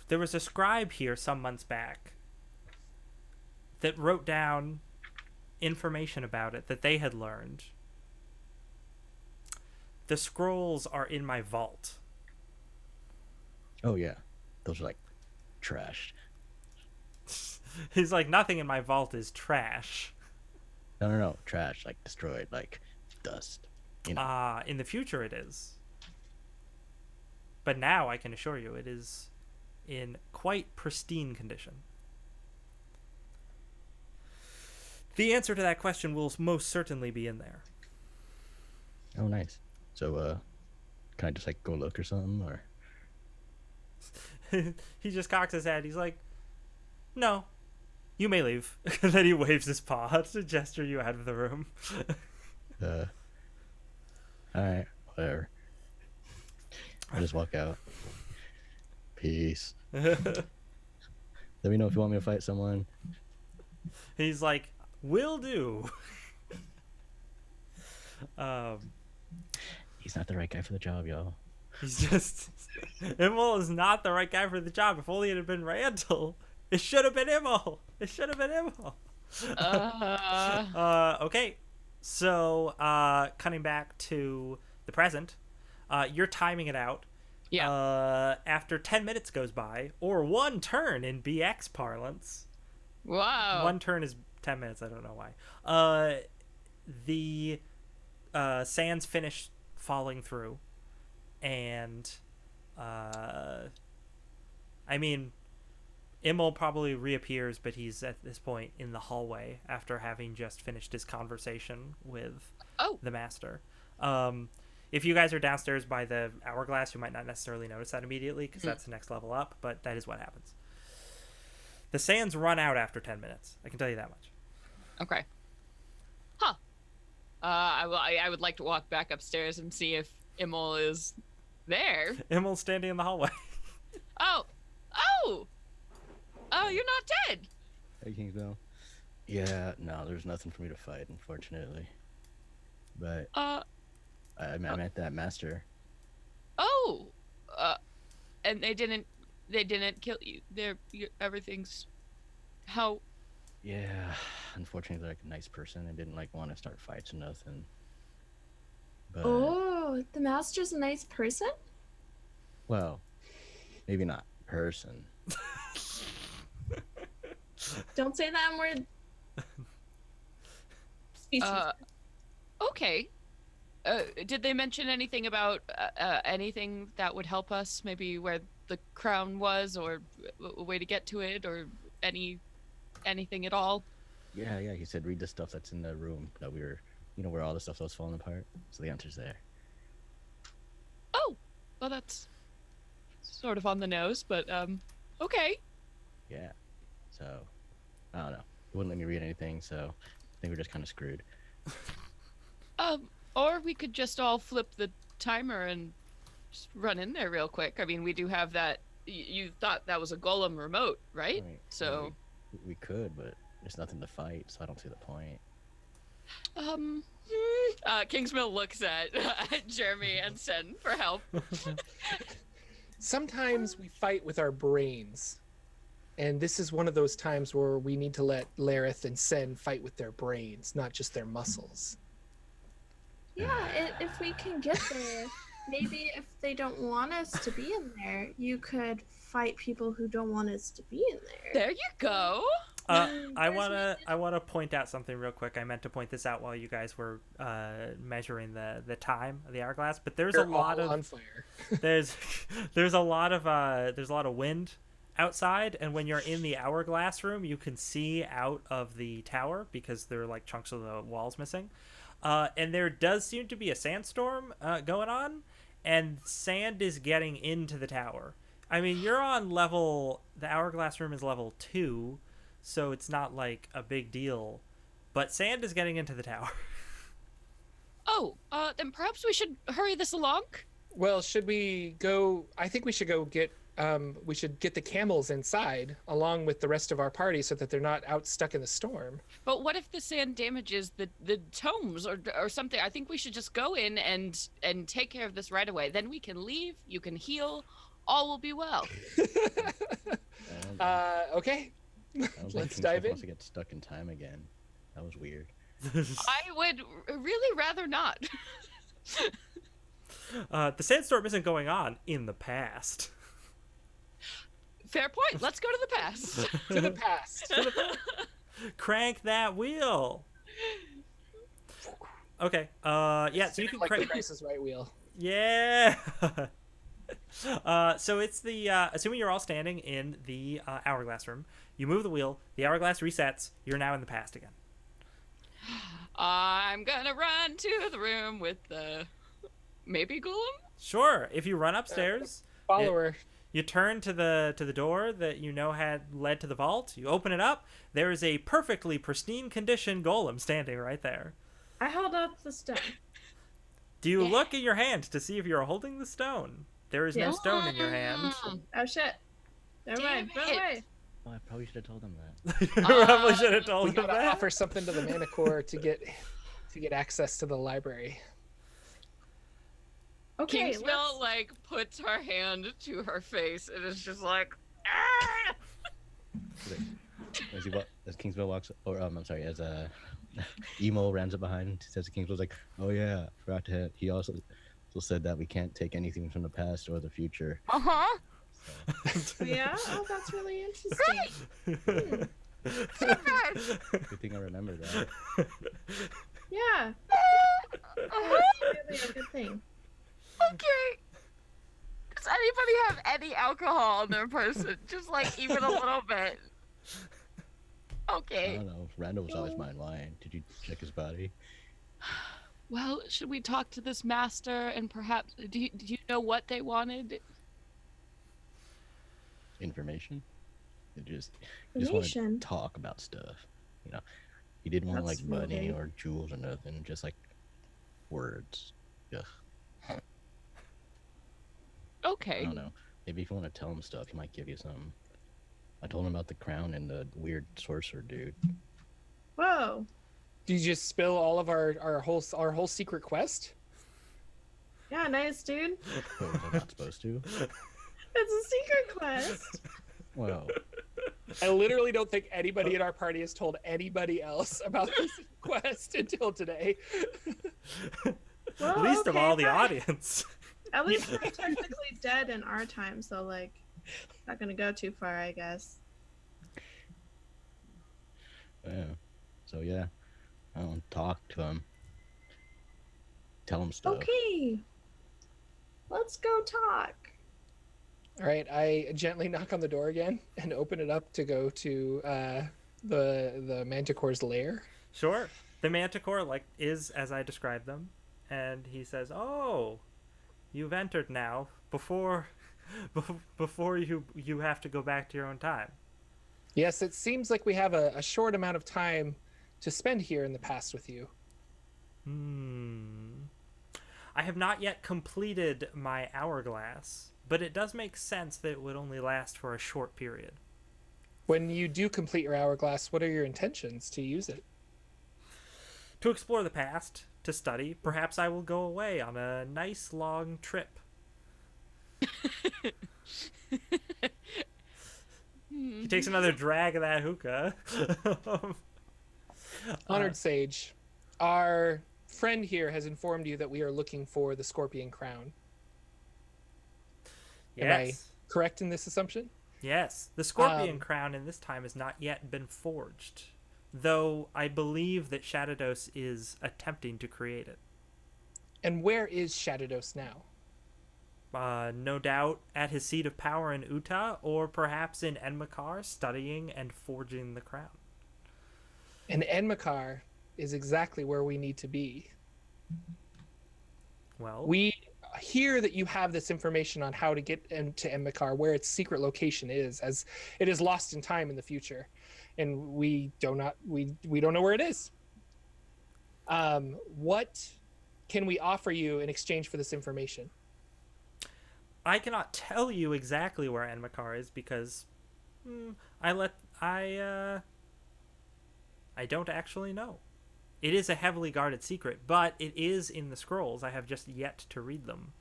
[SPEAKER 1] There was a scribe here some months back that wrote down information about it that they had learned. The scrolls are in my vault.
[SPEAKER 4] Oh yeah, those are like trash.
[SPEAKER 1] He's like, nothing in my vault is trash.
[SPEAKER 4] No, trash, like destroyed, like dust. You know.
[SPEAKER 1] In the future it is. But now I can assure you it is in quite pristine condition. The answer to that question will most certainly be in there.
[SPEAKER 4] Oh, nice. So, can I just like go look or something, or?
[SPEAKER 1] He just cocks his head. He's like, no, you may leave. And then he waves his paw to gesture you out of the room.
[SPEAKER 4] Alright. whatever. I just walk out. Peace. Let me know if you want me to fight someone.
[SPEAKER 1] He's like, will do.
[SPEAKER 4] He's not the right guy for the job, y'all.
[SPEAKER 1] He's just Immel is not the right guy for the job. If only it had been Randall. It should have been Immel. It should have been Immel. Okay. So, cutting back to the present, you're timing it out.
[SPEAKER 2] Yeah.
[SPEAKER 1] After 10 minutes goes by, or one turn in BX parlance.
[SPEAKER 2] Wow.
[SPEAKER 1] One turn is 10 minutes. I don't know why. The sands finish falling through, and I mean, Immel probably reappears, but he's at this point in the hallway after having just finished his conversation with the master. If you guys are downstairs by the hourglass, you might not necessarily notice that immediately because that's the next level up, but that is what happens. The sands run out after 10 minutes. I can tell you that much.
[SPEAKER 2] Okay. Huh. I would like to walk back upstairs and see if Immel is there.
[SPEAKER 1] Immel's standing in the hallway.
[SPEAKER 2] Oh, you're not dead.
[SPEAKER 4] Hey, Kingsville. Yeah, no, there's nothing for me to fight, unfortunately. But I met that master.
[SPEAKER 2] And they didn't kill you. Everything's how.
[SPEAKER 4] Yeah, unfortunately, they're like a nice person. They didn't like want to start fights or nothing. But
[SPEAKER 3] Oh, the master's a nice person?
[SPEAKER 4] well, maybe not person.
[SPEAKER 3] Don't say that word. Species.
[SPEAKER 2] Okay. Did they mention anything about anything that would help us? Maybe where the crown was, or a way to get to it, or anything at all?
[SPEAKER 4] Yeah, he said read the stuff that's in the room that we were, where all the stuff that was falling apart. So the answer's there.
[SPEAKER 2] Oh, well, that's sort of on the nose, but okay.
[SPEAKER 4] Yeah. So, I don't know. It wouldn't let me read anything, so I think we're just kind of screwed.
[SPEAKER 2] Or we could just all flip the timer and just run in there real quick. I mean, we do have that. You thought that was a golem remote, right? So
[SPEAKER 4] we could, but there's nothing to fight, so I don't see the point.
[SPEAKER 2] Kingsmill looks at Jeremy and Sen for help.
[SPEAKER 5] Sometimes we fight with our brains. And this is one of those times where we need to let Lareth and Sen fight with their brains, not just their muscles.
[SPEAKER 3] Yeah, if we can get there, maybe if they don't want us to be in there, you could fight people who don't want us to be in there.
[SPEAKER 2] There you go.
[SPEAKER 1] I wanna point out something real quick. I meant to point this out while you guys were measuring the time of the hourglass, but there's
[SPEAKER 5] They're
[SPEAKER 1] a lot
[SPEAKER 5] all
[SPEAKER 1] of
[SPEAKER 5] on fire.
[SPEAKER 1] there's a lot of wind outside, and when you're in the hourglass room, you can see out of the tower because there are like chunks of the walls missing. And there does seem to be a sandstorm going on, and sand is getting into the tower. I mean, you're on the hourglass room is level 2, so it's not like a big deal, but sand is getting into the tower.
[SPEAKER 2] Then perhaps we should hurry this along.
[SPEAKER 5] Well, should we go? I think we should go get. We should get the camels inside along with the rest of our party so that they're not out stuck in the storm.
[SPEAKER 2] But what if the sand damages the tomes or something? I think we should just go in and take care of this right away. Then we can leave. You can heal. All will be well.
[SPEAKER 5] Okay. Let's dive in.
[SPEAKER 4] To get stuck in time again. That was weird.
[SPEAKER 2] I would really rather not.
[SPEAKER 1] The sandstorm isn't going on in the past.
[SPEAKER 2] Fair point. Let's go to the past.
[SPEAKER 5] To the past.
[SPEAKER 1] Crank that wheel. Okay. Yeah. So you can
[SPEAKER 5] like
[SPEAKER 1] crank.
[SPEAKER 5] the Price is Right wheel.
[SPEAKER 1] Yeah. So it's the assuming you're all standing in the hourglass room, you move the wheel, the hourglass resets, you're now in the past again.
[SPEAKER 2] I'm gonna run to the room with the maybe Golem.
[SPEAKER 1] Sure. If you run upstairs,
[SPEAKER 5] Follower.
[SPEAKER 1] you turn to the door that you know had led to the vault. You open it up. There is a perfectly pristine condition golem standing right there.
[SPEAKER 3] I held up the stone.
[SPEAKER 1] Do you look in your hand to see if you're holding the stone? There is no
[SPEAKER 3] Yeah.
[SPEAKER 1] stone in your hand.
[SPEAKER 3] Oh shit. Never mind.
[SPEAKER 2] Damn
[SPEAKER 3] Run
[SPEAKER 2] it.
[SPEAKER 3] away.
[SPEAKER 4] Oh, I probably should have told him that.
[SPEAKER 1] You probably should have
[SPEAKER 5] We
[SPEAKER 1] told him
[SPEAKER 5] gotta
[SPEAKER 1] that.
[SPEAKER 5] offer something to the Manticore to get access to the library.
[SPEAKER 3] Okay.
[SPEAKER 2] Kingsville like puts her hand to her face and is just like, "Ah!"
[SPEAKER 4] As Kingsville walks, or I'm sorry, as Emo runs up behind, says to Kingsville's like, "Oh yeah, forgot to." He also said that we can't take anything from the past or the future.
[SPEAKER 2] Uh-huh.
[SPEAKER 3] Yeah. Oh, that's really interesting.
[SPEAKER 4] Good thing I remember that.
[SPEAKER 3] Yeah.
[SPEAKER 2] Uh-huh.
[SPEAKER 3] That's really a good thing.
[SPEAKER 2] Okay. Does anybody have any alcohol in their person? Just like even a little bit.
[SPEAKER 4] I
[SPEAKER 2] Okay.
[SPEAKER 4] don't know. Randall was always mine. Why? Did you check his body?
[SPEAKER 2] Well, should we talk to this master and perhaps do you know what they wanted?
[SPEAKER 4] Information? He just wanted
[SPEAKER 3] Information.
[SPEAKER 4] to talk about stuff. You know, he didn't want
[SPEAKER 3] That's
[SPEAKER 4] like money
[SPEAKER 3] really-
[SPEAKER 4] or jewels or nothing. Just like words. Yeah. I
[SPEAKER 2] Okay.
[SPEAKER 4] don't know. Maybe if you want to tell him stuff, he might give you some. I told him about the crown and the weird sorcerer dude.
[SPEAKER 3] Whoa.
[SPEAKER 5] Do you just spill all of our whole secret quest?
[SPEAKER 3] Yeah, nice, dude.
[SPEAKER 4] What, was I not supposed to?
[SPEAKER 3] It's a secret quest.
[SPEAKER 4] Well,
[SPEAKER 5] I literally don't think anybody in our party has told anybody else about this quest until today.
[SPEAKER 3] Well,
[SPEAKER 1] Least of
[SPEAKER 3] okay,
[SPEAKER 1] all the
[SPEAKER 3] fine.
[SPEAKER 1] audience.
[SPEAKER 3] At least we're technically dead in our time, so like, not gonna go too far, I guess.
[SPEAKER 4] yeah. So yeah, I don't talk to him. Tell him stuff.
[SPEAKER 3] Okay. Let's go talk.
[SPEAKER 5] All right, I gently knock on the door again and open it up to go to the Manticore's lair.
[SPEAKER 1] Sure. The Manticore is as I described them, and he says, "Oh, you've entered now. Before you have to go back to your own time."
[SPEAKER 5] Yes, it seems like we have a short amount of time to spend here in the past with you.
[SPEAKER 1] I have not yet completed my hourglass, but it does make sense that it would only last for a short period.
[SPEAKER 5] When you do complete your hourglass, what are your intentions to use it?
[SPEAKER 1] To explore the past, to study, perhaps I will go away on a nice long trip. He takes another drag of that hookah.
[SPEAKER 5] Honored Sage, our friend here has informed you that we are looking for the Scorpion Crown. Am I
[SPEAKER 1] Yes.
[SPEAKER 5] correct in this assumption?
[SPEAKER 1] Yes. The Scorpion Crown in this time has not yet been forged, though I believe that Shadowdos is attempting to create it.
[SPEAKER 5] And where is Shadowdos now?
[SPEAKER 1] No doubt at his seat of power in Utah, or perhaps in Enmakar, studying and forging the crown.
[SPEAKER 5] And Enmakar is exactly where we need to be.
[SPEAKER 1] Well,
[SPEAKER 5] We hear that you have this information on how to get into Enmakar, where its secret location is, as it is lost in time in the future, and we don't know where it is. What can we offer you in exchange for this information?
[SPEAKER 1] I cannot tell you exactly where Enmakar is because I don't actually know. It is a heavily guarded secret, but it is in the scrolls. I have just yet to read them.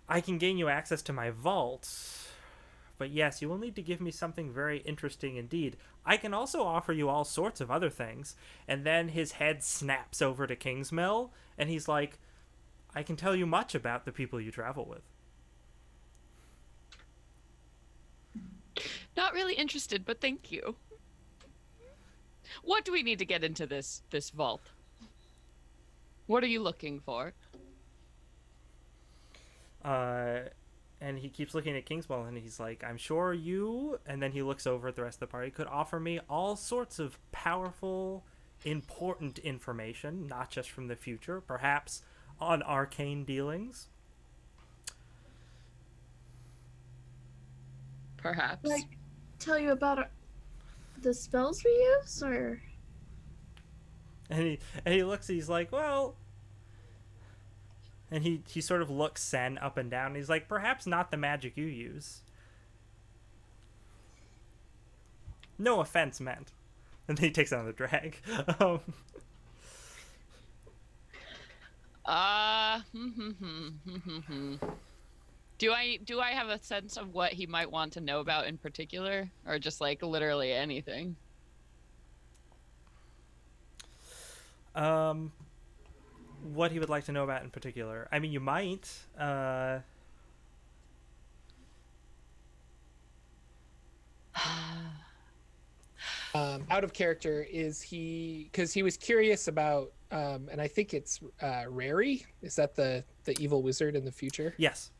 [SPEAKER 1] I can gain you access to my vault, but yes, you will need to give me something very interesting indeed. I can also offer you all sorts of other things. And then his head snaps over to Kingsmill, and he's like, I can tell you much about the people you travel with.
[SPEAKER 2] Not really interested, but thank you. What do we need to get into this vault? What are you looking for?
[SPEAKER 1] And he keeps looking at Kingsmill, and he's like, I'm sure you, and then he looks over at the rest of the party, could offer me all sorts of powerful, important information, not just from the future, perhaps on arcane dealings.
[SPEAKER 2] Perhaps.
[SPEAKER 3] Like, tell you about the spells we use, or
[SPEAKER 1] And he looks, he's like, well, And he sort of looks Sen up and down. And he's like, perhaps not the magic you use. No offense meant. And then he takes another drag.
[SPEAKER 2] Do I have a sense of what he might want to know about in particular, or just like literally anything?
[SPEAKER 1] What he would like to know about in particular. I mean, you might.
[SPEAKER 5] Out of character, is he, because he was curious about, and I think it's Rary. Is that the evil wizard in the future?
[SPEAKER 1] Yes.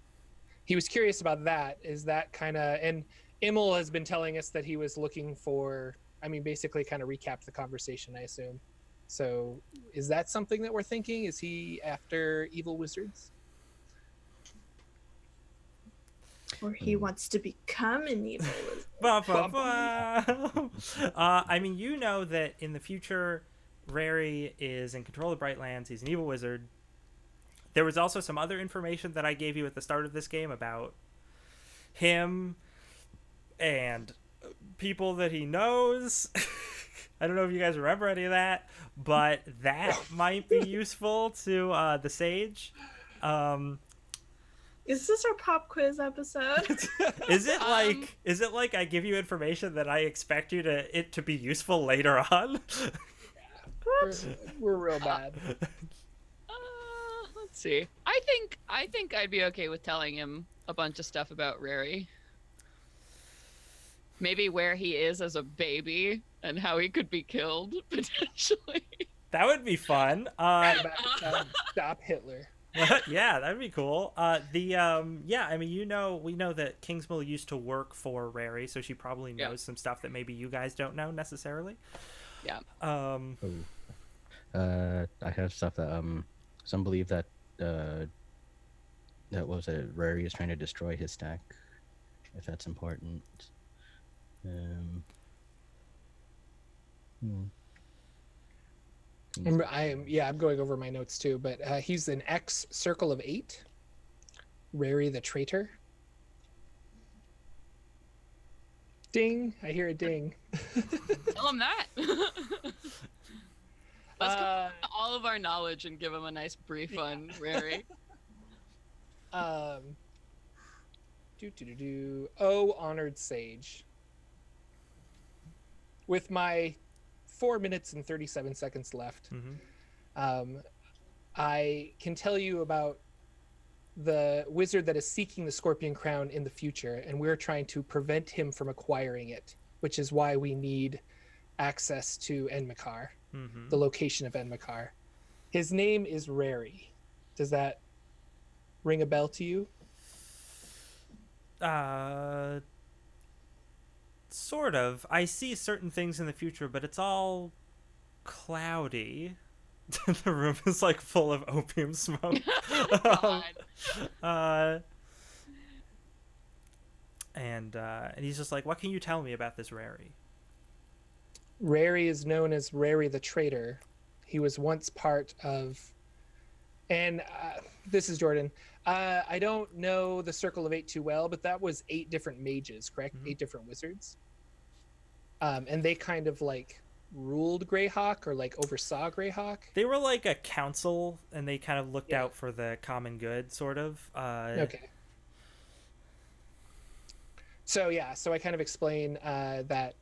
[SPEAKER 5] He was curious about that. Is that kind of, and Immel has been telling us that he was looking for, I mean, basically kind of recap the conversation, I assume. So is that something that we're thinking? Is he after evil wizards?
[SPEAKER 3] Or he wants to become an evil wizard.
[SPEAKER 1] I mean, you know that in the future, Rary is in control of Brightlands. He's an evil wizard. There was also some other information that I gave you at the start of this game about him and people that he knows. I don't know if you guys remember any of that, but that might be useful to the Sage.
[SPEAKER 3] Is this our pop quiz episode?
[SPEAKER 1] Is it like I give you information that I expect it to be useful later on?
[SPEAKER 5] We're real bad.
[SPEAKER 2] Let's see. I think I'd be okay with telling him a bunch of stuff about Rary. Maybe where he is as a baby and how he could be killed potentially.
[SPEAKER 1] That would be fun.
[SPEAKER 5] Stop Hitler.
[SPEAKER 1] Yeah, that'd be cool. I mean, we know that Kingsmill used to work for Rary, so she probably knows some stuff that maybe you guys don't know necessarily.
[SPEAKER 2] Yeah.
[SPEAKER 4] I have stuff that some believe that that was it. Rary is trying to destroy his stack, if that's important.
[SPEAKER 5] I'm going over my notes too, but he's an ex Circle of Eight. Rary the traitor. Ding! I hear a ding.
[SPEAKER 2] Tell him that. Let's combine all of our knowledge and give him a nice brief on Rary.
[SPEAKER 5] Oh, honored sage. With my 4 minutes and 37 seconds left, I can tell you about the wizard that is seeking the Scorpion Crown in the future, and we're trying to prevent him from acquiring it, which is why we need access to Enmakar, the location of Enmakar. His name is Rary. Does that ring a bell to you?
[SPEAKER 1] Sort of. I see certain things in the future, but it's all cloudy. The room is like full of opium smoke. And he's just like, what can you tell me about this Rary?
[SPEAKER 5] Rary is known as Rary the Traitor. He was once part of, and this is Jordan. I don't know the Circle of Eight too well, but that was 8 different mages, correct? 8 different wizards. And they kind of like ruled Greyhawk or like oversaw Greyhawk.
[SPEAKER 1] They were like a council, and they kind of looked out for the common good, sort of.
[SPEAKER 5] Okay. So I kind of explain that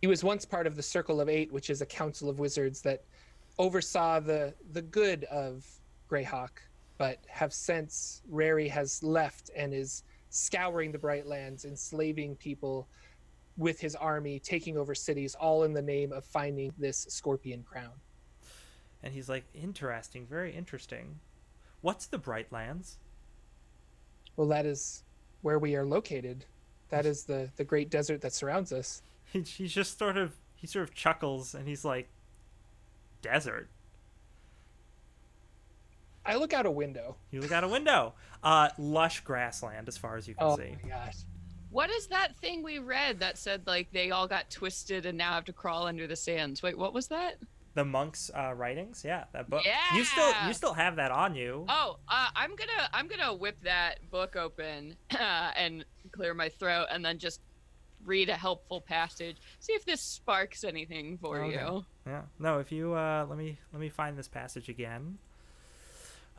[SPEAKER 5] he was once part of the Circle of Eight, which is a council of wizards that oversaw the good of Greyhawk, but have since Rary has left and is scouring the Brightlands, enslaving people with his army, taking over cities, all in the name of finding this Scorpion Crown.
[SPEAKER 1] And he's like, interesting, very interesting. What's the Brightlands?
[SPEAKER 5] Well, that is where we are located. That is the great desert that surrounds us.
[SPEAKER 1] He sort of chuckles, and he's like, desert?
[SPEAKER 5] I look out a window.
[SPEAKER 1] You look out a window. Lush grassland, as far as you can see.
[SPEAKER 5] Oh my gosh.
[SPEAKER 2] What is that thing we read that said like they all got twisted and now have to crawl under the sands? Wait, what was that?
[SPEAKER 1] The monk's writings, yeah, that book.
[SPEAKER 2] Yeah.
[SPEAKER 1] You still have that on you.
[SPEAKER 2] Oh, I'm gonna whip that book open and clear my throat, and then just read a helpful passage. See if this sparks anything for
[SPEAKER 1] Okay.
[SPEAKER 2] you.
[SPEAKER 1] Yeah. No, if you let me find this passage again.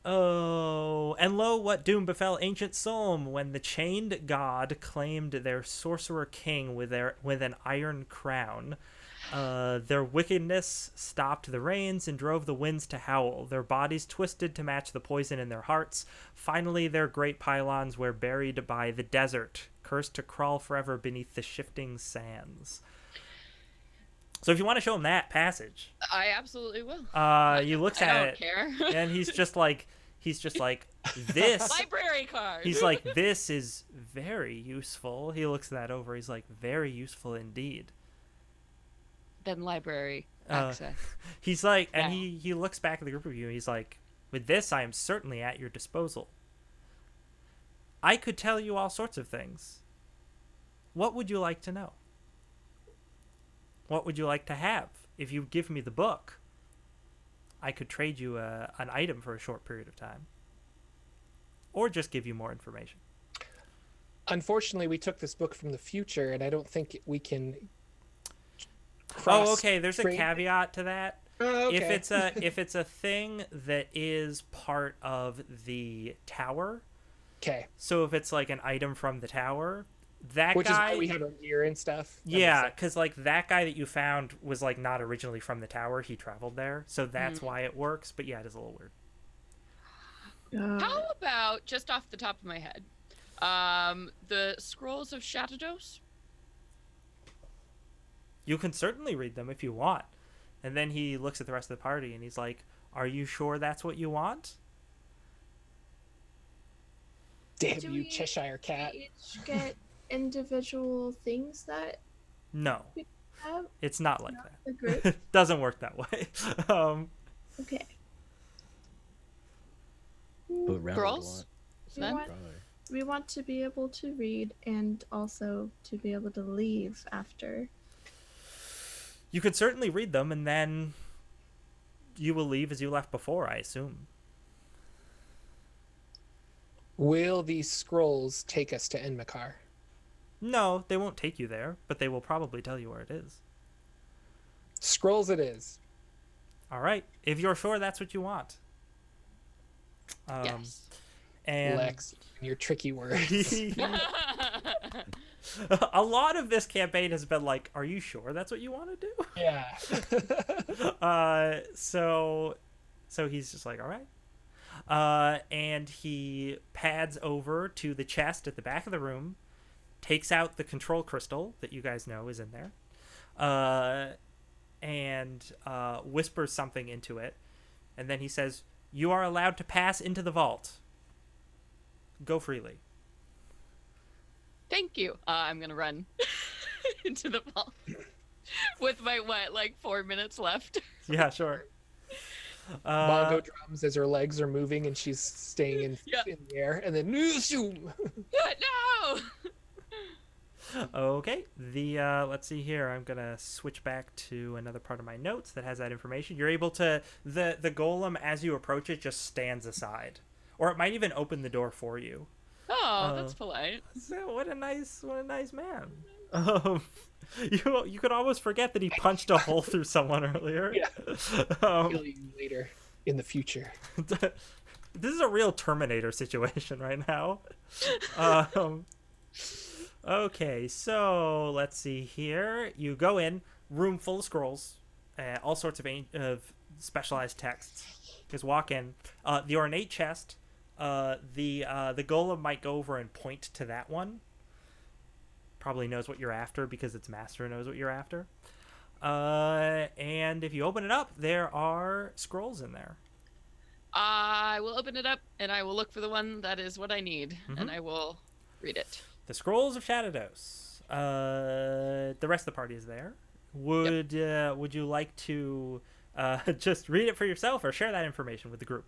[SPEAKER 1] Oh, and lo, what doom befell ancient Solm when the chained god claimed their sorcerer king with an iron crown. Their wickedness stopped the rains and drove the winds to howl. Their bodies twisted to match the poison in their hearts. Finally, their great pylons were buried by the desert, cursed to crawl forever beneath the shifting sands. So if you want to show him that passage,
[SPEAKER 2] I absolutely will.
[SPEAKER 1] he looks
[SPEAKER 2] I
[SPEAKER 1] at
[SPEAKER 2] don't
[SPEAKER 1] it
[SPEAKER 2] care.
[SPEAKER 1] and he's just like this.
[SPEAKER 2] Library card.
[SPEAKER 1] He's like, this is very useful. He looks that over. He's like, very useful indeed.
[SPEAKER 2] Then library
[SPEAKER 1] Uh,
[SPEAKER 2] access.
[SPEAKER 1] He's like, and
[SPEAKER 2] Yeah.
[SPEAKER 1] he looks back at the group of you and he's like, with this, I am certainly at your disposal. I could tell you all sorts of things. What would you like to know? What would you like to have? If you give me the book, I could trade you an item for a short period of time. Or just give you more information.
[SPEAKER 5] Unfortunately, we took this book from the future, and I don't think we can.
[SPEAKER 1] Oh, okay. There's a
[SPEAKER 5] trade-
[SPEAKER 1] caveat to that.
[SPEAKER 5] Oh, okay.
[SPEAKER 1] If it's a thing that is part of the tower,
[SPEAKER 5] Okay,
[SPEAKER 1] so if it's like an item from the tower, that
[SPEAKER 5] which
[SPEAKER 1] guy,
[SPEAKER 5] is why we have our gear and stuff. That
[SPEAKER 1] yeah,
[SPEAKER 5] makes
[SPEAKER 1] because like that guy that you found was like not originally from the tower. He traveled there, so that's
[SPEAKER 2] Hmm.
[SPEAKER 1] why it works. But yeah, it is a little weird.
[SPEAKER 2] How about, just off the top of my head, the Scrolls of Shatados?
[SPEAKER 1] You can certainly read them if you want. And then he looks at the rest of the party and he's like, "Are you sure that's what you want?"
[SPEAKER 5] Damn
[SPEAKER 3] Do
[SPEAKER 5] you,
[SPEAKER 3] we-
[SPEAKER 5] Cheshire cat.
[SPEAKER 3] Each get individual things that
[SPEAKER 1] No,
[SPEAKER 3] have
[SPEAKER 1] it's not like that.
[SPEAKER 3] the group.
[SPEAKER 1] It doesn't work that way.
[SPEAKER 3] Okay.
[SPEAKER 4] But Ren would
[SPEAKER 2] Girls?
[SPEAKER 4] want
[SPEAKER 2] Sven?
[SPEAKER 3] want-
[SPEAKER 4] probably.
[SPEAKER 3] We want to be able to read and also to be able to leave after.
[SPEAKER 1] You could certainly read them, and then you will leave as you left before, I assume.
[SPEAKER 5] Will these scrolls take us to Enmakar?
[SPEAKER 1] No, they won't take you there, but they will probably tell you where it is.
[SPEAKER 5] Scrolls it is.
[SPEAKER 1] All right, if you're sure that's what you want.
[SPEAKER 2] Yes.
[SPEAKER 1] And
[SPEAKER 5] Lex, and your tricky words.
[SPEAKER 1] a lot of this campaign has been like, "Are you sure that's what you want to do?"
[SPEAKER 5] Yeah.
[SPEAKER 1] So he's just like, "All right." And he pads over to the chest at the back of the room, takes out the control crystal that you guys know is in there, and whispers something into it, and then he says, "You are allowed to pass into the vault. Go freely."
[SPEAKER 2] Thank you. I'm gonna run into the vault with my 4 minutes left.
[SPEAKER 1] Yeah, sure.
[SPEAKER 5] Bongo drums as her legs are moving and she's staying in
[SPEAKER 2] Yeah.
[SPEAKER 5] the air, and then zoom.
[SPEAKER 2] No.
[SPEAKER 1] Okay. Let's see here. I'm gonna switch back to another part of my notes that has that information. You're able to the golem as you approach it just stands aside, or it might even open the door for you.
[SPEAKER 2] Oh, that's polite.
[SPEAKER 1] So what a nice man. You could almost forget that he punched a hole through someone earlier.
[SPEAKER 5] Yeah.
[SPEAKER 1] Um,
[SPEAKER 5] Kill you later in the future.
[SPEAKER 1] this is a real Terminator situation right now. Okay, so let's see here. You go in, room full of scrolls, all sorts of specialized texts. Just walk in. The ornate chest. The golem might go over and point to that one. Probably knows what you're after because its master knows what you're after. And if you open it up, there are scrolls in there.
[SPEAKER 2] I will open it up and I will look for the one that is what I need, and I will read it.
[SPEAKER 1] The Scrolls of Shatados. The rest of the party is there. Would you like to just read it for yourself or share that information with the group?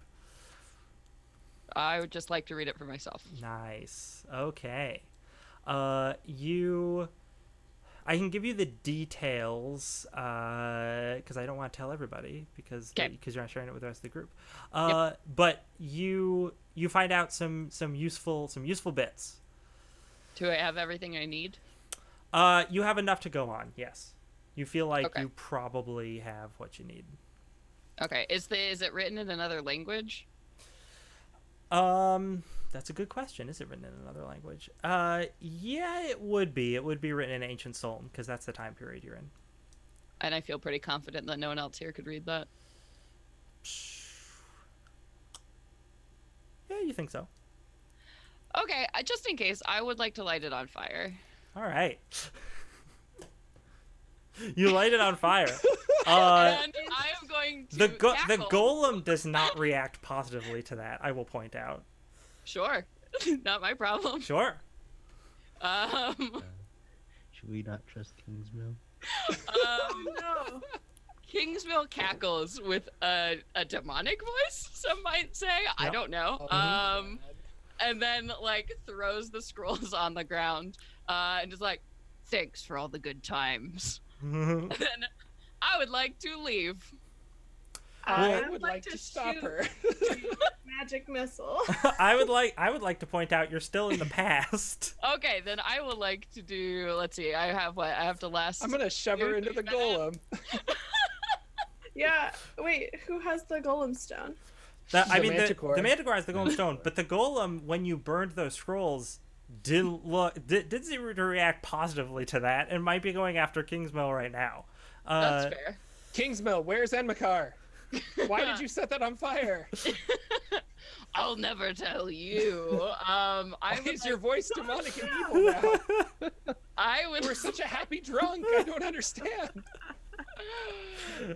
[SPEAKER 2] I would just like to read it for myself.
[SPEAKER 1] Nice. Okay. You I can give you the details because I don't want to tell everybody because you're not sharing it with the rest of the group. But you find out some useful bits.
[SPEAKER 2] Do I have everything I need?
[SPEAKER 1] You have enough to go on. Yes, you feel like
[SPEAKER 2] Okay.
[SPEAKER 1] you probably have what you need.
[SPEAKER 2] Okay. Is it written in another language?
[SPEAKER 1] That's a good question. Is it written in another language? Yeah, it would be. It would be written in Ancient Solm because that's the time period you're in.
[SPEAKER 2] And I feel pretty confident that no one else here could read that.
[SPEAKER 1] Yeah, you think so?
[SPEAKER 2] Okay, just in case, I would like to light it on fire.
[SPEAKER 1] All right. You light it on fire.
[SPEAKER 2] And I am going to
[SPEAKER 1] The
[SPEAKER 2] cackle.
[SPEAKER 1] golem does not react positively to that. I will point out.
[SPEAKER 2] Sure, not my problem.
[SPEAKER 1] Sure.
[SPEAKER 4] Should we not trust Kingsmill?
[SPEAKER 3] No.
[SPEAKER 2] Kingsmill cackles with a demonic voice. Some might say. I
[SPEAKER 1] Yep.
[SPEAKER 2] don't know. And then like throws the scrolls on the ground, and is like, "Thanks for all the good times." And then I would like to leave.
[SPEAKER 5] I would like to stop
[SPEAKER 3] shoot
[SPEAKER 5] her.
[SPEAKER 3] Magic missile.
[SPEAKER 1] I would like to point out you're still in the past.
[SPEAKER 2] Okay, then I would like to do. Let's see. I have to last.
[SPEAKER 5] I'm gonna shove her into the golem.
[SPEAKER 3] Yeah. Wait, who has the golem stone?
[SPEAKER 1] The
[SPEAKER 5] Manticore.
[SPEAKER 1] The Manticore has the golem stone, but the golem, when you burned those scrolls, didn't seem to react positively to that, and might be going after Kingsmill right now.
[SPEAKER 2] That's fair.
[SPEAKER 5] Kingsmill, where's Enmakar? Why did you set that on fire?
[SPEAKER 2] I'll never tell you.
[SPEAKER 5] Why is your voice demonic and evil now?
[SPEAKER 2] I would.
[SPEAKER 5] We're such a happy drunk. I don't understand.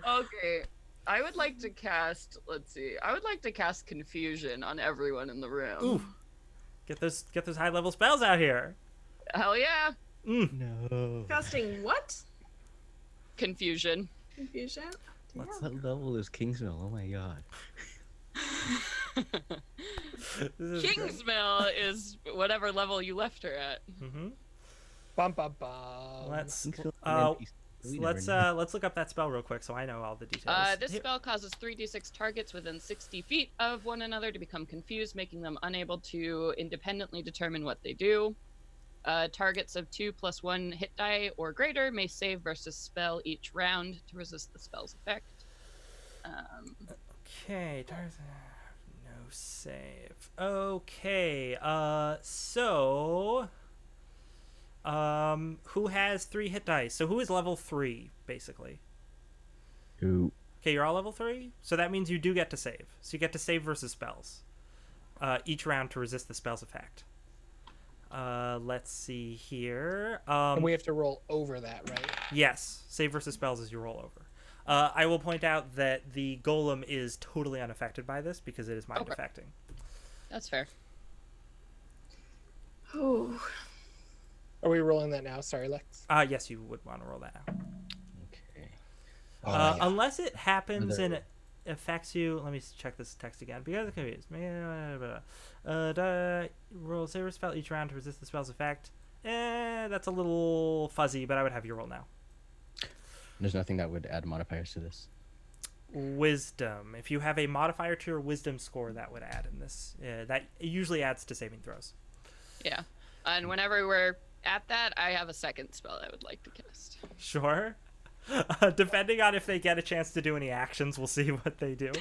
[SPEAKER 2] Okay. I would like to cast. Let's see. I would like to cast confusion on everyone in the room.
[SPEAKER 1] Ooh. Get those high level spells out here.
[SPEAKER 2] Hell yeah!
[SPEAKER 4] No.
[SPEAKER 3] Casting what?
[SPEAKER 2] Confusion.
[SPEAKER 3] Confusion? Damn.
[SPEAKER 4] What level is Kingsmill? Oh my god.
[SPEAKER 1] This is great.
[SPEAKER 2] Kingsmill is whatever level you left her at.
[SPEAKER 1] Mhm.
[SPEAKER 5] Bum bum bum.
[SPEAKER 1] Let's
[SPEAKER 4] Kingsmill and NPC. We never know.
[SPEAKER 1] let's look up that spell real quick so I know all the details.
[SPEAKER 2] This
[SPEAKER 1] Here-
[SPEAKER 2] spell causes 3d6 targets within 60 feet of one another to become confused, making them unable to independently determine what they do. Targets of 2+1 hit die or greater may save versus spell each round to resist the spell's effect.
[SPEAKER 1] Okay, Tarzan. No save. Okay. So who has 3 hit dice? So who is level 3 basically?
[SPEAKER 4] Who?
[SPEAKER 1] Okay, you're all level 3? So that means you do get to save. So you get to save versus spells. Each round to resist the spell's effect. Let's see here.
[SPEAKER 5] And we have to roll over that, right?
[SPEAKER 1] Yes, save versus spells is your rollover. I will point out that the golem is totally unaffected by this because it is mind
[SPEAKER 2] Okay.
[SPEAKER 1] affecting.
[SPEAKER 2] That's fair.
[SPEAKER 3] Oh.
[SPEAKER 5] Are we rolling that now? Sorry, Lex.
[SPEAKER 1] Yes, you would want to roll that now.
[SPEAKER 4] Okay.
[SPEAKER 1] Unless it happens
[SPEAKER 4] Another-
[SPEAKER 1] and it affects you. Let me check this text again because I'm confused. Roll save or spell each round to resist the spell's effect. That's a little fuzzy, but I would have you roll now.
[SPEAKER 4] There's nothing that would add modifiers to this.
[SPEAKER 1] Wisdom. If you have a modifier to your wisdom score, that would add in this. That usually adds to saving throws.
[SPEAKER 2] Yeah. And whenever we're at that, I have a second spell I would like to cast.
[SPEAKER 1] Sure. Depending on if they get a chance to do any actions, we'll see what they do.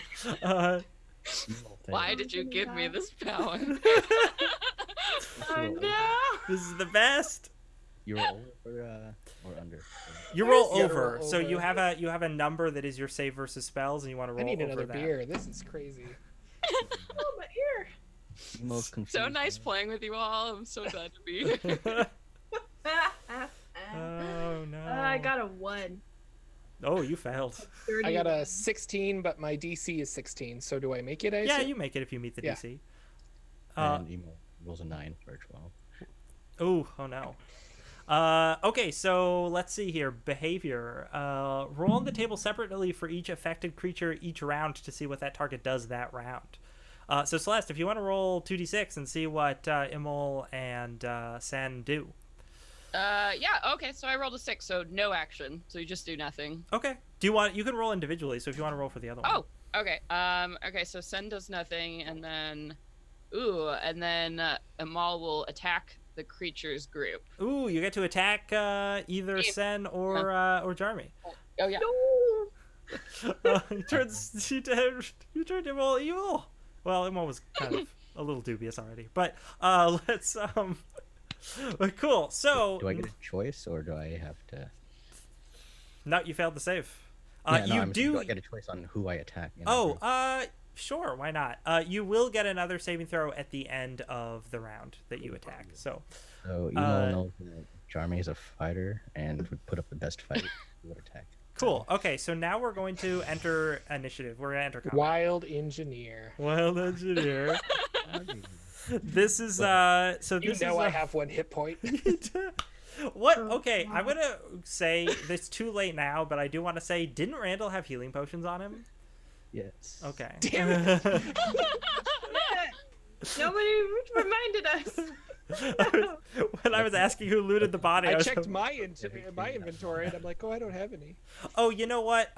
[SPEAKER 2] Why did you give me this power?
[SPEAKER 3] Oh no!
[SPEAKER 1] This is the best.
[SPEAKER 4] You roll over or under?
[SPEAKER 1] You roll
[SPEAKER 5] You gotta
[SPEAKER 1] over.
[SPEAKER 5] roll
[SPEAKER 1] So
[SPEAKER 5] over.
[SPEAKER 1] you have a number that is your save versus spells, and you want to roll
[SPEAKER 5] I need
[SPEAKER 1] over
[SPEAKER 5] another
[SPEAKER 1] that.
[SPEAKER 5] beer. This is crazy.
[SPEAKER 3] Oh, my ear!
[SPEAKER 4] Most confused.
[SPEAKER 2] So nice playing with you all. I'm so glad to be here.
[SPEAKER 1] Oh no.
[SPEAKER 3] I got a 1.
[SPEAKER 1] Oh, you failed.
[SPEAKER 3] 30.
[SPEAKER 5] I got a 16, but my DC is 16. So do I make it? I
[SPEAKER 1] Yeah,
[SPEAKER 5] assume?
[SPEAKER 1] you make it if you meet the
[SPEAKER 5] Yeah.
[SPEAKER 1] DC.
[SPEAKER 4] And Emo rolls a 9 for a 12.
[SPEAKER 1] Oh no. Okay, so let's see here. Behavior. Roll on the table separately for each affected creature each round to see what that target does that round. So Celeste, if you want to roll 2d6 and see what Imol and Sen do.
[SPEAKER 2] Yeah. Okay. So I rolled a 6, so no action. So you just do nothing.
[SPEAKER 1] Okay. Do you want? You can roll individually. So if you want to roll for the other one.
[SPEAKER 2] Oh. Okay. Okay. So Sen does nothing, and then, Amal will attack the creature's group.
[SPEAKER 1] Ooh, you get to attack either
[SPEAKER 2] Yeah.
[SPEAKER 1] Sen or Jarmy.
[SPEAKER 2] Oh yeah.
[SPEAKER 1] You turned him all evil. Well, Imol was kind of a little dubious already, but let's but cool. So
[SPEAKER 4] Do I get a choice, or do I have to?
[SPEAKER 1] no, you failed the save.
[SPEAKER 4] Yeah, no,
[SPEAKER 1] You
[SPEAKER 4] I'm saying,
[SPEAKER 1] do.
[SPEAKER 4] do I get a choice on who I attack? in that
[SPEAKER 1] Oh,
[SPEAKER 4] group?
[SPEAKER 1] sure, why not? You will get another saving throw at the end of the round that you attack. So
[SPEAKER 4] So Emo knows that Jarmy is a fighter and would put up the best fight. He would attack.
[SPEAKER 1] cool. Okay, so now we're going to enter initiative. We're gonna enter combat.
[SPEAKER 5] Wild engineer.
[SPEAKER 1] Wild engineer. This is so
[SPEAKER 5] You
[SPEAKER 1] this
[SPEAKER 5] know
[SPEAKER 1] is
[SPEAKER 5] I have 1 hit point.
[SPEAKER 1] What? Okay, I'm gonna say it's too late now, but I do want to say, didn't Randall have healing potions on him?
[SPEAKER 4] Yes.
[SPEAKER 1] Okay.
[SPEAKER 5] Damn it.
[SPEAKER 6] Nobody reminded us.
[SPEAKER 1] When I was asking who looted the body,
[SPEAKER 5] I
[SPEAKER 1] was
[SPEAKER 5] checked my inventory and I'm like, oh, I don't have any.
[SPEAKER 1] Oh, you know what?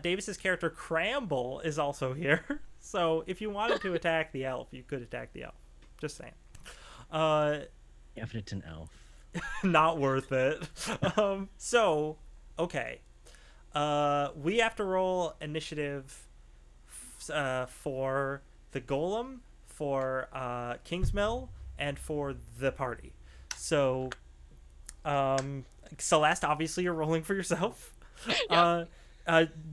[SPEAKER 1] Davis's character Cramble is also here. So if you wanted to attack the elf, you could attack the elf. Just saying.
[SPEAKER 4] Yeah, but it's an elf.
[SPEAKER 1] Not worth it. So, okay. We have to roll initiative for the golem, for Kingsmill, and for the party. So, Celeste, obviously you're rolling for yourself.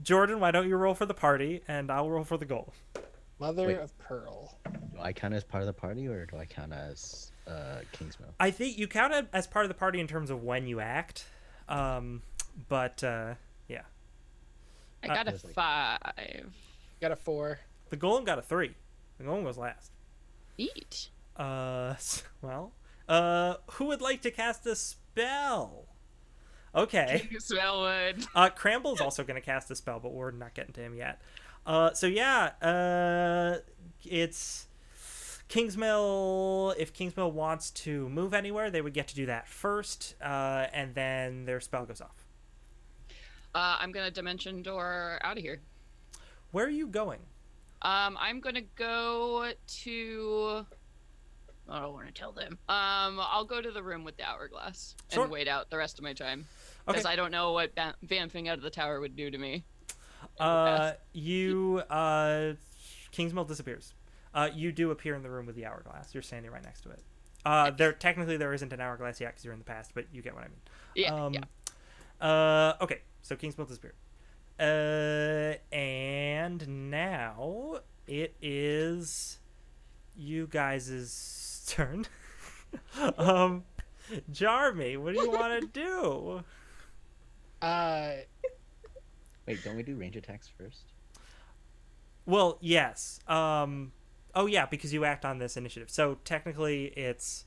[SPEAKER 1] Jordan, why don't you roll for the party, and I'll roll for the golem.
[SPEAKER 5] Mother
[SPEAKER 4] Wait.
[SPEAKER 5] of Pearl.
[SPEAKER 4] Do I count as part of the party, or do I count as Kingsmill?
[SPEAKER 1] I think you count it as part of the party in terms of when you act. But yeah.
[SPEAKER 2] I got a
[SPEAKER 4] That's like-
[SPEAKER 2] 5.
[SPEAKER 5] Got a 4.
[SPEAKER 1] The golem got a 3. The golem was last.
[SPEAKER 2] Eat.
[SPEAKER 1] Well, who would like to cast a spell? Okay.
[SPEAKER 2] Spellwood.
[SPEAKER 1] Cramble's also going to cast a spell, but we're not getting to him yet. So yeah, it's Kingsmill. If Kingsmill wants to move anywhere, they would get to do that first, and then their spell goes off.
[SPEAKER 2] I'm gonna dimension door out of here.
[SPEAKER 1] Where are you going?
[SPEAKER 2] I'm gonna go to. I don't want to tell them. I'll go to the room with the hourglass
[SPEAKER 1] Sure.
[SPEAKER 2] and wait out the rest of my time
[SPEAKER 1] Okay.
[SPEAKER 2] because I don't know what vamping out of the tower would do to me.
[SPEAKER 1] Kingsmill disappears. You do appear in the room with the hourglass. You're standing right next to it. There isn't an hourglass yet because you're in the past, but you get what I mean.
[SPEAKER 2] Yeah. Yeah.
[SPEAKER 1] Okay, so Kingsmill disappeared. And now it is you guys' turn. Jarmy, what do you want to do?
[SPEAKER 4] Wait, don't we do range attacks first?
[SPEAKER 1] Well, yes. Oh yeah, because you act on this initiative. So technically, it's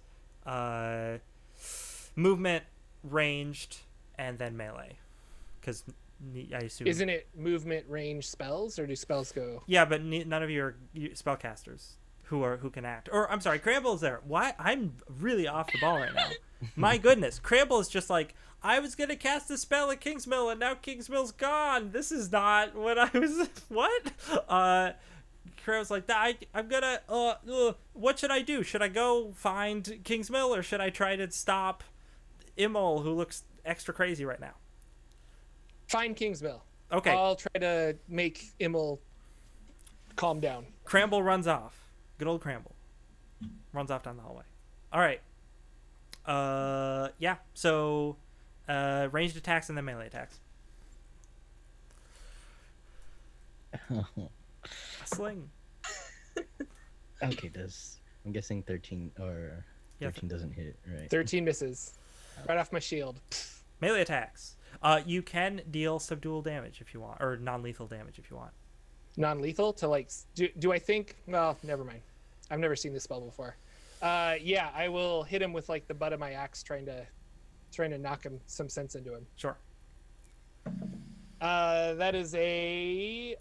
[SPEAKER 1] movement, ranged, and then melee. Because I assume.
[SPEAKER 5] Isn't it movement, range, spells, or do spells go?
[SPEAKER 1] Yeah, but none of you are spellcasters who can act. Or I'm sorry, Cramble is there. Why? I'm really off the ball right now. My goodness, Cramble is just like, I was gonna cast a spell at Kingsmill, and now Kingsmill's gone. This is not what I was. What? Cramble's like, I'm gonna. What should I do? Should I go find Kingsmill, or should I try to stop Immol, who looks extra crazy right now?
[SPEAKER 5] Find Kingsmill.
[SPEAKER 1] Okay.
[SPEAKER 5] I'll try to make Immel calm down.
[SPEAKER 1] Cramble runs off. Good old Cramble. Runs off down the hallway. All right. Yeah. So, ranged attacks and then melee attacks. A sling.
[SPEAKER 4] Okay, I'm guessing 13 or
[SPEAKER 1] Yeah,
[SPEAKER 4] 13 doesn't hit, right?
[SPEAKER 5] 13 misses. Right off my shield.
[SPEAKER 1] Melee attacks. You can deal subdual damage if you want, or non-lethal damage if you want.
[SPEAKER 5] Non-lethal to like do I think, well, never mind. I've never seen this spell before. Yeah, I will hit him with like the butt of my axe trying to knock him some sense into him.
[SPEAKER 1] Sure.
[SPEAKER 5] That is a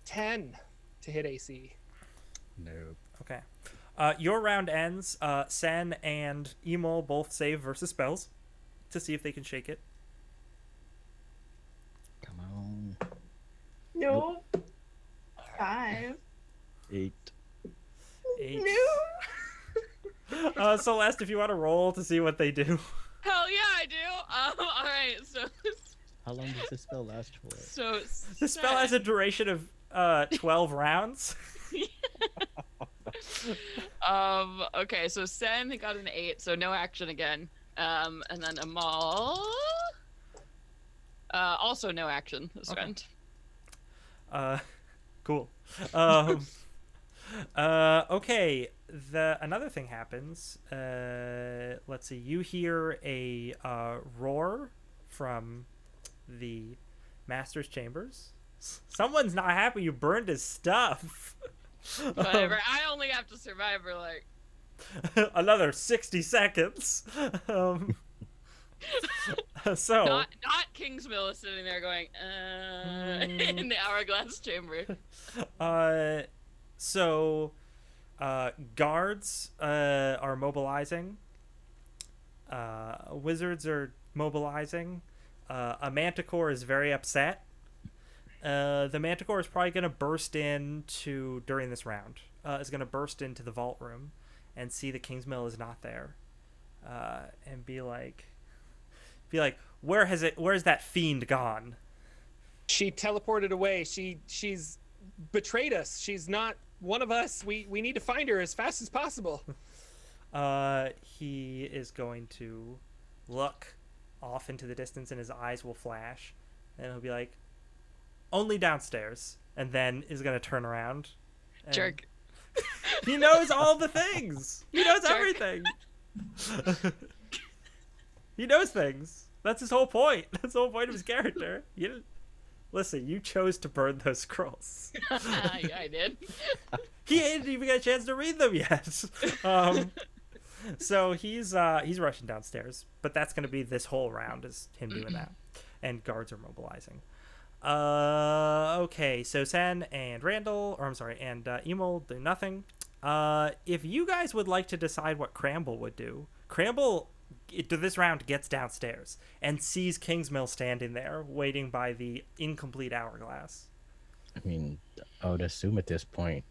[SPEAKER 5] 10 to hit AC.
[SPEAKER 4] No.
[SPEAKER 1] Okay. Your round ends. Sen and Emil both save versus spells to see if they can shake it.
[SPEAKER 4] Come on.
[SPEAKER 3] No. 5.
[SPEAKER 4] 8.
[SPEAKER 1] 8.
[SPEAKER 3] No.
[SPEAKER 1] Celeste, if you want to roll to see what they do.
[SPEAKER 2] Hell yeah, I do. All right, so
[SPEAKER 4] How long does this spell last for?
[SPEAKER 2] so
[SPEAKER 1] The spell has a duration of 12 rounds.
[SPEAKER 2] Okay, so Sen got an 8, so no action again. And then Amal, also no action this
[SPEAKER 1] Okay.
[SPEAKER 2] round.
[SPEAKER 1] Cool. Okay. Another thing happens. Let's see. You hear a roar from the master's chambers. Someone's not happy you burned his stuff.
[SPEAKER 2] Whatever. I only have to survive for like.
[SPEAKER 1] Another 60 seconds. So
[SPEAKER 2] Not Kingsmill is sitting there going, in the hourglass chamber.
[SPEAKER 1] So guards are mobilizing. Wizards are mobilizing. A manticore is very upset. The manticore is probably going to burst into during this round. Is going to burst into the vault room and see the Kingsmill is not there, and be like, where's that fiend gone?
[SPEAKER 5] She teleported away. She's betrayed us. She's not one of us. We need to find her as fast as possible.
[SPEAKER 1] He is going to look off into the distance and his eyes will flash, and he'll be like, only downstairs, and then is going to turn around. and-
[SPEAKER 2] Jerk.
[SPEAKER 1] He knows all the things. He knows
[SPEAKER 2] Jerk.
[SPEAKER 1] everything. He knows things. That's his whole point. That's the whole point of his character. Listen, you chose to burn those scrolls.
[SPEAKER 2] Yeah, I did.
[SPEAKER 1] He didn't even get a chance to read them yet. So he's rushing downstairs, but that's going to be this whole round is him doing that, and guards are mobilizing. Okay, so Sen and Emil do nothing. If you guys would like to decide what Cramble would do, Cramble this round gets downstairs and sees Kingsmill standing there waiting by the incomplete hourglass.
[SPEAKER 4] I mean, I would assume at this point,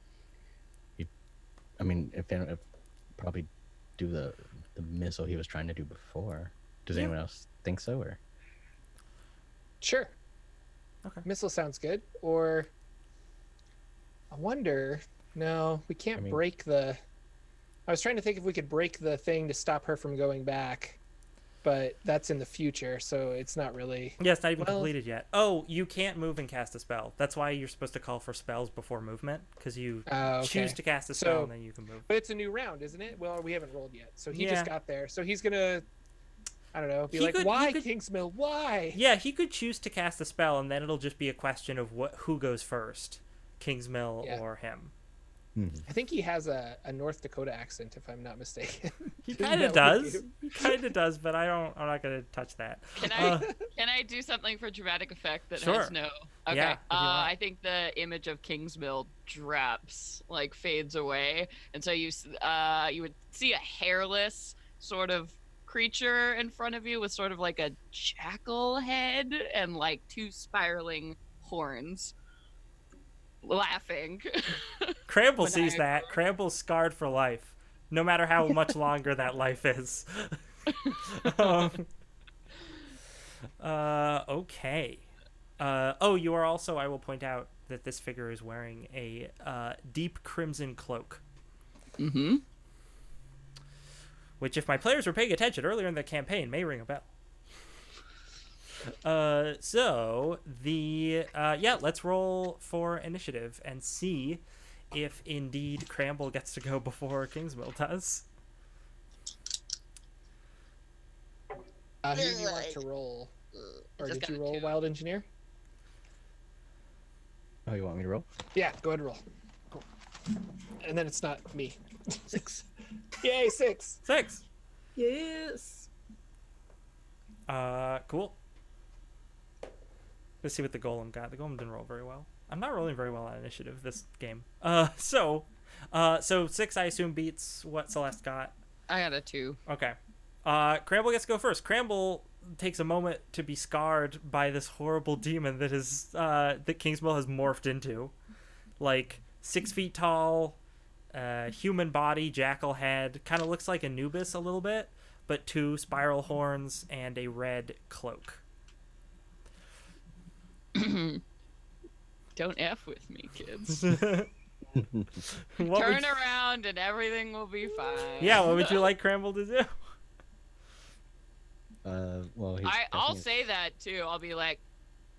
[SPEAKER 4] if probably do the missile he was trying to do before. Does
[SPEAKER 1] Yeah.
[SPEAKER 4] anyone else think so, or?
[SPEAKER 5] Sure.
[SPEAKER 1] Okay.
[SPEAKER 5] Missile sounds good. Or I wonder. No, we can't break the. I was trying to think if we could break the thing to stop her from going back, but that's in the future, so it's not really.
[SPEAKER 1] Yeah, it's not even
[SPEAKER 5] Well-
[SPEAKER 1] completed yet. Oh, you can't move and cast a spell. That's why you're supposed to call for spells before movement, because you
[SPEAKER 5] Okay.
[SPEAKER 1] choose to cast a spell
[SPEAKER 5] So-
[SPEAKER 1] and then you can move.
[SPEAKER 5] But it's a new round, isn't it? Well, we haven't rolled yet, so he
[SPEAKER 1] Yeah.
[SPEAKER 5] just got there. So he's gonna. I don't know. Be
[SPEAKER 1] He
[SPEAKER 5] like,
[SPEAKER 1] could-
[SPEAKER 5] why,
[SPEAKER 1] he could-
[SPEAKER 5] Kingsmill? Why?
[SPEAKER 1] Yeah, he could choose to cast a spell, and then it'll just be a question of who goes first, Kingsmill
[SPEAKER 5] Yeah.
[SPEAKER 1] or him.
[SPEAKER 5] I think he has a North Dakota accent, if I'm not mistaken.
[SPEAKER 1] He
[SPEAKER 5] Isn't
[SPEAKER 1] kind of
[SPEAKER 5] that what
[SPEAKER 1] does.
[SPEAKER 5] you-
[SPEAKER 1] He kind of does, but I'm not gonna touch that.
[SPEAKER 2] Can
[SPEAKER 1] Uh,
[SPEAKER 2] I do something for dramatic effect that
[SPEAKER 1] Sure.
[SPEAKER 2] has no? Okay.
[SPEAKER 1] Yeah, if you want.
[SPEAKER 2] I think the image of Kingsmill drops, like fades away, and so you would see a hairless sort of creature in front of you with sort of like a jackal head and like two spiraling horns, laughing.
[SPEAKER 1] Cramble
[SPEAKER 2] When
[SPEAKER 1] sees
[SPEAKER 2] I-
[SPEAKER 1] that. Cramble's scarred for life, no matter how much longer that life is. Okay. You are also, I will point out that this figure is wearing a deep crimson cloak,
[SPEAKER 2] Mm-hmm.
[SPEAKER 1] which, if my players were paying attention earlier in the campaign, may ring a bell. Let's roll for initiative and see if indeed Cramble gets to go before Kingsmill does.
[SPEAKER 5] Who do you want to roll? Or
[SPEAKER 2] Just
[SPEAKER 5] did you
[SPEAKER 2] got a
[SPEAKER 5] roll
[SPEAKER 2] 2.
[SPEAKER 5] Wild Engineer?
[SPEAKER 4] Oh, you want me to roll?
[SPEAKER 5] Yeah, go ahead and roll. Cool. And then it's not me.
[SPEAKER 4] 6.
[SPEAKER 5] Yay, 6.
[SPEAKER 1] 6.
[SPEAKER 6] Yes.
[SPEAKER 1] Cool. Let's see what the golem got. The golem didn't roll very well. I'm not rolling very well on initiative this game. So So 6, I assume, beats what Celeste got.
[SPEAKER 2] I got a 2.
[SPEAKER 1] Okay. Cramble gets to go first. Cramble takes a moment to be scarred by this horrible demon that Kingsmill has morphed into. Like, 6 feet tall, human body, jackal head. Kind of looks like Anubis a little bit, but 2 spiral horns and a red cloak.
[SPEAKER 2] Don't F with me, kids.
[SPEAKER 1] What
[SPEAKER 2] Turn
[SPEAKER 1] would-
[SPEAKER 2] around and everything will be fine.
[SPEAKER 1] Yeah, what would you like Cramble to do?
[SPEAKER 4] Well, he's
[SPEAKER 2] I'll
[SPEAKER 4] definitely-
[SPEAKER 2] say that too. I'll be like,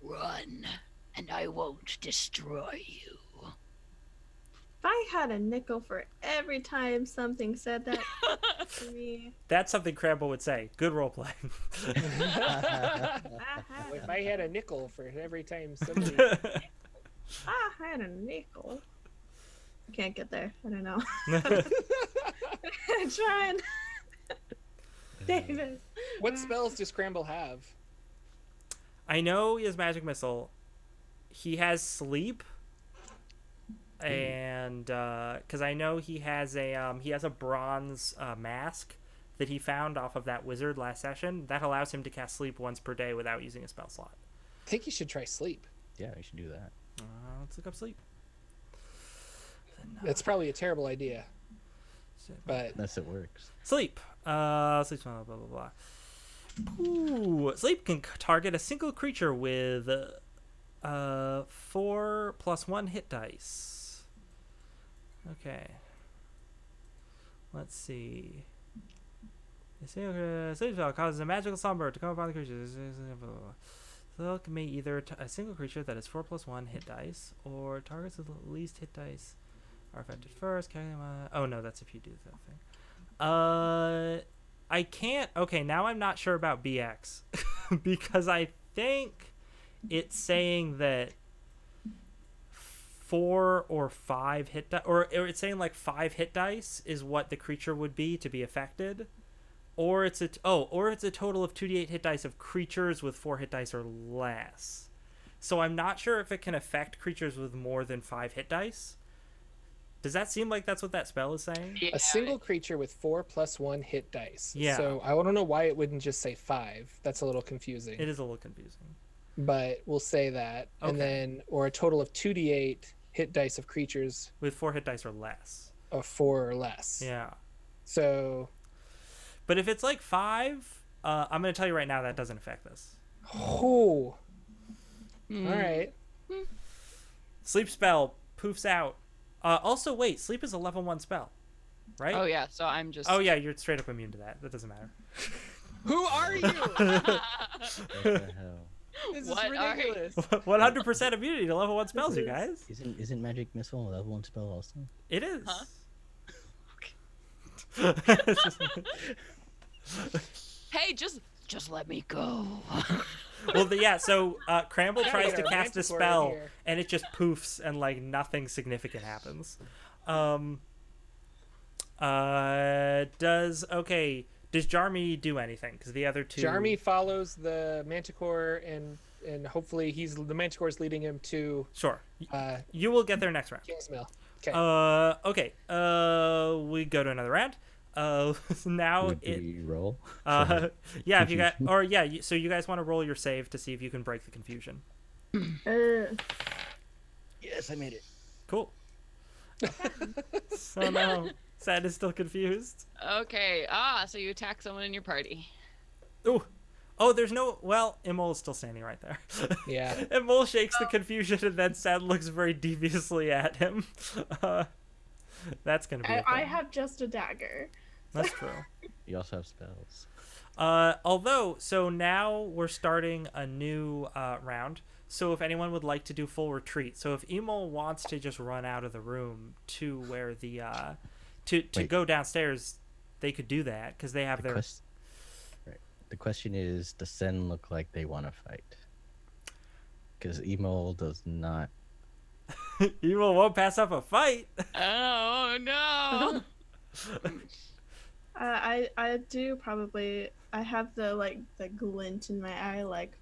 [SPEAKER 2] run, and I won't destroy you.
[SPEAKER 6] If I had a nickel for every time something said that to me,
[SPEAKER 1] That's something Cramble would say. Good roleplay.
[SPEAKER 5] If I had a nickel for every time somebody.
[SPEAKER 6] I had a nickel. I can't get there. I don't know. I'm trying. David.
[SPEAKER 5] What spells does Scramble have?
[SPEAKER 1] I know he has magic missile. He has sleep, and because I know he has a bronze mask that he found off of that wizard last session that allows him to cast sleep once per day without using a spell slot.
[SPEAKER 5] I think you should try sleep.
[SPEAKER 4] Yeah, we should do that.
[SPEAKER 1] Let's look up sleep.
[SPEAKER 5] That's probably a terrible idea, but
[SPEAKER 4] Unless it works.
[SPEAKER 1] Sleep. Sleep spell, blah blah blah. Ooh, sleep can target a single creature with 4 + 1 hit dice. Okay. Let's see. The sleep spell causes a magical slumber to come upon the creature. Silk may either a single creature that has 4 + 1 hit dice, or targets with the least hit dice are affected first. Oh no, that's if you do that thing. I can't. Okay, now I'm not sure about BX because I think it's saying that 4 or 5 hit dice, or it's saying like 5 hit dice is what the creature would be to be affected, or it's a total of 2d8 hit dice of creatures with 4 hit dice or less. So I'm not sure if it can affect creatures with more than 5 hit dice. Does that seem like that's what that spell is saying?
[SPEAKER 2] Yeah,
[SPEAKER 5] a single creature with 4 + 1 hit dice.
[SPEAKER 1] Yeah.
[SPEAKER 5] So I don't know why it wouldn't just say 5. That's a little confusing.
[SPEAKER 1] It is a little confusing.
[SPEAKER 5] But we'll say that, and
[SPEAKER 1] Okay.
[SPEAKER 5] then or a total of 2d8 hit dice of creatures
[SPEAKER 1] With 4 hit dice or less.
[SPEAKER 5] of 4 or less.
[SPEAKER 1] Yeah.
[SPEAKER 5] So,
[SPEAKER 1] But if it's like 5, I'm going to tell you right now that doesn't affect this.
[SPEAKER 5] oh,
[SPEAKER 2] Hmm.
[SPEAKER 5] all right.
[SPEAKER 1] Sleep spell poofs out. Also, wait, sleep is a level 1 spell, right?
[SPEAKER 2] Oh yeah, so I'm just.
[SPEAKER 1] Oh, yeah, you're straight up immune to that. That doesn't matter.
[SPEAKER 5] Who are you?
[SPEAKER 4] What the hell?
[SPEAKER 5] This
[SPEAKER 2] What
[SPEAKER 5] is
[SPEAKER 2] are you?
[SPEAKER 5] ridiculous.
[SPEAKER 1] 100% immunity to level 1 spells, you guys.
[SPEAKER 4] Isn't magic missile a level 1 spell also?
[SPEAKER 1] It is.
[SPEAKER 2] Huh? Hey, just let me go.
[SPEAKER 1] Well, yeah, so Cramble tries
[SPEAKER 5] get
[SPEAKER 1] to
[SPEAKER 5] our
[SPEAKER 1] cast a
[SPEAKER 5] Manticore in
[SPEAKER 1] spell,
[SPEAKER 5] here.
[SPEAKER 1] and it just poofs, and, like, nothing significant happens. Does Jarmy do anything? Because the other 2...
[SPEAKER 5] Jarmy follows the Manticore, and hopefully the Manticore's leading him to
[SPEAKER 1] Sure.
[SPEAKER 5] uh,
[SPEAKER 1] You will get there next round.
[SPEAKER 5] Kingsmill. Okay.
[SPEAKER 1] Okay. We go to another round. Now
[SPEAKER 4] Would we roll?
[SPEAKER 1] yeah, if you got, or yeah, so you guys want to roll your save to see if you can break the confusion.
[SPEAKER 4] Yes, I made it.
[SPEAKER 1] Cool. So no, Sad is still confused.
[SPEAKER 2] Okay. So you attack someone in your party.
[SPEAKER 1] Ooh. Oh, there's no. Well, Imol is still standing right there.
[SPEAKER 5] Yeah.
[SPEAKER 1] Imol shakes the confusion, and then Sad looks very deviously at him. That's gonna be.
[SPEAKER 6] I have just a dagger.
[SPEAKER 1] That's true.
[SPEAKER 4] You also have spells.
[SPEAKER 1] Although, so now we're starting a new round. So if anyone would like to do full retreat, so if Emil wants to just run out of the room to where the to
[SPEAKER 4] Wait.
[SPEAKER 1] go downstairs, they could do that because they have their.
[SPEAKER 4] Right. The question is, does Sen look like they want to fight? Because Emil does not.
[SPEAKER 1] Emil won't pass up a fight.
[SPEAKER 2] Oh no.
[SPEAKER 6] I do probably. I have the glint in my eye, like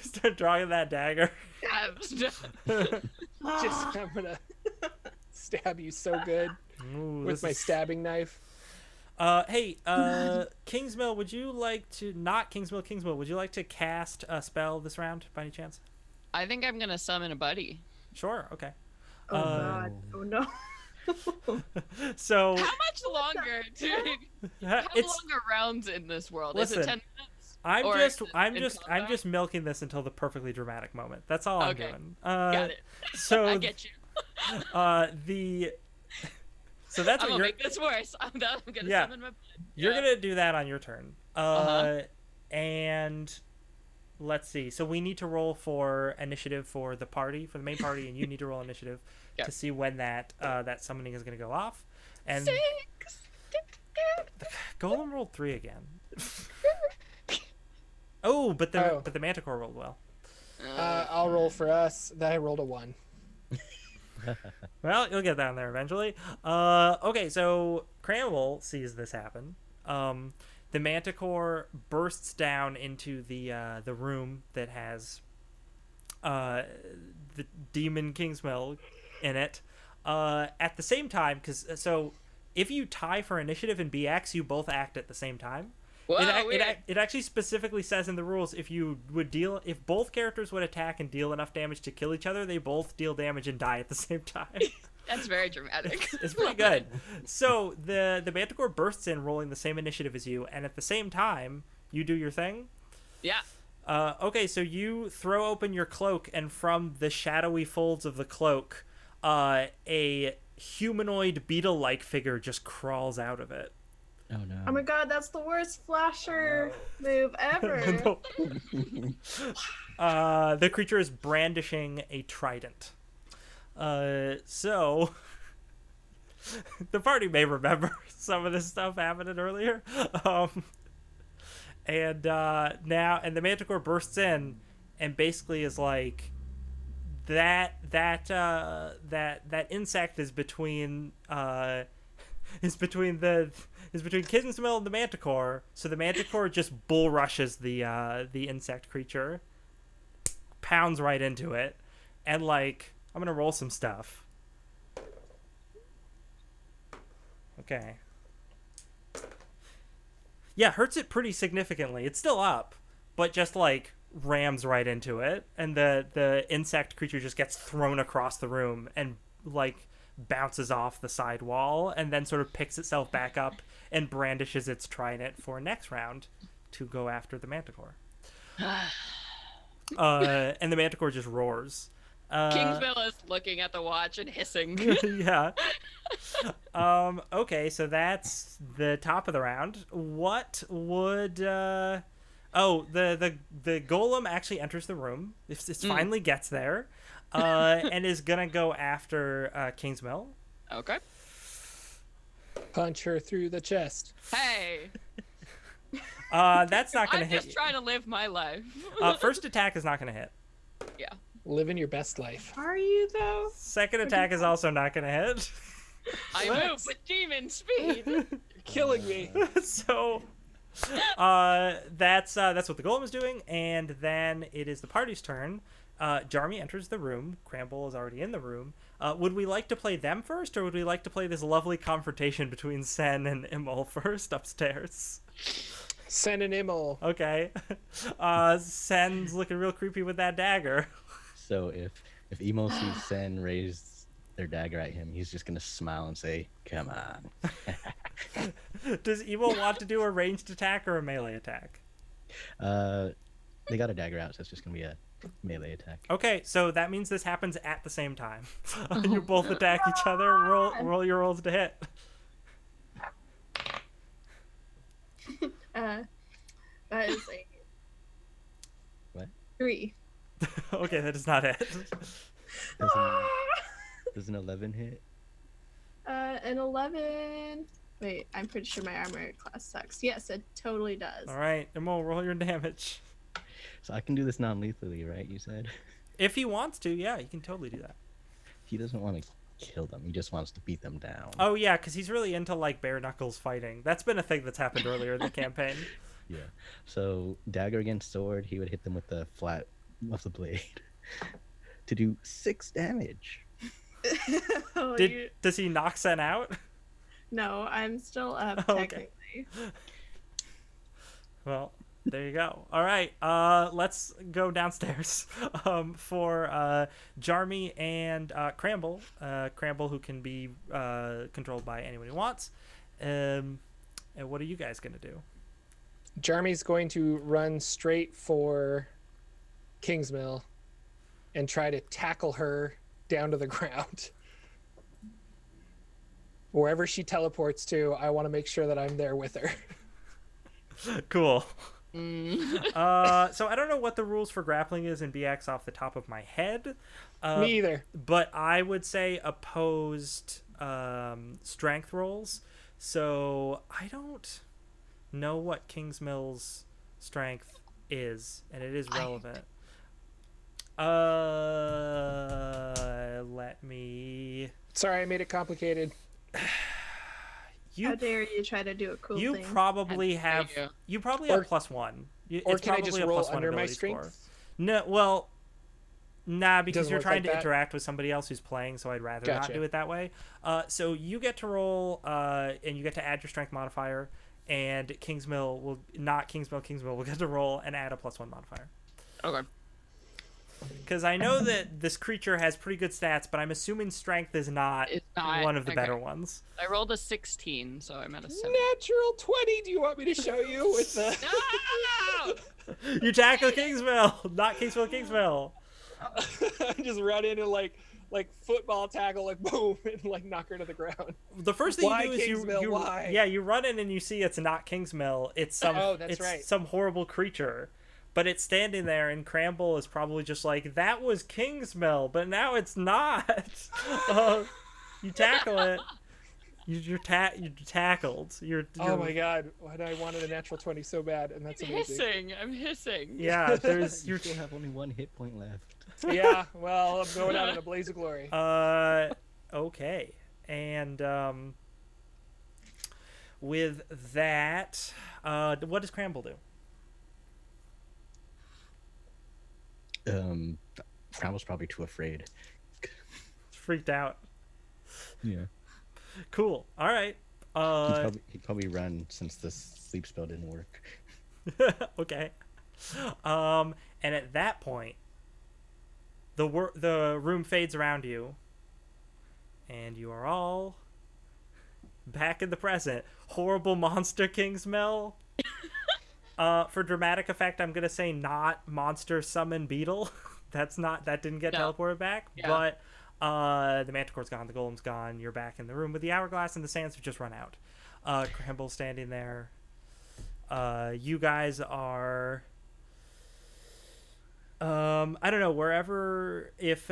[SPEAKER 1] Start drawing that dagger.
[SPEAKER 5] Just I'm gonna stab you so good
[SPEAKER 1] Ooh,
[SPEAKER 5] with
[SPEAKER 1] this
[SPEAKER 5] my
[SPEAKER 1] is-
[SPEAKER 5] stabbing knife.
[SPEAKER 1] Hey, Kingsmill, would you like to not Kingsmill? Would you like to cast a spell this round by any chance?
[SPEAKER 2] I think I'm gonna summon a buddy.
[SPEAKER 1] Sure. Okay.
[SPEAKER 6] Oh god. Oh no.
[SPEAKER 1] So
[SPEAKER 2] How much longer do how
[SPEAKER 1] it's.
[SPEAKER 2] long are rounds in this world? Is
[SPEAKER 1] Listen,
[SPEAKER 2] it 10 minutes?
[SPEAKER 1] I'm
[SPEAKER 2] Or
[SPEAKER 1] just,
[SPEAKER 2] in
[SPEAKER 1] I'm
[SPEAKER 2] combat?
[SPEAKER 1] just milking this until the perfectly dramatic moment. That's all I'm
[SPEAKER 2] Okay.
[SPEAKER 1] doing.
[SPEAKER 2] Got it.
[SPEAKER 1] So,
[SPEAKER 2] I get you.
[SPEAKER 1] So that's
[SPEAKER 2] I'm
[SPEAKER 1] what
[SPEAKER 2] gonna
[SPEAKER 1] you're.
[SPEAKER 2] make this worse. I'm gonna
[SPEAKER 1] Yeah.
[SPEAKER 2] summon my buddy.
[SPEAKER 1] You're
[SPEAKER 2] Yeah.
[SPEAKER 1] gonna do that on your turn.
[SPEAKER 2] Uh-huh.
[SPEAKER 1] And let's see. So we need to roll for initiative for the party, for the main party, and you need to roll initiative
[SPEAKER 2] Yep.
[SPEAKER 1] to see when that that summoning is gonna go off. And
[SPEAKER 2] 6.
[SPEAKER 1] Golem rolled 3 again. Oh, but the Manticore rolled well.
[SPEAKER 5] I'll roll for us. I rolled a 1.
[SPEAKER 1] Well, you'll get down there eventually. Okay, so Cramwell sees this happen. The Manticore bursts down into the room that has the demon Kingsmill in it. At the same time, because so if you tie for initiative in BX, you both act at the same time.
[SPEAKER 2] Whoa,
[SPEAKER 1] It actually specifically says in the rules if both characters would attack and deal enough damage to kill each other, they both deal damage and die at the same time.
[SPEAKER 2] That's very dramatic.
[SPEAKER 1] It's pretty good. So the Manticore bursts in, rolling the same initiative as you, and at the same time, you do your thing.
[SPEAKER 2] Yeah.
[SPEAKER 1] Okay, so you throw open your cloak, and from the shadowy folds of the cloak, a humanoid beetle-like figure just crawls out of it.
[SPEAKER 4] Oh no.
[SPEAKER 6] Oh my god, that's the worst flasher move ever.
[SPEAKER 1] The creature is brandishing a trident. So the party may remember some of this stuff happening earlier. And the Manticore bursts in and basically is like that insect is between Kingsmill and the Manticore, so the Manticore just bull rushes the insect creature, pounds right into it, and like I'm gonna roll some stuff. Okay. Yeah, hurts it pretty significantly. It's still up, but just like rams right into it, and the insect creature just gets thrown across the room and like bounces off the side wall, and then sort of picks itself back up and brandishes its trident for next round to go after the Manticore. And the Manticore just roars.
[SPEAKER 2] Kingsmill is looking at the watch and hissing.
[SPEAKER 1] Yeah. Okay, so that's the top of the round. What would the golem actually enters the room. It finally gets there, and is gonna go after Kingsmill.
[SPEAKER 2] Okay.
[SPEAKER 5] Punch her through the chest.
[SPEAKER 2] Hey,
[SPEAKER 1] That's not gonna
[SPEAKER 2] I'm
[SPEAKER 1] hit.
[SPEAKER 2] just trying to live my life.
[SPEAKER 1] First attack is not gonna hit.
[SPEAKER 2] Yeah.
[SPEAKER 5] Living your best life.
[SPEAKER 6] Are you though?
[SPEAKER 1] Second attack is also not gonna hit.
[SPEAKER 2] I move with demon speed.
[SPEAKER 5] You're killing me.
[SPEAKER 1] So that's what the golem is doing, and then it is the party's turn. Jarmy enters the room. Cramble is already in the room. Would we like to play them first, or would we like to play this lovely confrontation between Sen and Immol first upstairs?
[SPEAKER 5] Send an Immol.
[SPEAKER 1] Okay. Sen's looking real creepy with that dagger.
[SPEAKER 4] So if Emo sees Sen raise their dagger at him, he's just gonna smile and say, "Come on."
[SPEAKER 1] Does Immol want to do a ranged attack or a melee attack?
[SPEAKER 4] They got a dagger out, so it's just gonna be a melee attack.
[SPEAKER 1] Okay, so that means this happens at the same time. You both attack each other. Roll your rolls to hit.
[SPEAKER 6] That is a
[SPEAKER 4] What?
[SPEAKER 6] 3.
[SPEAKER 1] Okay, that does not hit.
[SPEAKER 4] Does an 11 hit?
[SPEAKER 6] An 11. Wait, I'm pretty sure my armor class sucks. Yes, it totally does.
[SPEAKER 1] All right, Immol, roll your damage.
[SPEAKER 4] So I can do this non-lethally, right? You said.
[SPEAKER 1] If he wants to, yeah, you can totally do that.
[SPEAKER 4] He doesn't want to kill them. He just wants to beat them down.
[SPEAKER 1] Oh yeah, because he's really into like bare knuckles fighting. That's been a thing that's happened earlier in the campaign.
[SPEAKER 4] Yeah. So dagger against sword, he would hit them with the flat of the blade to do 6 damage.
[SPEAKER 3] Oh,
[SPEAKER 1] Does he knock Sen out?
[SPEAKER 3] No, I'm still up
[SPEAKER 1] Okay.
[SPEAKER 3] technically.
[SPEAKER 1] Well, there you go. All right, let's go downstairs for Jarmy and Cramble. Cramble, who can be controlled by anyone he wants. And what are you guys gonna do?
[SPEAKER 5] Jarmy's going to run straight for Kingsmill and try to tackle her down to the ground. Wherever she teleports to, I want to make sure that I'm there with her.
[SPEAKER 1] Cool.
[SPEAKER 2] Mm.
[SPEAKER 1] So I don't know what the rules for grappling is in BX off the top of my head.
[SPEAKER 5] Me either.
[SPEAKER 1] But I would say opposed strength rolls. So I don't know what Kingsmill's strength is, and it is relevant. Let me.
[SPEAKER 5] Sorry, I made it complicated.
[SPEAKER 3] How dare you try to do a cool
[SPEAKER 1] You
[SPEAKER 3] thing?
[SPEAKER 1] probably
[SPEAKER 2] How
[SPEAKER 1] have.
[SPEAKER 2] dare you.
[SPEAKER 1] You probably
[SPEAKER 5] Or-
[SPEAKER 1] have +1.
[SPEAKER 5] Or
[SPEAKER 1] It's
[SPEAKER 5] can I just
[SPEAKER 1] probably a
[SPEAKER 5] roll
[SPEAKER 1] +1
[SPEAKER 5] under my
[SPEAKER 1] ability score.
[SPEAKER 5] strength?
[SPEAKER 1] No, well, nah, because
[SPEAKER 5] Doesn't
[SPEAKER 1] you're
[SPEAKER 5] work
[SPEAKER 1] trying
[SPEAKER 5] like
[SPEAKER 1] to
[SPEAKER 5] that?
[SPEAKER 1] interact with somebody else who's playing, so I'd rather not
[SPEAKER 5] Gotcha.
[SPEAKER 1] do it that way. So you get to roll, and you get to add your strength modifier, and Kingsmill will Kingsmill will get to roll and add a +1 modifier.
[SPEAKER 2] Okay.
[SPEAKER 1] Because I know that this creature has pretty good stats, but I'm assuming strength is not,
[SPEAKER 2] It's not
[SPEAKER 1] one of the
[SPEAKER 2] okay.
[SPEAKER 1] better ones.
[SPEAKER 2] I rolled a 16, so I'm at a 7.
[SPEAKER 5] Natural 20. Do you want me to show you with the?
[SPEAKER 2] No!
[SPEAKER 1] You tackle Kingsmill, not Kingsmill.
[SPEAKER 5] Just run in and like football tackle, like boom, and like knock her to the ground.
[SPEAKER 1] The first thing
[SPEAKER 5] Why
[SPEAKER 1] you do is
[SPEAKER 5] Kingsmill?
[SPEAKER 1] you
[SPEAKER 5] Why?
[SPEAKER 1] yeah, you run in and you see it's not Kingsmill. It's some
[SPEAKER 5] Oh, that's
[SPEAKER 1] it's
[SPEAKER 5] right.
[SPEAKER 1] some horrible creature. But it's standing there, and Cramble is probably just like, that was Kingsmill, but now it's not. You tackle it. You're tackled.
[SPEAKER 5] Oh my god, why did I wanted a natural 20 so bad? And that's
[SPEAKER 2] I'm
[SPEAKER 5] amazing.
[SPEAKER 2] hissing. I'm hissing.
[SPEAKER 1] Yeah, there's
[SPEAKER 4] You still have only 1 hit point left.
[SPEAKER 5] Yeah, well, I'm going out in a blaze of glory.
[SPEAKER 1] Okay. And with that, what does Cramble do?
[SPEAKER 4] Cramble's probably too afraid.
[SPEAKER 1] It's freaked out.
[SPEAKER 4] Yeah.
[SPEAKER 1] Cool. All right.
[SPEAKER 4] He'd probably run since the sleep spell didn't work.
[SPEAKER 1] Okay. And at that point, the room fades around you, and you are all back in the present. Horrible monster Kingsmill. For dramatic effect, I'm gonna say not monster summon beetle. That didn't get
[SPEAKER 2] No.
[SPEAKER 1] teleported back.
[SPEAKER 2] Yeah.
[SPEAKER 1] But the Manticore's gone, the Golem's gone. You're back in the room with the hourglass, and the sands have just run out. Cramble's standing there. You guys are. I don't know, wherever, if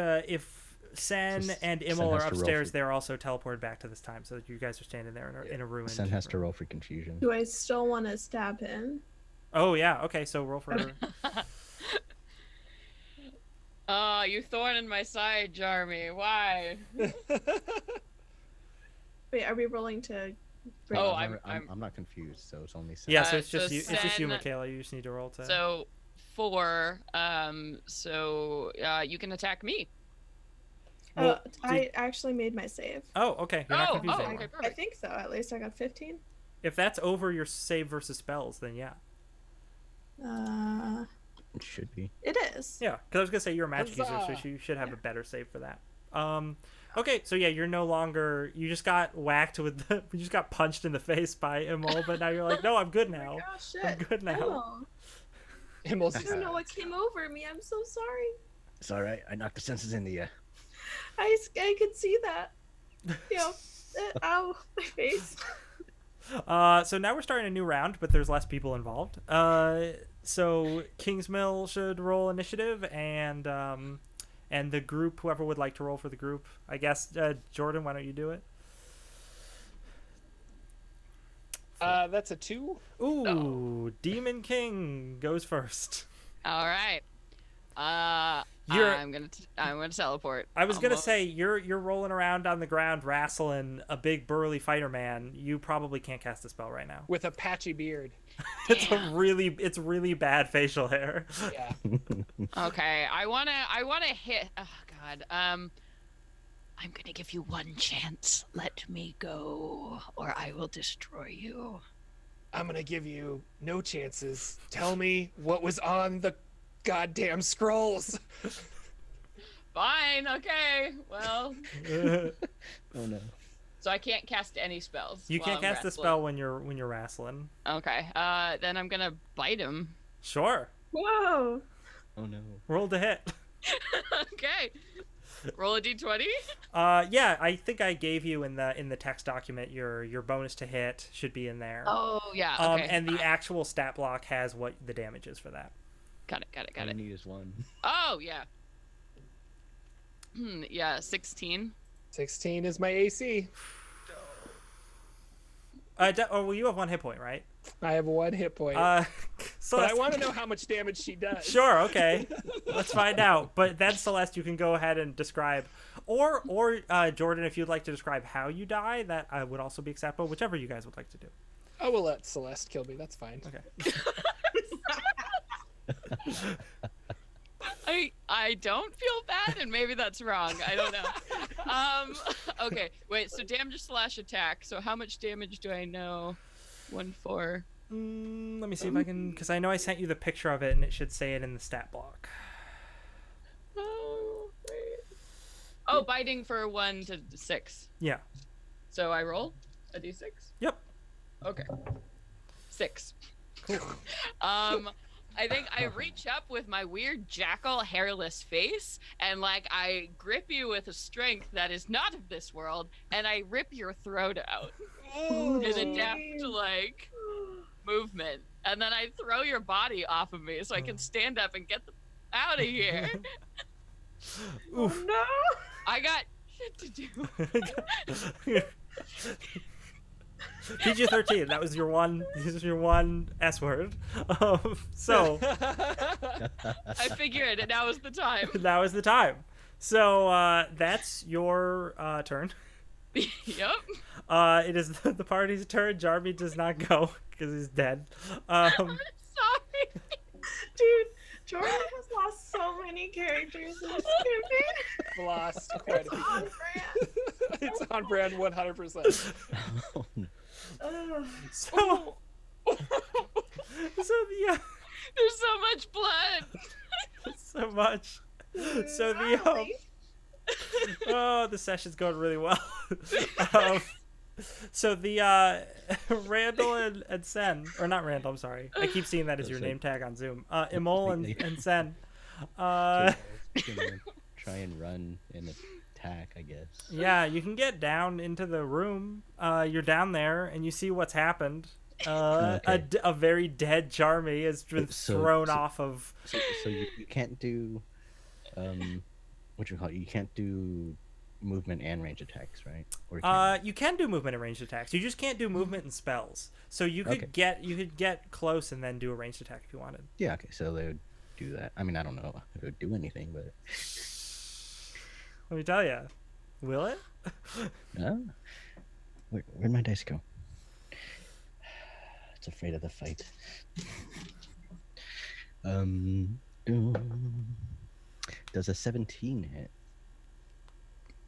[SPEAKER 1] Sen
[SPEAKER 4] So
[SPEAKER 1] and
[SPEAKER 4] Sen
[SPEAKER 1] Immel
[SPEAKER 4] has
[SPEAKER 1] are
[SPEAKER 4] to roll
[SPEAKER 1] upstairs,
[SPEAKER 4] for-
[SPEAKER 1] they're also teleported back to this time, so that you guys are standing there in a ruined
[SPEAKER 4] Sen has to
[SPEAKER 1] room.
[SPEAKER 4] roll for confusion.
[SPEAKER 3] Do I still want to stab him?
[SPEAKER 1] Oh yeah, okay, so roll for
[SPEAKER 2] You thorn in my side, Jarmy. Why?
[SPEAKER 3] Wait, are we rolling to? break-
[SPEAKER 2] Oh,
[SPEAKER 4] I'm
[SPEAKER 2] I'm-
[SPEAKER 4] not confused, so it's only Sen.
[SPEAKER 1] yeah, so it's
[SPEAKER 2] so
[SPEAKER 1] just you, it's just you,
[SPEAKER 2] Sen-
[SPEAKER 1] Michaela. You just need to roll to.
[SPEAKER 2] So 4. You can attack me.
[SPEAKER 1] Well,
[SPEAKER 3] I actually made my save.
[SPEAKER 1] oh, okay, you're not
[SPEAKER 2] Oh,
[SPEAKER 1] confused
[SPEAKER 2] oh,
[SPEAKER 1] anymore.
[SPEAKER 2] okay,
[SPEAKER 3] I
[SPEAKER 2] perfect.
[SPEAKER 3] think so. At least I got 15.
[SPEAKER 1] If that's over your save versus spells, then yeah,
[SPEAKER 4] It should be.
[SPEAKER 3] It is.
[SPEAKER 1] yeah. Because I was gonna say you're a magic user,
[SPEAKER 5] Huzzah!
[SPEAKER 1] so you should have a better save for that. Okay, so yeah, you're no longer. You just got whacked with the. You just got punched in the face by Immol, but now you're like, no, I'm good now.
[SPEAKER 3] Oh shit!
[SPEAKER 1] I'm good now.
[SPEAKER 3] Oh,
[SPEAKER 5] Immel's
[SPEAKER 3] I
[SPEAKER 5] just,
[SPEAKER 3] don't know what came over me. I'm so sorry.
[SPEAKER 4] It's all right. I knocked the senses into you.
[SPEAKER 3] I could see that. You know, ow, my face.
[SPEAKER 1] So now we're starting a new round, but there's less people involved. So Kingsmill should roll initiative, and the group, whoever would like to roll for the group, I guess. Jordan, why don't you do it?
[SPEAKER 5] that's a 2.
[SPEAKER 1] Ooh, Demon King goes first.
[SPEAKER 2] All right.
[SPEAKER 1] You're-
[SPEAKER 2] I'm gonna teleport.
[SPEAKER 1] I was gonna
[SPEAKER 2] Almost.
[SPEAKER 1] say you're rolling around on the ground, wrestling a big burly fighter man. You probably can't cast a spell right now.
[SPEAKER 5] With a patchy beard.
[SPEAKER 1] It's really bad facial hair.
[SPEAKER 5] Yeah.
[SPEAKER 2] Okay, I wanna hit. Oh God. I'm gonna give you one chance. Let me go, or I will destroy you.
[SPEAKER 5] I'm gonna give you no chances. Tell me what was on the goddamn scrolls.
[SPEAKER 2] Fine, okay. Well,
[SPEAKER 4] Oh no.
[SPEAKER 2] so I can't cast any spells.
[SPEAKER 1] You
[SPEAKER 2] while
[SPEAKER 1] can't
[SPEAKER 2] I'm
[SPEAKER 1] cast a
[SPEAKER 2] wrestling.
[SPEAKER 1] spell when you're wrestling.
[SPEAKER 2] Okay. Then I'm gonna bite him.
[SPEAKER 1] Sure.
[SPEAKER 6] Whoa.
[SPEAKER 4] Oh no.
[SPEAKER 1] Roll to hit.
[SPEAKER 2] Okay. Roll a d20.
[SPEAKER 1] Yeah, I think I gave you in the text document your bonus to hit should be in there.
[SPEAKER 2] Oh yeah. Okay.
[SPEAKER 1] And the actual stat block has what the damage is for that.
[SPEAKER 2] Got it.
[SPEAKER 4] All you need is one.
[SPEAKER 2] Oh yeah. Yeah, 16.
[SPEAKER 5] 16 is my AC.
[SPEAKER 1] Well, you have 1 hit point, right?
[SPEAKER 5] I have 1 hit point.
[SPEAKER 1] Celeste,
[SPEAKER 5] but I want to know how much damage she does.
[SPEAKER 1] Sure, okay. Let's find out. But then, Celeste, you can go ahead and describe, or Jordan, if you'd like to describe how you die, that would also be acceptable. Whichever you guys would like to do.
[SPEAKER 5] I will let Celeste kill me. That's fine.
[SPEAKER 1] Okay.
[SPEAKER 2] I don't feel bad, and maybe that's wrong. I don't know. Okay, wait. So damage slash attack. So how much damage do I know? 1/4.
[SPEAKER 1] Let me see if I can, because I know I sent you the picture of it, and it should say it in the stat block.
[SPEAKER 2] Oh, wait. Oh, biting for 1 to 6.
[SPEAKER 1] Yeah.
[SPEAKER 2] So I roll a d6.
[SPEAKER 1] Yep.
[SPEAKER 2] Okay. 6.
[SPEAKER 1] Cool.
[SPEAKER 2] I think I reach up with my weird jackal hairless face and like I grip you with a strength that is not of this world and I rip your throat out in a deft like movement and then I throw your body off of me so I can stand up and get out of here.
[SPEAKER 1] Oof.
[SPEAKER 6] No.
[SPEAKER 2] I got shit to do.
[SPEAKER 1] PG-13. That was your one. This is your one S word. So
[SPEAKER 2] I figured it. Now is the time.
[SPEAKER 1] now is the time. So that's your turn.
[SPEAKER 2] Yep.
[SPEAKER 1] It is the party's turn. Jarby does not go because he's dead.
[SPEAKER 2] Sorry.
[SPEAKER 6] Dude, Jordan has lost so many characters in this campaign.
[SPEAKER 5] Lost quite a
[SPEAKER 6] It's
[SPEAKER 5] few.
[SPEAKER 6] on brand.
[SPEAKER 5] It's on brand 100%.
[SPEAKER 4] Oh, no.
[SPEAKER 6] Ugh.
[SPEAKER 1] So the
[SPEAKER 2] There's so much blood.
[SPEAKER 1] so much. So the
[SPEAKER 6] Golly.
[SPEAKER 1] oh, the session's going really well. So the Randall and Sen, or not Randall, I'm sorry. I keep seeing that as your name tag on Zoom. Emol and Sen.
[SPEAKER 4] So it's gonna try and run and attack, I guess.
[SPEAKER 1] Yeah, you can get down into the room. You're down there and you see what's happened. A very dead Charmy has been thrown off of.
[SPEAKER 4] So you can't do, what you call it? You can't do movement and range attacks, right? Or
[SPEAKER 1] You can do movement and ranged attacks. You just can't do movement and spells. So you could get close and then do a ranged attack if you wanted.
[SPEAKER 4] yeah, okay, so they would do that. I mean, I don't know if it would do anything, but
[SPEAKER 1] Let me tell you, will it?
[SPEAKER 4] Where'd my dice go? It's afraid of the fight. Does a 17 hit?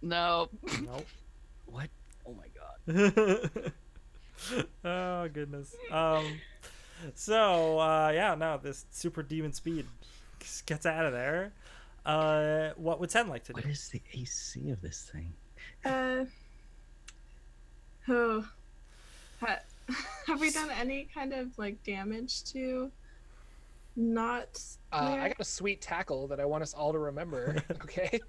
[SPEAKER 2] No.
[SPEAKER 1] Nope.
[SPEAKER 4] What? Oh my god.
[SPEAKER 1] Oh goodness. So yeah, no, this super demon speed gets out of there. What would Sen like to do?
[SPEAKER 4] What is the AC of this thing?
[SPEAKER 6] Oh. Have we done any kind of like damage to not
[SPEAKER 5] I got a sweet tackle that I want us all to remember. Okay.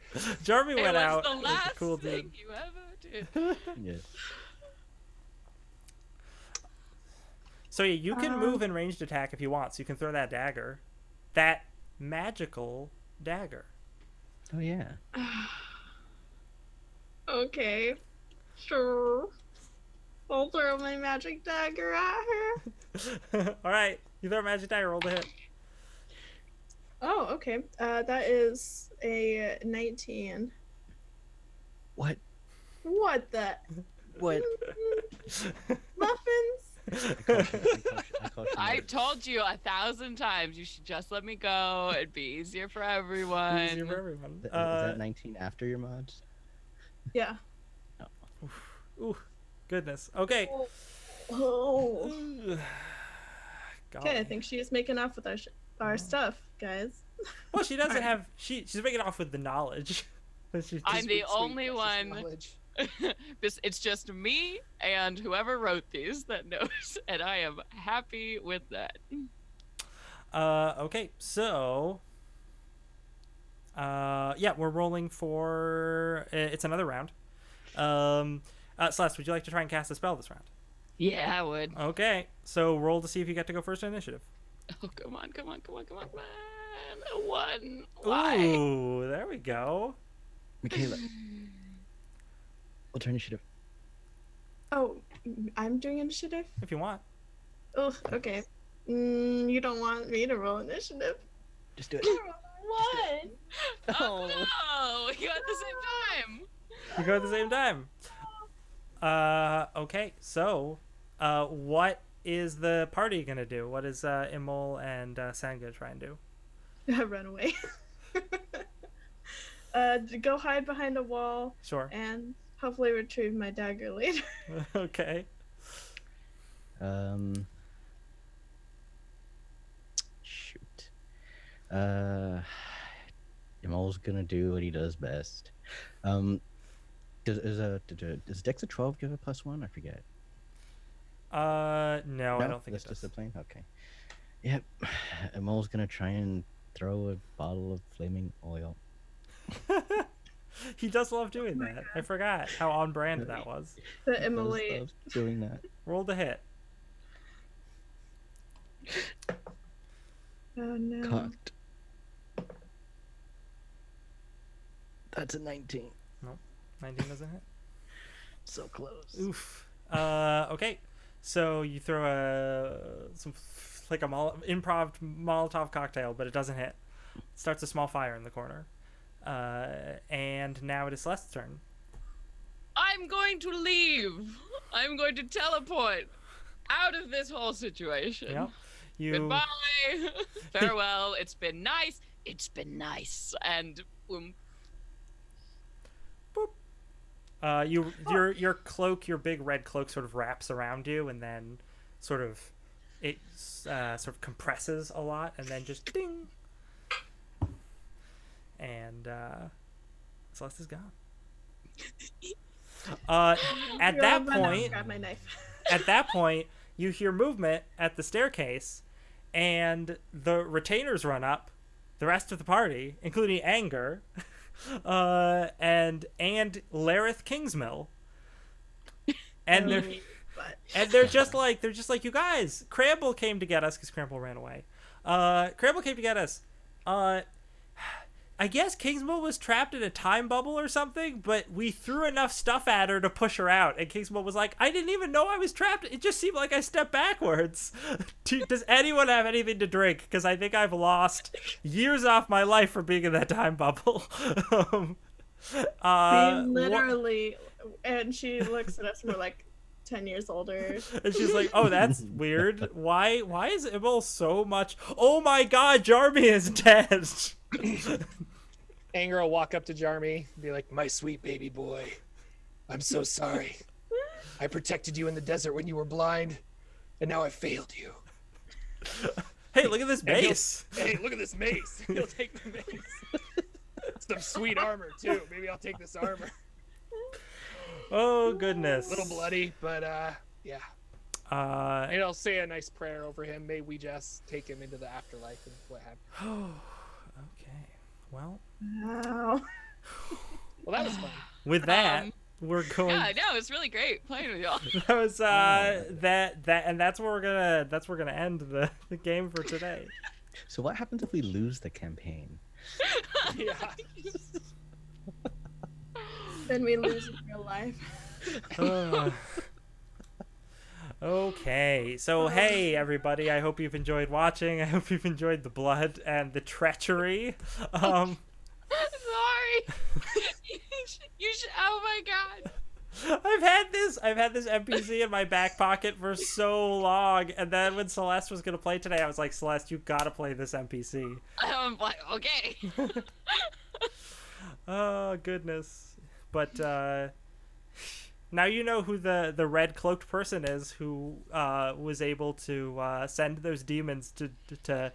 [SPEAKER 1] Jarmy
[SPEAKER 2] It
[SPEAKER 1] went
[SPEAKER 2] was
[SPEAKER 1] out.
[SPEAKER 2] the
[SPEAKER 1] It was a
[SPEAKER 2] last
[SPEAKER 1] cool
[SPEAKER 2] thing
[SPEAKER 1] dude.
[SPEAKER 2] you ever did.
[SPEAKER 4] Yes.
[SPEAKER 1] So yeah, you can move in ranged attack if you want. So you can throw that dagger, that magical dagger.
[SPEAKER 4] Oh yeah.
[SPEAKER 6] Okay. Sure. I'll throw my magic dagger at her.
[SPEAKER 1] All right, you throw a magic dagger. Roll the hit.
[SPEAKER 6] Oh, okay. That is a 19.
[SPEAKER 4] What?
[SPEAKER 6] What the?
[SPEAKER 4] What?
[SPEAKER 6] Muffins?
[SPEAKER 2] I told you 1,000 times you should just let me go. It'd be easier for everyone.
[SPEAKER 1] Easier for everyone.
[SPEAKER 4] Is that 19 after your mods?
[SPEAKER 6] Yeah.
[SPEAKER 1] Ooh, goodness. Okay.
[SPEAKER 6] Oh.
[SPEAKER 1] Golly.
[SPEAKER 6] Okay, I think she is making off with our stuff, guys.
[SPEAKER 1] Well, she doesn't have. She's making off with the knowledge. that she
[SPEAKER 2] I'm the
[SPEAKER 5] Sweet,
[SPEAKER 2] only
[SPEAKER 5] precious
[SPEAKER 2] one.
[SPEAKER 5] knowledge.
[SPEAKER 2] It's just me and whoever wrote these that knows, and I am happy with that.
[SPEAKER 1] Okay, so. Yeah, we're rolling for. It's another round. Celeste, would you like to try and cast a spell this round?
[SPEAKER 2] Yeah, I would.
[SPEAKER 1] Okay, so roll to see if you get to go first in initiative.
[SPEAKER 2] Oh, come on. A 1. Why?
[SPEAKER 1] Ooh, there we go.
[SPEAKER 4] Michaela. What's her initiative?
[SPEAKER 6] Oh, I'm doing initiative?
[SPEAKER 1] If you want.
[SPEAKER 6] Oh, okay. You don't want me to roll initiative?
[SPEAKER 4] Just do it.
[SPEAKER 6] What?
[SPEAKER 2] Oh, no! We go at the same time!
[SPEAKER 1] You go at the same time. Okay, so, what is the party gonna do? What is Imol and San gonna try and do?
[SPEAKER 6] Run away. Go hide behind a wall
[SPEAKER 1] Sure.
[SPEAKER 6] and hopefully retrieve my dagger later.
[SPEAKER 1] Okay.
[SPEAKER 4] Shoot. Imol's gonna do what he does best. Does Dex a 12 give a +1? I forget.
[SPEAKER 1] No, I don't think
[SPEAKER 4] that's
[SPEAKER 1] it does.
[SPEAKER 4] just a plain. Okay. Yep. Imol's gonna try and throw a bottle of flaming oil.
[SPEAKER 1] He does love doing that. I forgot how on brand that was.
[SPEAKER 6] The
[SPEAKER 4] He does
[SPEAKER 6] immolate.
[SPEAKER 4] love doing that.
[SPEAKER 1] Roll the hit.
[SPEAKER 6] Oh no.
[SPEAKER 4] Cocked. That's a 19.
[SPEAKER 1] 19 doesn't hit.
[SPEAKER 4] So close.
[SPEAKER 1] Oof. Okay. So you throw improv Molotov cocktail, but it doesn't hit. Starts a small fire in the corner. And now it is Celeste's turn.
[SPEAKER 2] I'm going to leave. I'm going to teleport out of this whole situation.
[SPEAKER 1] Yep. You.
[SPEAKER 2] Goodbye. Farewell. It's been nice. It's been nice. And
[SPEAKER 1] Your cloak, your big red cloak, sort of wraps around you, and then sort of compresses a lot, and then just ding. And Celeste is gone. At that point,
[SPEAKER 6] Grab my knife.
[SPEAKER 1] at that point, you hear movement at the staircase, and the retainers run up. The rest of the party, including Anger, and Lareth Kingsmill, and they're just like you guys. Cramble came to get us because Cramble ran away. Cramble came to get us. I guess Kingsmill was trapped in a time bubble or something, but we threw enough stuff at her to push her out. And Kingsmill was like, I didn't even know I was trapped. It just seemed like I stepped backwards. Does anyone have anything to drink? Because I think I've lost years off my life for being in that time bubble.
[SPEAKER 6] We literally, and she looks at us, we're like 10 years older.
[SPEAKER 1] And she's like, oh, that's weird. Why is Immol so much? Oh my god, Jarmy is dead.
[SPEAKER 5] Anger will walk up to Jarmy and be like, my sweet baby boy, I'm so sorry. I protected you in the desert when you were blind, and now I failed you.
[SPEAKER 1] Hey, look at this mace.
[SPEAKER 5] Hey, look at this mace. He'll take the mace. Some sweet armor, too. Maybe I'll take this armor.
[SPEAKER 1] Oh, goodness.
[SPEAKER 5] A little bloody, but yeah. And I'll say a nice prayer over him. May we just take him into the afterlife and what have you.
[SPEAKER 1] Okay. Well,
[SPEAKER 6] Wow.
[SPEAKER 5] Well, that was fun.
[SPEAKER 1] with that, we're going.
[SPEAKER 2] yeah, no, it's really great playing with y'all.
[SPEAKER 1] That was that's where we're gonna end the game for today.
[SPEAKER 4] So what happens if we lose the campaign?
[SPEAKER 5] Yeah.
[SPEAKER 6] Then we lose in real life.
[SPEAKER 1] Okay, so hey everybody, I hope you've enjoyed watching. I hope you've enjoyed the blood and the treachery.
[SPEAKER 2] Sorry. you should. Oh my god.
[SPEAKER 1] I've had this NPC in my back pocket for so long, and then when Celeste was gonna play today, I was like, Celeste, you gotta play this NPC.
[SPEAKER 2] I'm like, okay.
[SPEAKER 1] Oh goodness. But now you know who the red cloaked person is who was able to send those demons to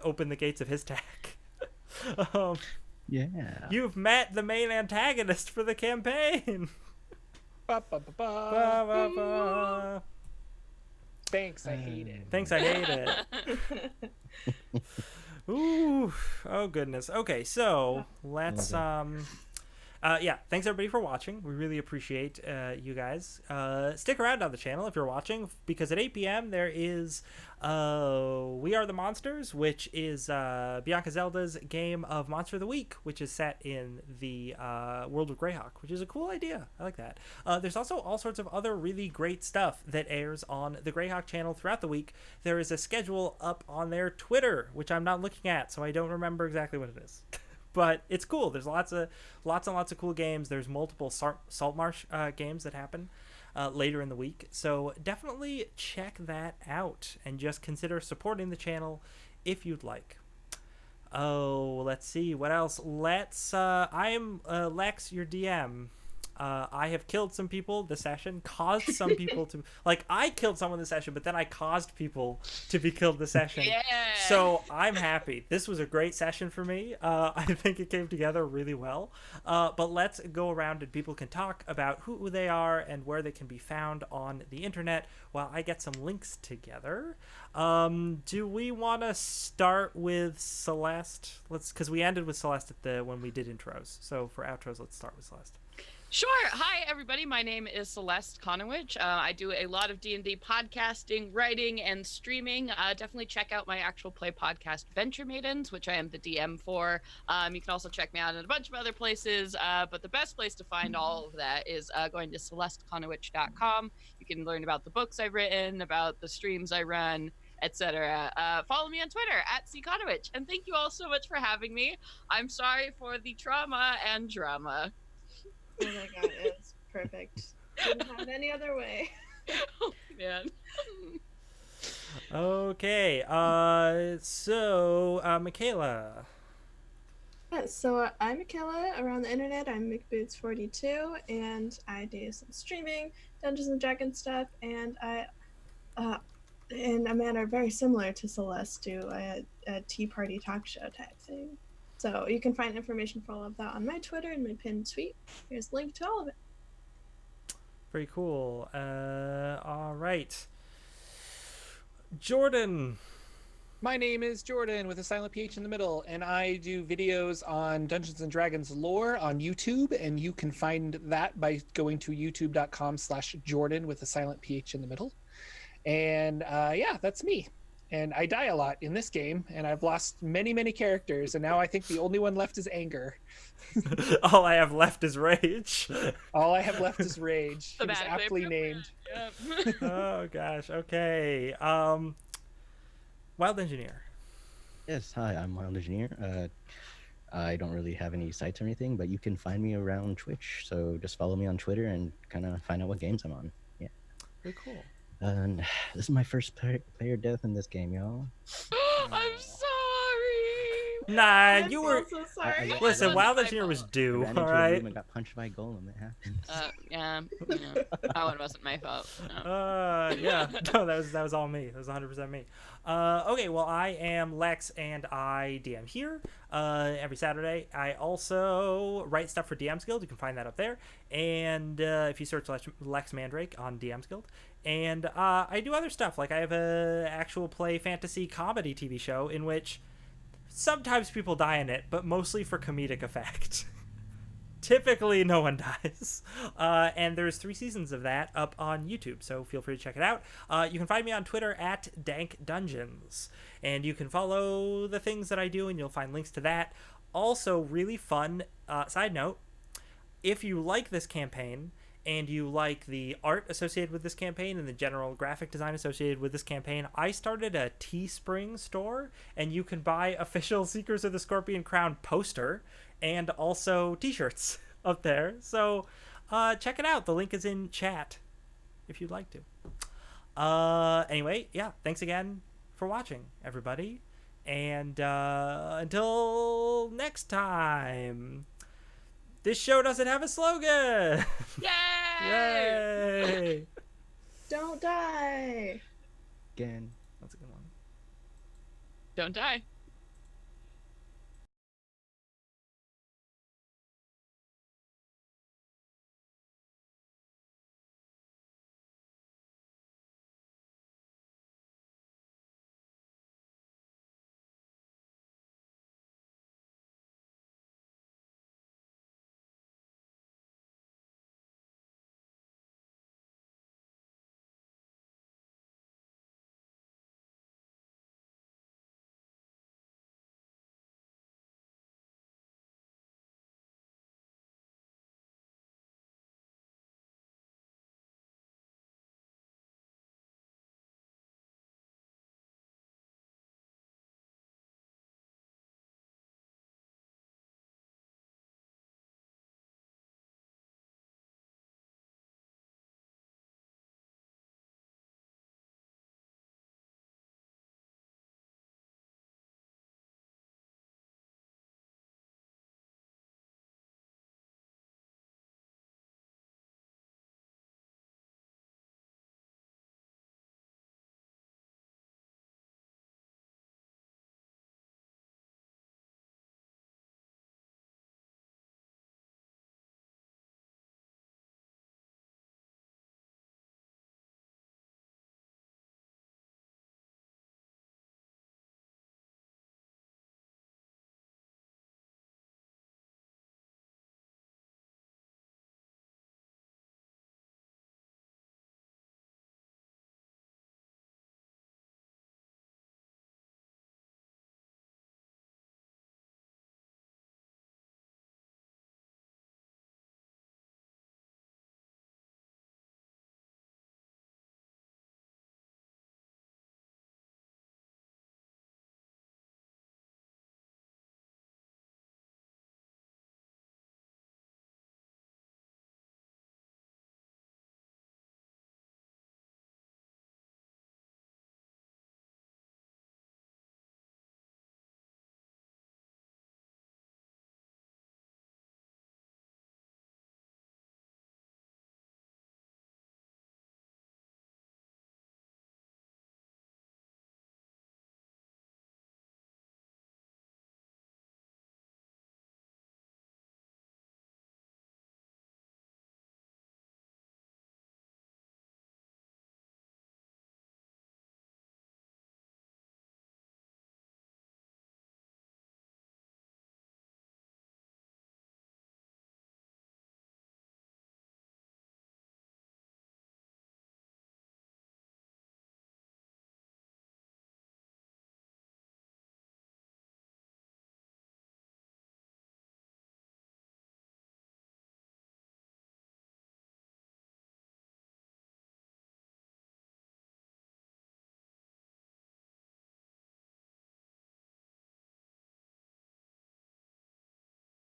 [SPEAKER 1] open the gates of his tack.
[SPEAKER 4] Yeah.
[SPEAKER 1] You've met the main antagonist for the campaign.
[SPEAKER 5] Ba, ba, ba, ba.
[SPEAKER 1] Ba, ba, ba.
[SPEAKER 5] Thanks, I hate it.
[SPEAKER 1] Thanks, I hate it. Ooh, oh goodness. Okay, so let's yeah, thanks everybody for watching. We really appreciate you guys. Stick around on the channel if you're watching, because at 8 p.m. there is We Are the Monsters, which is Bianca Zelda's game of Monster of the Week, which is set in the world of Greyhawk, which is a cool idea. I like that. There's also all sorts of other really great stuff that airs on the Greyhawk channel throughout the week. There is a schedule up on their Twitter, which I'm not looking at, so I don't remember exactly what it is. But it's cool. There's lots and lots of cool games. There's multiple Saltmarsh games that happen later in the week. So definitely check that out and just consider supporting the channel if you'd like. Oh, let's see. What else? I am Lex, your DM. I have killed some people this session, caused some people to... Like, I killed someone this session, but then I caused people to be killed this session.
[SPEAKER 2] Yeah.
[SPEAKER 1] So I'm happy. This was a great session for me. I think it came together really well. But let's go around and people can talk about who they are and where they can be found on the internet while I get some links together. Do we want to start with Celeste? Because we ended with Celeste when we did intros. So for outros, let's start with Celeste.
[SPEAKER 2] Sure. Hi, everybody. My name is Celeste Conowich. I do a lot of D&D podcasting, writing, and streaming. Definitely check out my actual play podcast, Venture Maidens, which I am the DM for. You can also check me out in a bunch of other places, but the best place to find all of that is going to celesteconowich.com. You can learn about the books I've written, about the streams I run, etc. Follow me on Twitter at @cconowich. And thank you all so much for having me. I'm sorry for the trauma and drama.
[SPEAKER 6] Oh my god, it's perfect. Couldn't have it any other way.
[SPEAKER 2] Oh, man.
[SPEAKER 1] Okay, so Michaela.
[SPEAKER 3] Yeah, so I'm Michaela. Around the internet, I'm McBoots42, and I do some streaming, Dungeons and Dragons stuff, and I, in a manner very similar to Celeste, do a tea party talk show type thing. So you can find information for all of that on my Twitter and my pinned tweet. Here's a link to all of it.
[SPEAKER 1] Very cool. All right. Jordan.
[SPEAKER 5] My name is Jordan with a silent PH in the middle, and I do videos on Dungeons and Dragons lore on YouTube, and you can find that by going to youtube.com/Jordan with a silent PH in the middle. And yeah, that's me. And I die a lot in this game, and I've lost many characters, and now I think the only one left is anger.
[SPEAKER 1] All I have left is rage.
[SPEAKER 5] All I have left is rage. It was
[SPEAKER 2] Thematically
[SPEAKER 5] aptly
[SPEAKER 2] appropriate.
[SPEAKER 5] named.
[SPEAKER 2] Yep.
[SPEAKER 1] Oh gosh. Okay. Wild Engineer.
[SPEAKER 4] Yes, hi, I'm Wild Engineer. I don't really have any sites or anything, but you can find me around Twitch. So just follow me on Twitter and kind of find out what games I'm on. Yeah.
[SPEAKER 1] Very cool.
[SPEAKER 4] And this is my first player death in this game, y'all.
[SPEAKER 2] I'm sorry.
[SPEAKER 1] Nah,
[SPEAKER 3] I'm
[SPEAKER 1] you were.
[SPEAKER 3] so sorry.
[SPEAKER 4] I-
[SPEAKER 1] Listen,
[SPEAKER 2] That's
[SPEAKER 1] Wild
[SPEAKER 2] my
[SPEAKER 1] Engineer was
[SPEAKER 2] fault.
[SPEAKER 1] due.
[SPEAKER 4] Ran into
[SPEAKER 1] All
[SPEAKER 4] a
[SPEAKER 1] right.
[SPEAKER 4] room and got punched by a golem. It happens.
[SPEAKER 2] Yeah, that one wasn't my fault. No.
[SPEAKER 1] Yeah. No, that was all me. That was 100% me. Okay. Well, I am Lex, and I DM here every Saturday. I also write stuff for DM's Guild. You can find that up there. And if you search Lex Mandrake on DM's Guild. And I do other stuff. Like I have a actual play fantasy comedy TV show in which sometimes people die in it, but mostly for comedic effect. Typically, no one dies. And there's 3 seasons of that up on YouTube, so feel free to check it out. You can find me on Twitter at Dank Dungeons, and you can follow the things that I do, and you'll find links to that. Also, really fun side note, if you like this campaign, and you like the art associated with this campaign and the general graphic design associated with this campaign, I started a Teespring store, and you can buy official Seekers of the Scorpion Crown poster and also t-shirts up there. So check it out. The link is in chat if you'd like to. Anyway, yeah, thanks again for watching, everybody. And until next time, This show doesn't have a slogan.
[SPEAKER 2] Yay!
[SPEAKER 1] Yay!
[SPEAKER 6] Don't die.
[SPEAKER 4] Again.
[SPEAKER 1] That's a good one.
[SPEAKER 2] Don't die.